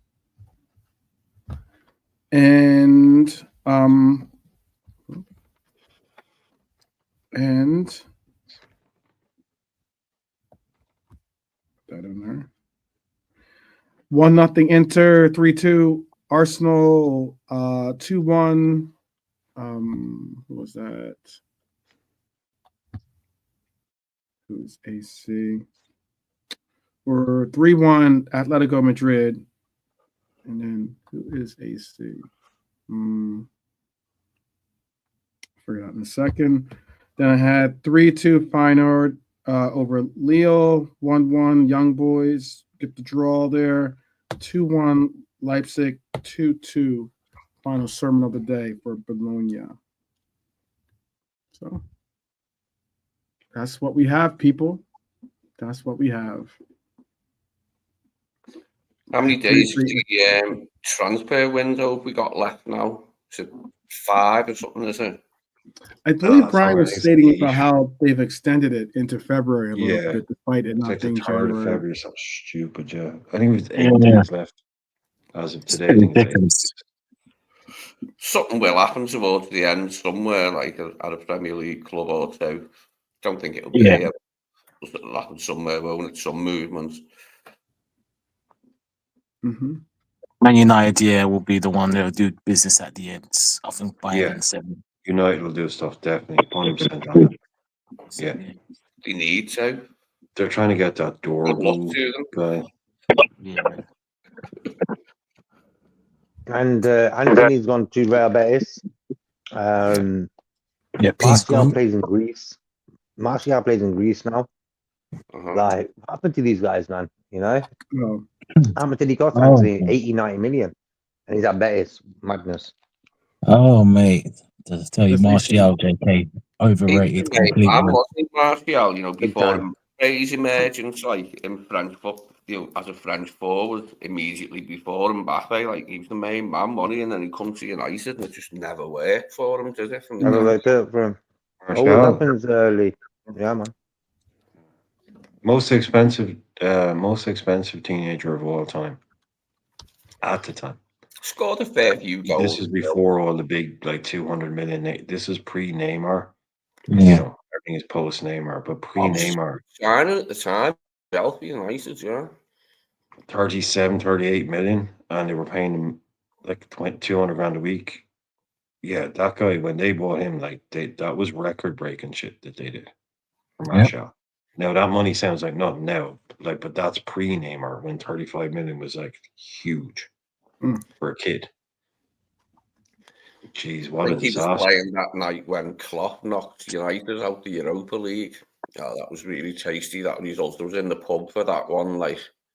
And that in there. 1-0 Inter, 3-2 Arsenal, 2-1. Who was that? Who's AC? Or 3-1 Atletico Madrid. And then who is AC? Figure it out in a second. Then I had 3-2 Feyenoord over Lille, 1-1 Young Boys, get the draw there. 2-1 Leipzig, 2-2 final sermon of the day for Bologna. So that's what we have, people. That's what we have. How many days of the transfer window have we got left now? Is it 5 or something, is it? I believe Brian was stating about how they've extended it into February a little bit, despite it not being the 3rd of February or something stupid, yeah. I think it was 8 days left as of today. I think it's 8. Something will happen towards the end somewhere, like at a Premier League club or two. Don't think it'll be here. It'll happen somewhere, won't it? Some movements. Mm-hmm. Man United, will be the one that'll do business at the end. I think Bayern 7. United will do stuff, definitely. 100% on it. Yeah. They need to. They're trying to get that Dortmund guy. Yeah. And Anthony's gone to Real Betis. Martial plays in Greece. Martial plays in Greece now. Like, what happened to these guys, man? You know? How much did he cost? Anthony? 80, 90 million. And he's at Betis. Madness. Oh, mate. To tell you, Martial, JK, overrated completely. I'm watching Martial, before his emergence, like in French football, as a French forward, immediately before Mbappe, like he was the main man, money, and then he comes to United, and it just never worked for him, does it? Never worked out for him. Always happens early. Yeah, man. Most expensive teenager of all time. At the time. Scored a fair few goals. This is before all the big, 200 million. This is pre-Neymar. Yeah. Everything is post-Neymar, but pre-Neymar. China at the time, Chelsea United, 37, 38 million, and they were paying him 200 grand a week. Yeah, that guy, when they bought him, that was record-breaking shit that they did for Martial. Now, that money sounds like nothing now, but that's pre-Neymar, when 35 million was, huge for a kid. Jeez, what a disaster. He was playing that night when Klopp knocked United out the Europa League. Oh, that was really tasty, that result. I was in the pub for that one,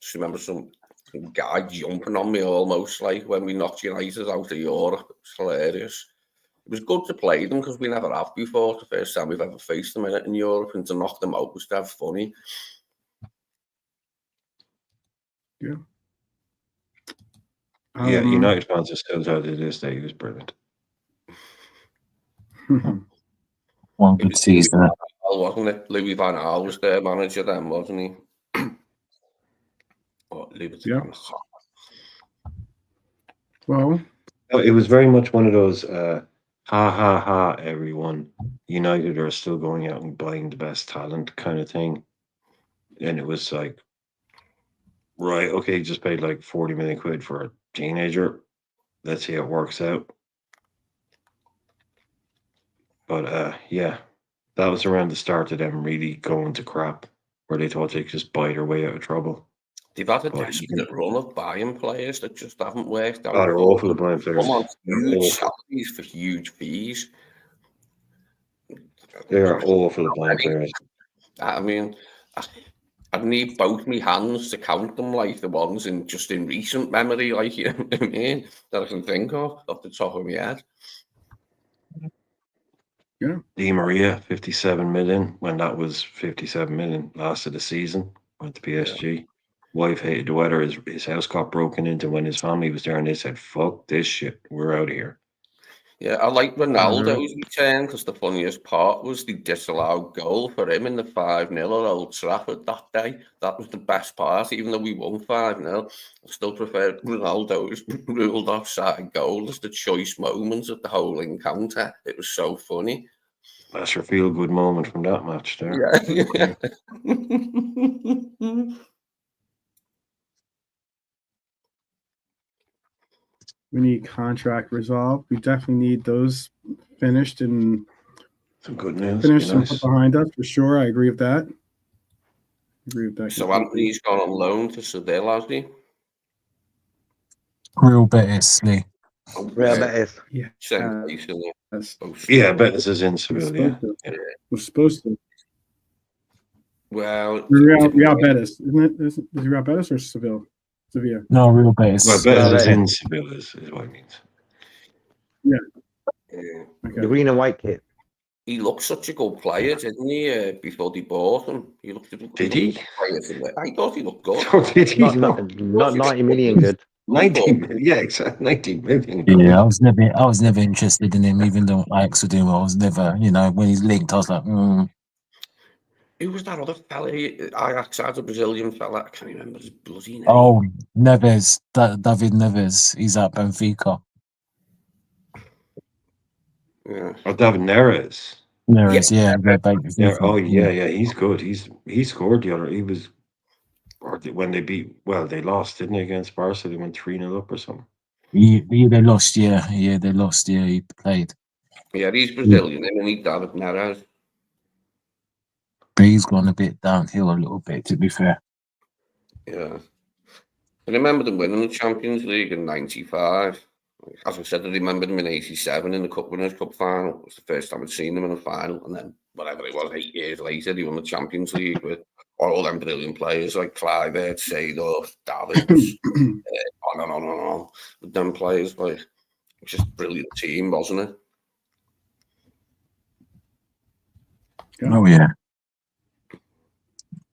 just remember some guy jumping on me almost, when we knocked United out of Europe. It was hilarious. It was good to play them because we never have before. The first time we've ever faced them in Europe, and to knock them out was dead funny. Yeah. United fans are still out to this day. He was brilliant. One good season. Wasn't it? Louis van Gaal was their manager then, wasn't he? Well, It was very much one of those ha ha ha, everyone. United are still going out and buying the best talent kind of thing. And it was like, right, okay, just paid like 40 million quid for a teenager. Let's see how it works out. But yeah, that was around the start of them really going to crap, where they thought they could just buy their way out of trouble. They've had a desperate run of buying players that just haven't worked out. They're awful at buying players. Come on, huge salaries for huge fees. They are awful at buying players. I mean, I'd need both my hands to count them, like the ones in recent memory, like, you know what I mean, that I can think of off the top of my head. Yeah. Di Maria, 57 million, when that was 57 million last of the season, went to PSG. Yeah. Wife hated the weather. His house got broken into when his family was there, and they said, fuck this shit, we're out of here. Yeah, I like Ronaldo's return, because the funniest part was the disallowed goal for him in the 5-0 at Old Trafford that day. That was the best part, even though we won 5-0. I still prefer Ronaldo's ruled offside goal as the choice moment of the whole encounter. It was so funny. That's your feel-good moment from that match there. Yeah. We need contract resolved. We definitely need those finished and some good news. Finished and put behind us for sure. I agree with that. So Anthony's gone on loan to Seville, has he? Real Betis, Lee. Real Betis. Yeah. Yeah, Betis is in Seville. Yeah. We're supposed to. Well, Real Betis, isn't it? Is Real Betis or Seville? Sevilla. No, Real Betis. Well, Betis is in Seville, is what it means. Yeah. Okay. The green and white kit. He looked such a good player, didn't he? Before they bought him, he looked. Did he? I thought he looked good. Oh, did he? Not 90 million good. 90 million, yeah, exactly. 90 million. Yeah, I was never interested in him, even though Ajax were doing well. I was never, when he's linked, I was like, Who was that other fella? Ajax had a Brazilian fella. I can't remember his bloody name. Oh, Neves, David Neves. He's at Benfica. Yeah. Oh, David Neres. Neres, yeah. Oh, yeah. He's good. He scored the other. He was. Or when they beat, they lost, didn't they, against Barca? They went 3-0 up or something. Yeah, they lost. Yeah, they lost. Yeah, he played. Yeah, he's Brazilian. I mean, David Neres. But he's gone a bit downhill a little bit, to be fair. Yeah. I remember them winning the Champions League in '95. As I said, I remember them in '87 in the Cup Winners' Cup final. It was the first time I'd seen them in a final. And then, whatever it was, 8 years later, they won the Champions League with all them brilliant players like Kluivert, Seedorf, Davids, on and on. With them players, like, it was just a brilliant team, wasn't it? Oh, yeah.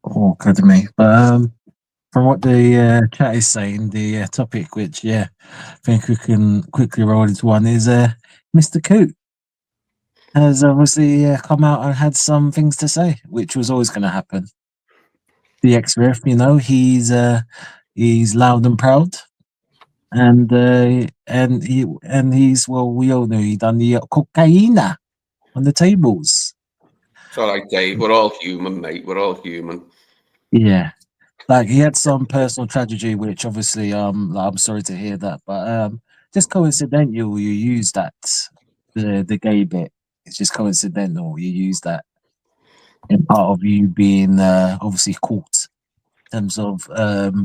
Oh, academy. But from what the chat is saying, the topic, which I think we can quickly roll into one, is Mr. Coot has obviously come out and had some things to say, which was always going to happen. The ex-ref, he's loud and proud, and he's we all know he done the cocaine on the tables. It's all right, Dave. We're all human, mate. We're all human. Yeah. Like, he had some personal tragedy, which obviously, I'm sorry to hear that, but just coincidental you use that, the gay bit. It's just coincidental you use that in part of you being obviously caught in terms of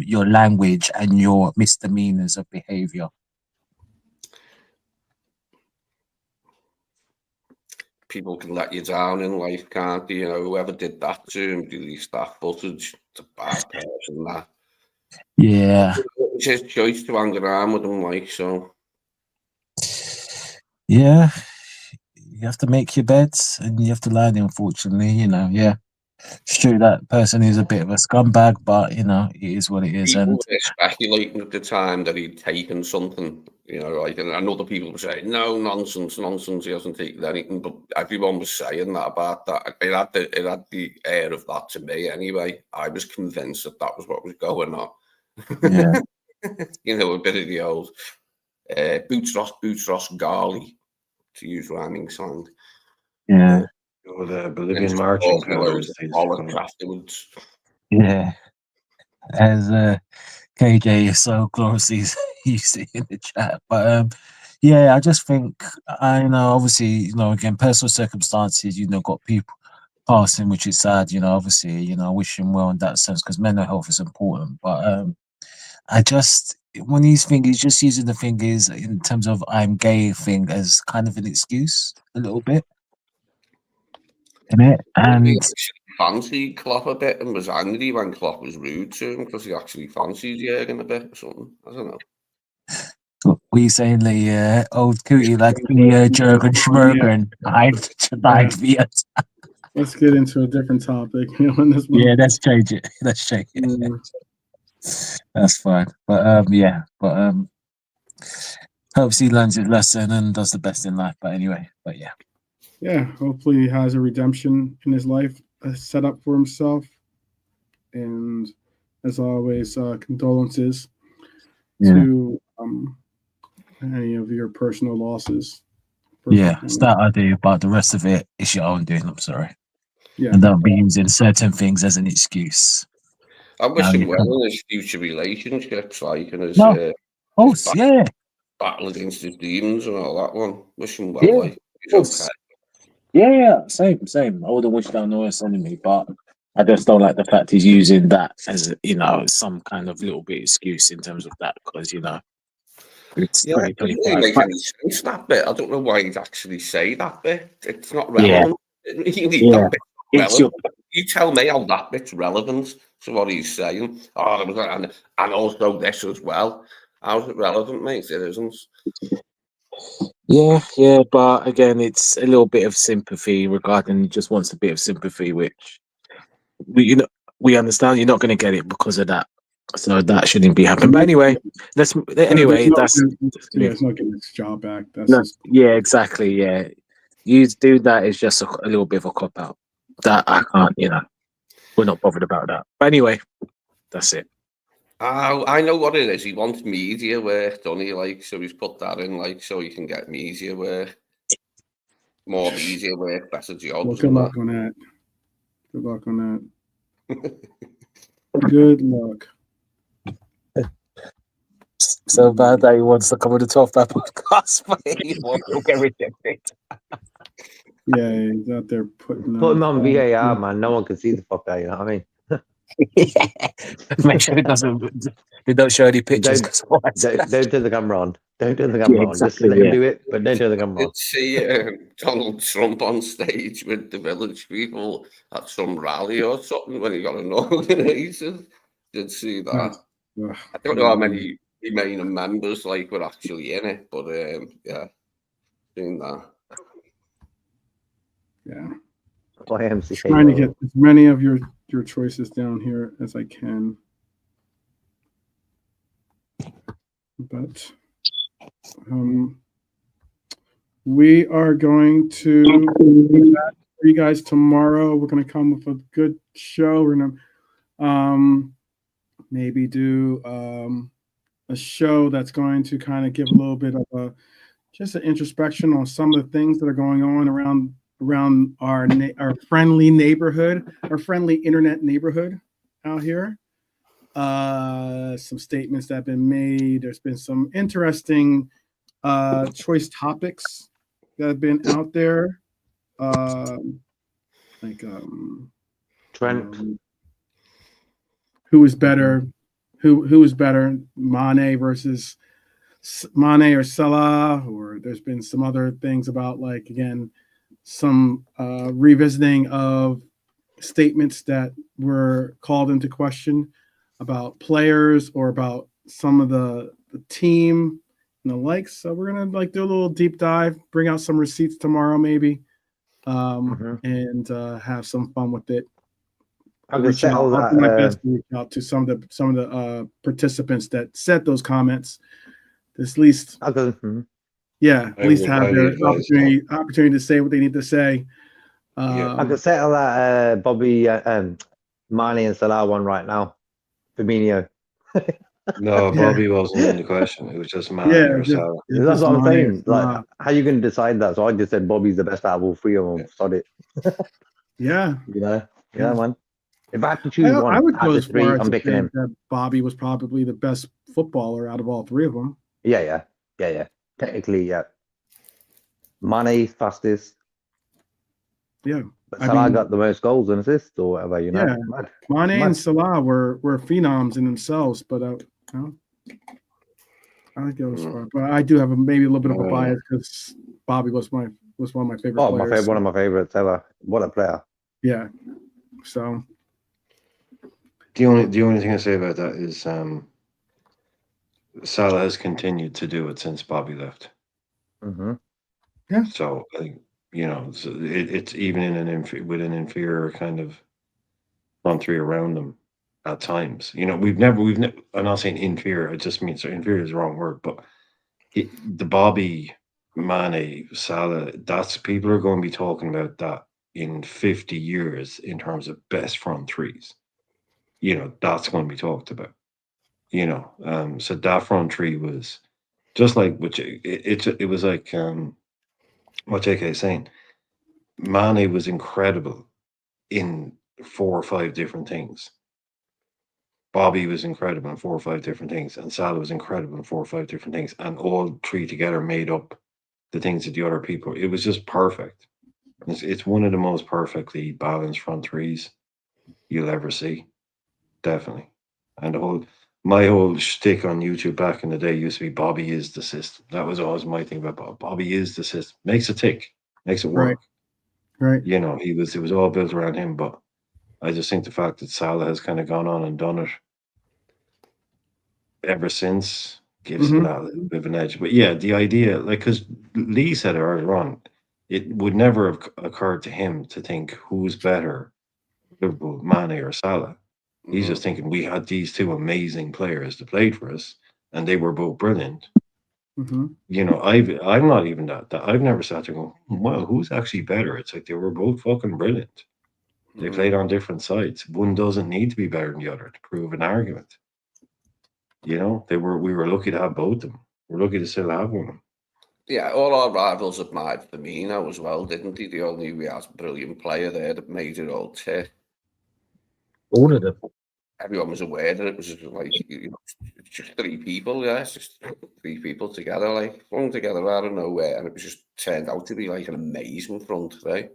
your language and your misdemeanors of behavior. People can let you down in life, can't they? Whoever did that to him, released that footage, it's a bad person, that. Yeah. It's his choice to hang around with him, like, so. Yeah. You have to make your beds and you have to lie, unfortunately, yeah. It's true that person is a bit of a scumbag, but, it is what it is. People were speculating at the time that he'd taken something, and other people were saying, no, nonsense, he hasn't taken anything, but everyone was saying that about that. It had the air of that to me anyway. I was convinced that was what was going on. Yeah. A bit of the old Boots Ross Garley, to use rhyming slang. Yeah. Oh, the Bolivian marching powers. Afterwards. Yeah. As KJ is so gloriously you see in the chat. But yeah, I just think I know obviously, again, personal circumstances, got people passing, which is sad, obviously, I wish him well in that sense because mental health is important. But I just when he's just using the thing is in terms of I'm gay thing as kind of an excuse a little bit. Innit? And he fancied Klopp a bit and was angry when Klopp was rude to him because he actually fancied Jurgen a bit or something. I don't know. what are you saying, the old cootie like the Jurgen Schmergen died via. Let's get into a different topic. On this one. Yeah, let's change it. Let's change it. That's fine. But hopes he learns his lesson and does the best in life. But anyway, yeah. Yeah, hopefully he has a redemption in his life set up for himself. And as always, condolences to any of your personal losses. It's that I do, but the rest of it is your own doing. I'm sorry. Yeah. And don't be using certain things as an excuse. I wish him well in his future relationships, like in his, battle against his demons and all that one. Wish him well, like he's okay. Yeah, same. I wouldn't wish down the worst enemy, but I just don't like the fact he's using that as some kind of little bit excuse in terms of that because it's it doesn't really make any sense, that bit. I don't know why he'd actually say that bit. It's not relevant. That bit's relevant. You tell me how that bit's relevant to what he's saying. And also this as well. How's it relevant, mate? It isn't. Yeah, but again, it's a little bit of sympathy regarding. He just wants a bit of sympathy, which we understand. You're not going to get it because of that, so that shouldn't be happening. But anyway, that's it's not getting its job back. Exactly. Yeah, you do that is just a little bit of a cop out. That I can't. We're not bothered about that. But anyway, that's it. I know what it is. He wants media work, doesn't he? So he's put that in, so he can get media work, more media work, better jobs. Well, good luck on that. Good luck on that. Good luck. So bad that he wants to come on the 12th Bad podcast, but he won't get rejected. Yeah, he's out there putting him on VAR, man. No one can see the fuck out. You know what I mean? Make sure they don't show any pictures. Don't turn the camera on. Don't turn the camera on. Exactly, just let him do it, but don't turn the camera on. Did see Donald Trump on stage with the village people at some rally or something when he got inaugurated. Did see that. I don't know how many remaining members were actually in it, but yeah, seen that. Yeah. YMCA. Trying to get as many of your choices down here as I can. But we are going to do that for you guys tomorrow. We're going to come with a good show. We're going to maybe do a show that's going to kind of give a little bit of just an introspection on some of the things that are going on around our friendly neighborhood, our friendly internet neighborhood out here. Some statements that have been made. There's been some interesting choice topics that have been out there. Trent. Who is better? Who is better? Mane versus Mane or Salah? Or there's been some other things about some revisiting of statements that were called into question about players or about some of the team and the likes. So we're gonna do a little deep dive, bring out some receipts tomorrow maybe, and have some fun with it. I can settle that. I'll do my best to reach out to some of the participants that said those comments. At least at least have their opportunity to say what they need to say. I can settle that Bobby, Mane and Salah one right now. Firmino. No, Yeah. Bobby wasn't in the question. It was just Mane Yeah, or Salah. That's what I'm Mane or saying. Like, Salah. how you going to decide that? So I just said Bobby's the best out of all three of them. Yeah. Sod it. Yeah. Yeah, man. If I had to I choose one would out go of as the three, far as I'm to picking say him. that Bobby was probably the best footballer out of all three of them. Yeah. Technically, yeah. Mane fastest, Yeah. but I Salah mean, got the most goals and assists or whatever. yeah. Mad. Mane and Mad. Salah were phenoms in themselves, but I would go as far. But I do have maybe a little bit of a bias because Bobby was one of my favorite Oh, players. one of my favorites ever. What a player! Yeah. So The only thing I say about that is Salah has continued to do it since Bobby left. Mm-hmm. Yeah. So so it's even in with an inferior kind of front three around them at times. We've never. I'm not saying inferior. It just means inferior is the wrong word, but the Bobby, Mane, Salah. That's people are going to be talking about that in 50 years in terms of best front threes. That's going to be talked about. So that front three was just like it was like what JK is saying. Mane was incredible in 4 or 5 different things. Bobby was incredible in 4 or 5 different things, and Salah was incredible in 4 or 5 different things, and all three together made up the things that the other people. It was just perfect. It's one of the most perfectly balanced front threes you'll ever see, definitely. And my whole shtick on YouTube back in the day used to be Bobby is the system. That was always my thing about Bob. Bobby is the system. Makes it tick, makes it work. Right. It was all built around him, but I just think the fact that Salah has kind of gone on and done it ever since gives him that little bit of an edge. But yeah, the idea, like, because Lee said it earlier on, it would never have occurred to him to think who's better, Liverpool, Mane or Salah. He's just thinking we had these two amazing players that played for us, and they were both brilliant. I'm not even that. I've never sat there going, well, who's actually better? It's like they were both fucking brilliant. They played on different sides. One doesn't need to be better than the other to prove an argument. We were lucky to have both of them. We're lucky to still have one of them. Yeah, all our rivals admired Firmino as well, didn't they? They all knew we had a brilliant player there that made it all tick. All of them. Everyone was aware that it was like it's just 3 people, it's just 3 people together, like flung together out of nowhere, and it was just turned out to be like an amazing front three.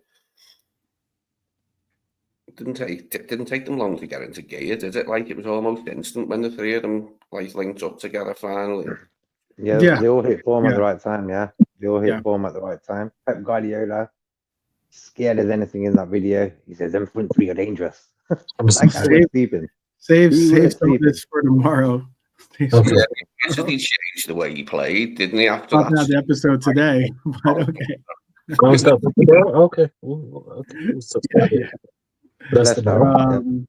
It didn't take them long to get into gear, did it? Like it was almost instant when the 3 of them like linked up together finally. Yeah, they all hit form at the right time. Yeah, they all hit form at the right time. Pep Guardiola, scared as anything in that video. He says, "Them front 3 are dangerous." That guy was sleeping. Save some of this for tomorrow. Okay. He changed the way he played, didn't he? After that, the episode today, but okay. Okay. That's the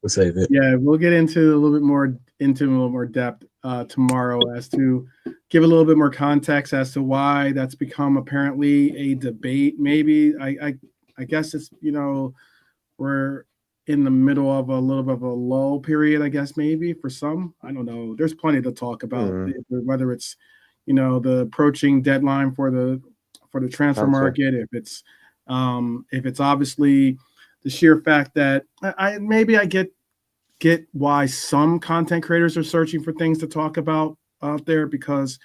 we'll save it. Yeah, we'll get into a little more depth tomorrow as to give a little bit more context as to why that's become apparently a debate. Maybe I guess it's we're in the middle of a little bit of a lull period, I guess, maybe for some. I don't know. There's plenty to talk about, whether it's the approaching deadline for the transfer market, if it's obviously the sheer fact that I get why some content creators are searching for things to talk about out there because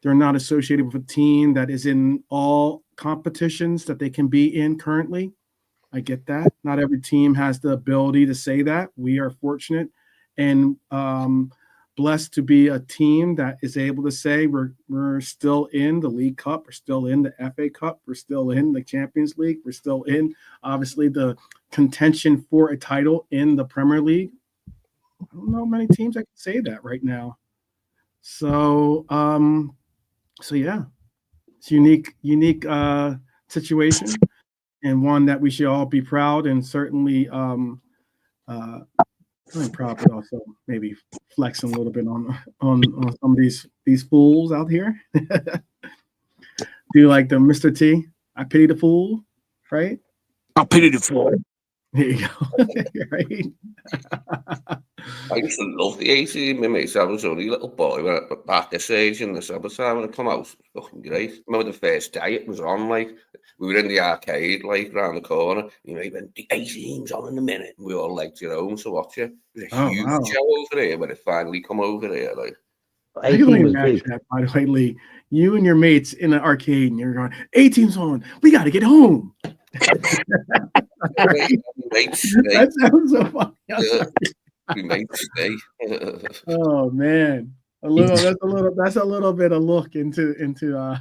they're not associated with a team that is in all competitions that they can be in currently. I get that. Not every team has the ability to say that. We are fortunate and blessed to be a team that is able to say we're still in the League Cup, we're still in the FA Cup, we're still in the Champions League, we're still in obviously the contention for a title in the Premier League. I don't know many teams that can say that right now. So yeah, it's unique situation. And one that we should all be proud and certainly proud, but also maybe flexing a little bit on some of these fools out here. Do you like the Mr. T? I pity the fool, right? I pity the fool. There you go. Right. I used to love the 80s, my mates. I was only a little boy when back this age in the summertime when it come out. It was fucking great. Remember the first day it was on, like, we were in the arcade, like, round the corner. And you went, the 18's on in a minute. And we all liked your own to watch it. It was a huge show over here when it finally come over here, like. I can only imagine that, by the way, Lee. You and your mates in an arcade, and you're going, 18's on. We got to get home. That sounds so funny. We made stay. Oh man, that's a little bit of look into night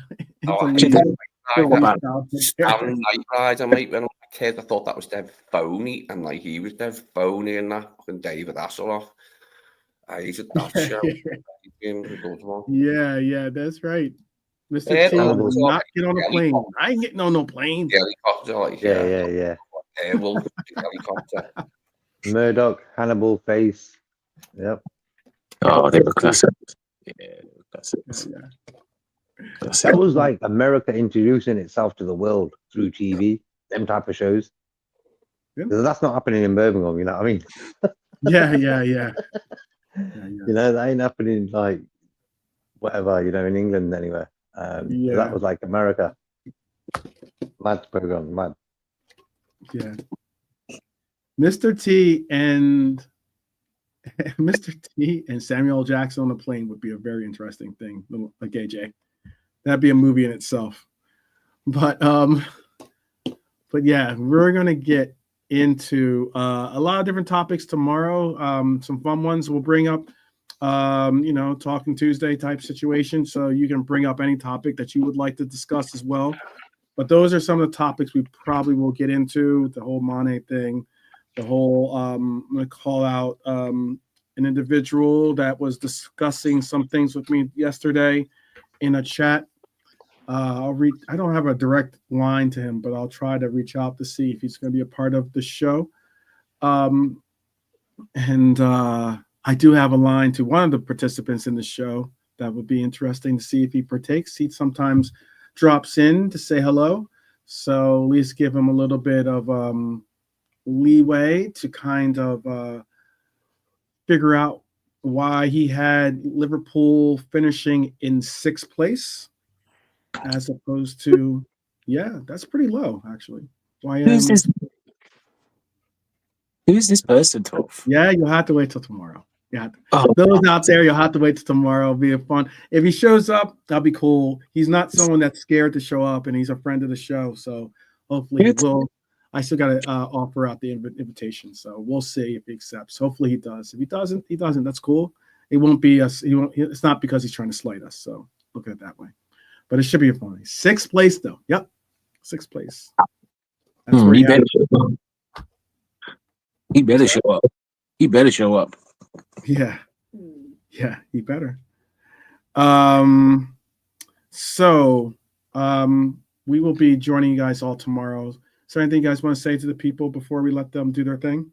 rider, mate. When I was a kid, I thought that was dead phony, and like he was dead phony and that fucking David Hasselhoff. I hated that show. Yeah, that's right. Mr. T will not get on a plane. I ain't getting on no plane. Helicopter, like, yeah. Airwolf, helicopter. Murdoch, Hannibal, Face. Yep. Oh, they were classics. Yeah, they were classics. That was like America introducing itself to the world through TV, them type of shows. That's not happening in Birmingham, you know what I mean? Yeah. You know, that ain't happening like whatever, you know, in England anywhere. That was like America. Mad program, mad. Yeah. Mr. T and Samuel Jackson on a plane would be a very interesting thing, like AJ. That'd be a movie in itself. But yeah, we're gonna get into a lot of different topics tomorrow. Some fun ones we'll bring up. Talking Tuesday type situation. So you can bring up any topic that you would like to discuss as well. But those are some of the topics we probably will get into. The whole Mane thing, the whole I'm gonna call out an individual that was discussing some things with me yesterday in a chat. I don't have a direct line to him, but I'll try to reach out to see if he's going to be a part of the show. I do have a line to one of the participants in the show that would be interesting to see if he partakes. He sometimes drops in to say hello, so at least give him a little bit of leeway to kind of figure out why he had Liverpool finishing in 6th place. As opposed to, that's pretty low, actually. Who's this person, Toph? Yeah, you'll have to wait till tomorrow. Those out there, you'll have to wait till tomorrow. It'll be fun. If he shows up, that'll be cool. He's not someone that's scared to show up, and he's a friend of the show. So hopefully he will. I still got to offer out the invitation, so we'll see if he accepts. Hopefully he does. If he doesn't, he doesn't. That's cool. It won't be us. It's not because he's trying to slight us. So look at it that way. But it should be a fun. 6th place, though. Yep, 6th place. That's where he better show up. He better show up. He better show up. Yeah, he better. So we will be joining you guys all tomorrow. Is there anything you guys want to say to the people before we let them do their thing?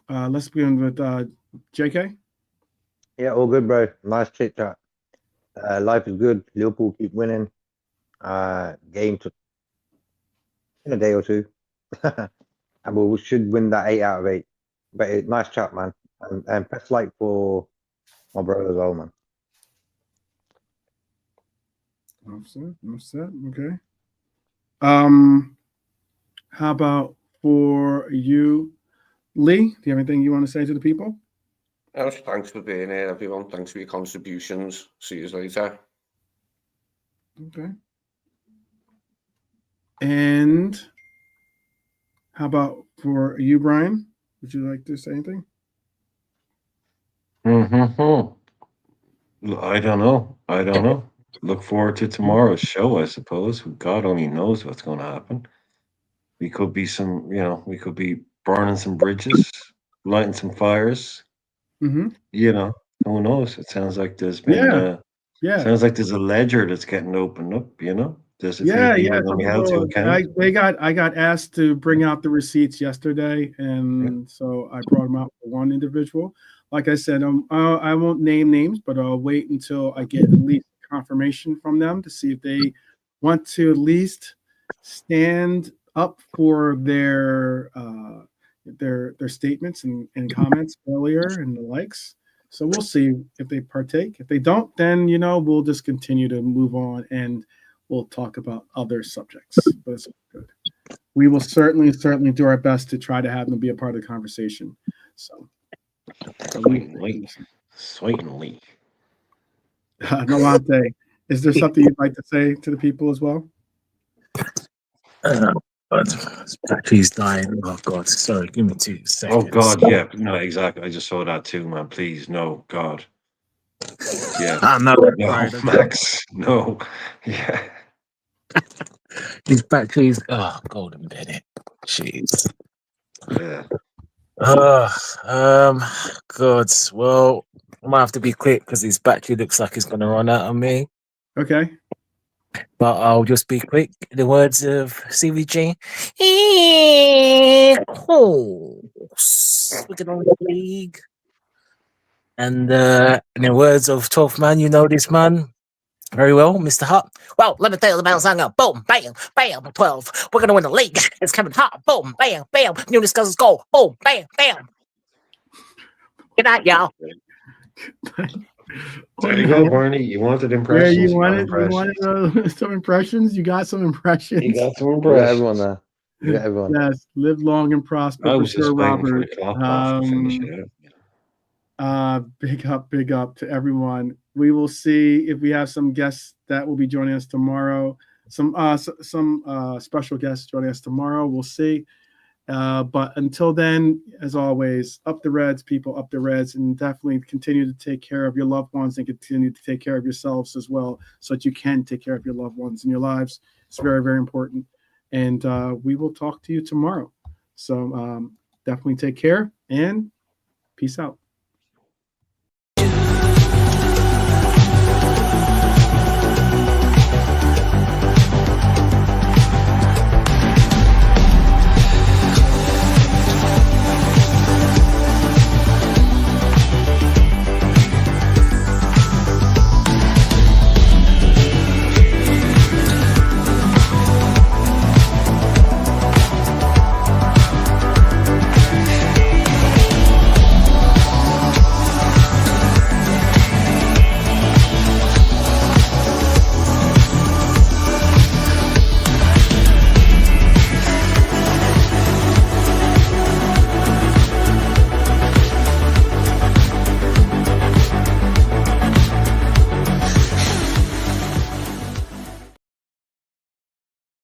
Let's begin with JK. Yeah, all good, bro. Nice chit chat. Life is good. Liverpool keep winning. Game took in a day or two. And we should win that 8 out of 8. But nice chat, man. And best like for my brother as well, man. Upset. Okay. How about for you, Lee? Do you have anything you want to say to the people? Thanks for being here, everyone. Thanks for your contributions. See you later. Okay. And how about for you, Brian? Would you like to say anything? I don't know. Look forward to tomorrow's show, I suppose. God only knows what's going to happen. We could be we could be burning some bridges, lighting some fires. Mm-hmm. Who knows? It sounds like there's been sounds like there's a ledger that's getting opened up, There's a few people we have to account. I got asked to bring out the receipts yesterday, and so I brought them out for one individual. Like I said, I won't name names, but I'll wait until I get at least confirmation from them to see if they want to at least stand up for their statements and comments earlier and the likes. So we'll see if they partake. If they don't, then we'll just continue to move on and we'll talk about other subjects. But it's good. We will certainly do our best to try to have them be a part of the conversation. So certainly. Nolante, is there something you'd like to say to the people as well? Battery's dying. Oh God, sorry. Give me 2 seconds. Oh God, yeah, no, exactly. I just saw that too, man. Please, no, God. Yeah. No, Max, no. Yeah. His batteries. Oh, golden Bennett. Jeez. Yeah. God. Well, I might have to be quick because his battery looks like it's going to run out on me. Okay. But I'll just be quick. In the words of CVG, looking on the league. And in the words of 12th man, you know this man very well, Mr. Hart. Well, let me tell you about Zanga. Boom, bam, bam, 12. We're going to win the league. It's coming hot. Boom, bam, bam. New discussions go. Boom, bam, bam. Good night, y'all. There you go, Barney. You wanted impressions. Yeah, you wanted some impressions. You got some impressions. You got some You got impressions. everyone there. You got everyone. Yes, live long and prosper. I For was sure, just waiting for Robert. the clock off to finish it out. Big up to everyone. We will see if we have some guests that will be joining us tomorrow. Some special guests joining us tomorrow. We'll see. But until then, as always, up the Reds, people, up the Reds, and definitely continue to take care of your loved ones and continue to take care of yourselves as well, so that you can take care of your loved ones in your lives. It's very, very important. And we will talk to you tomorrow. So definitely take care and peace out.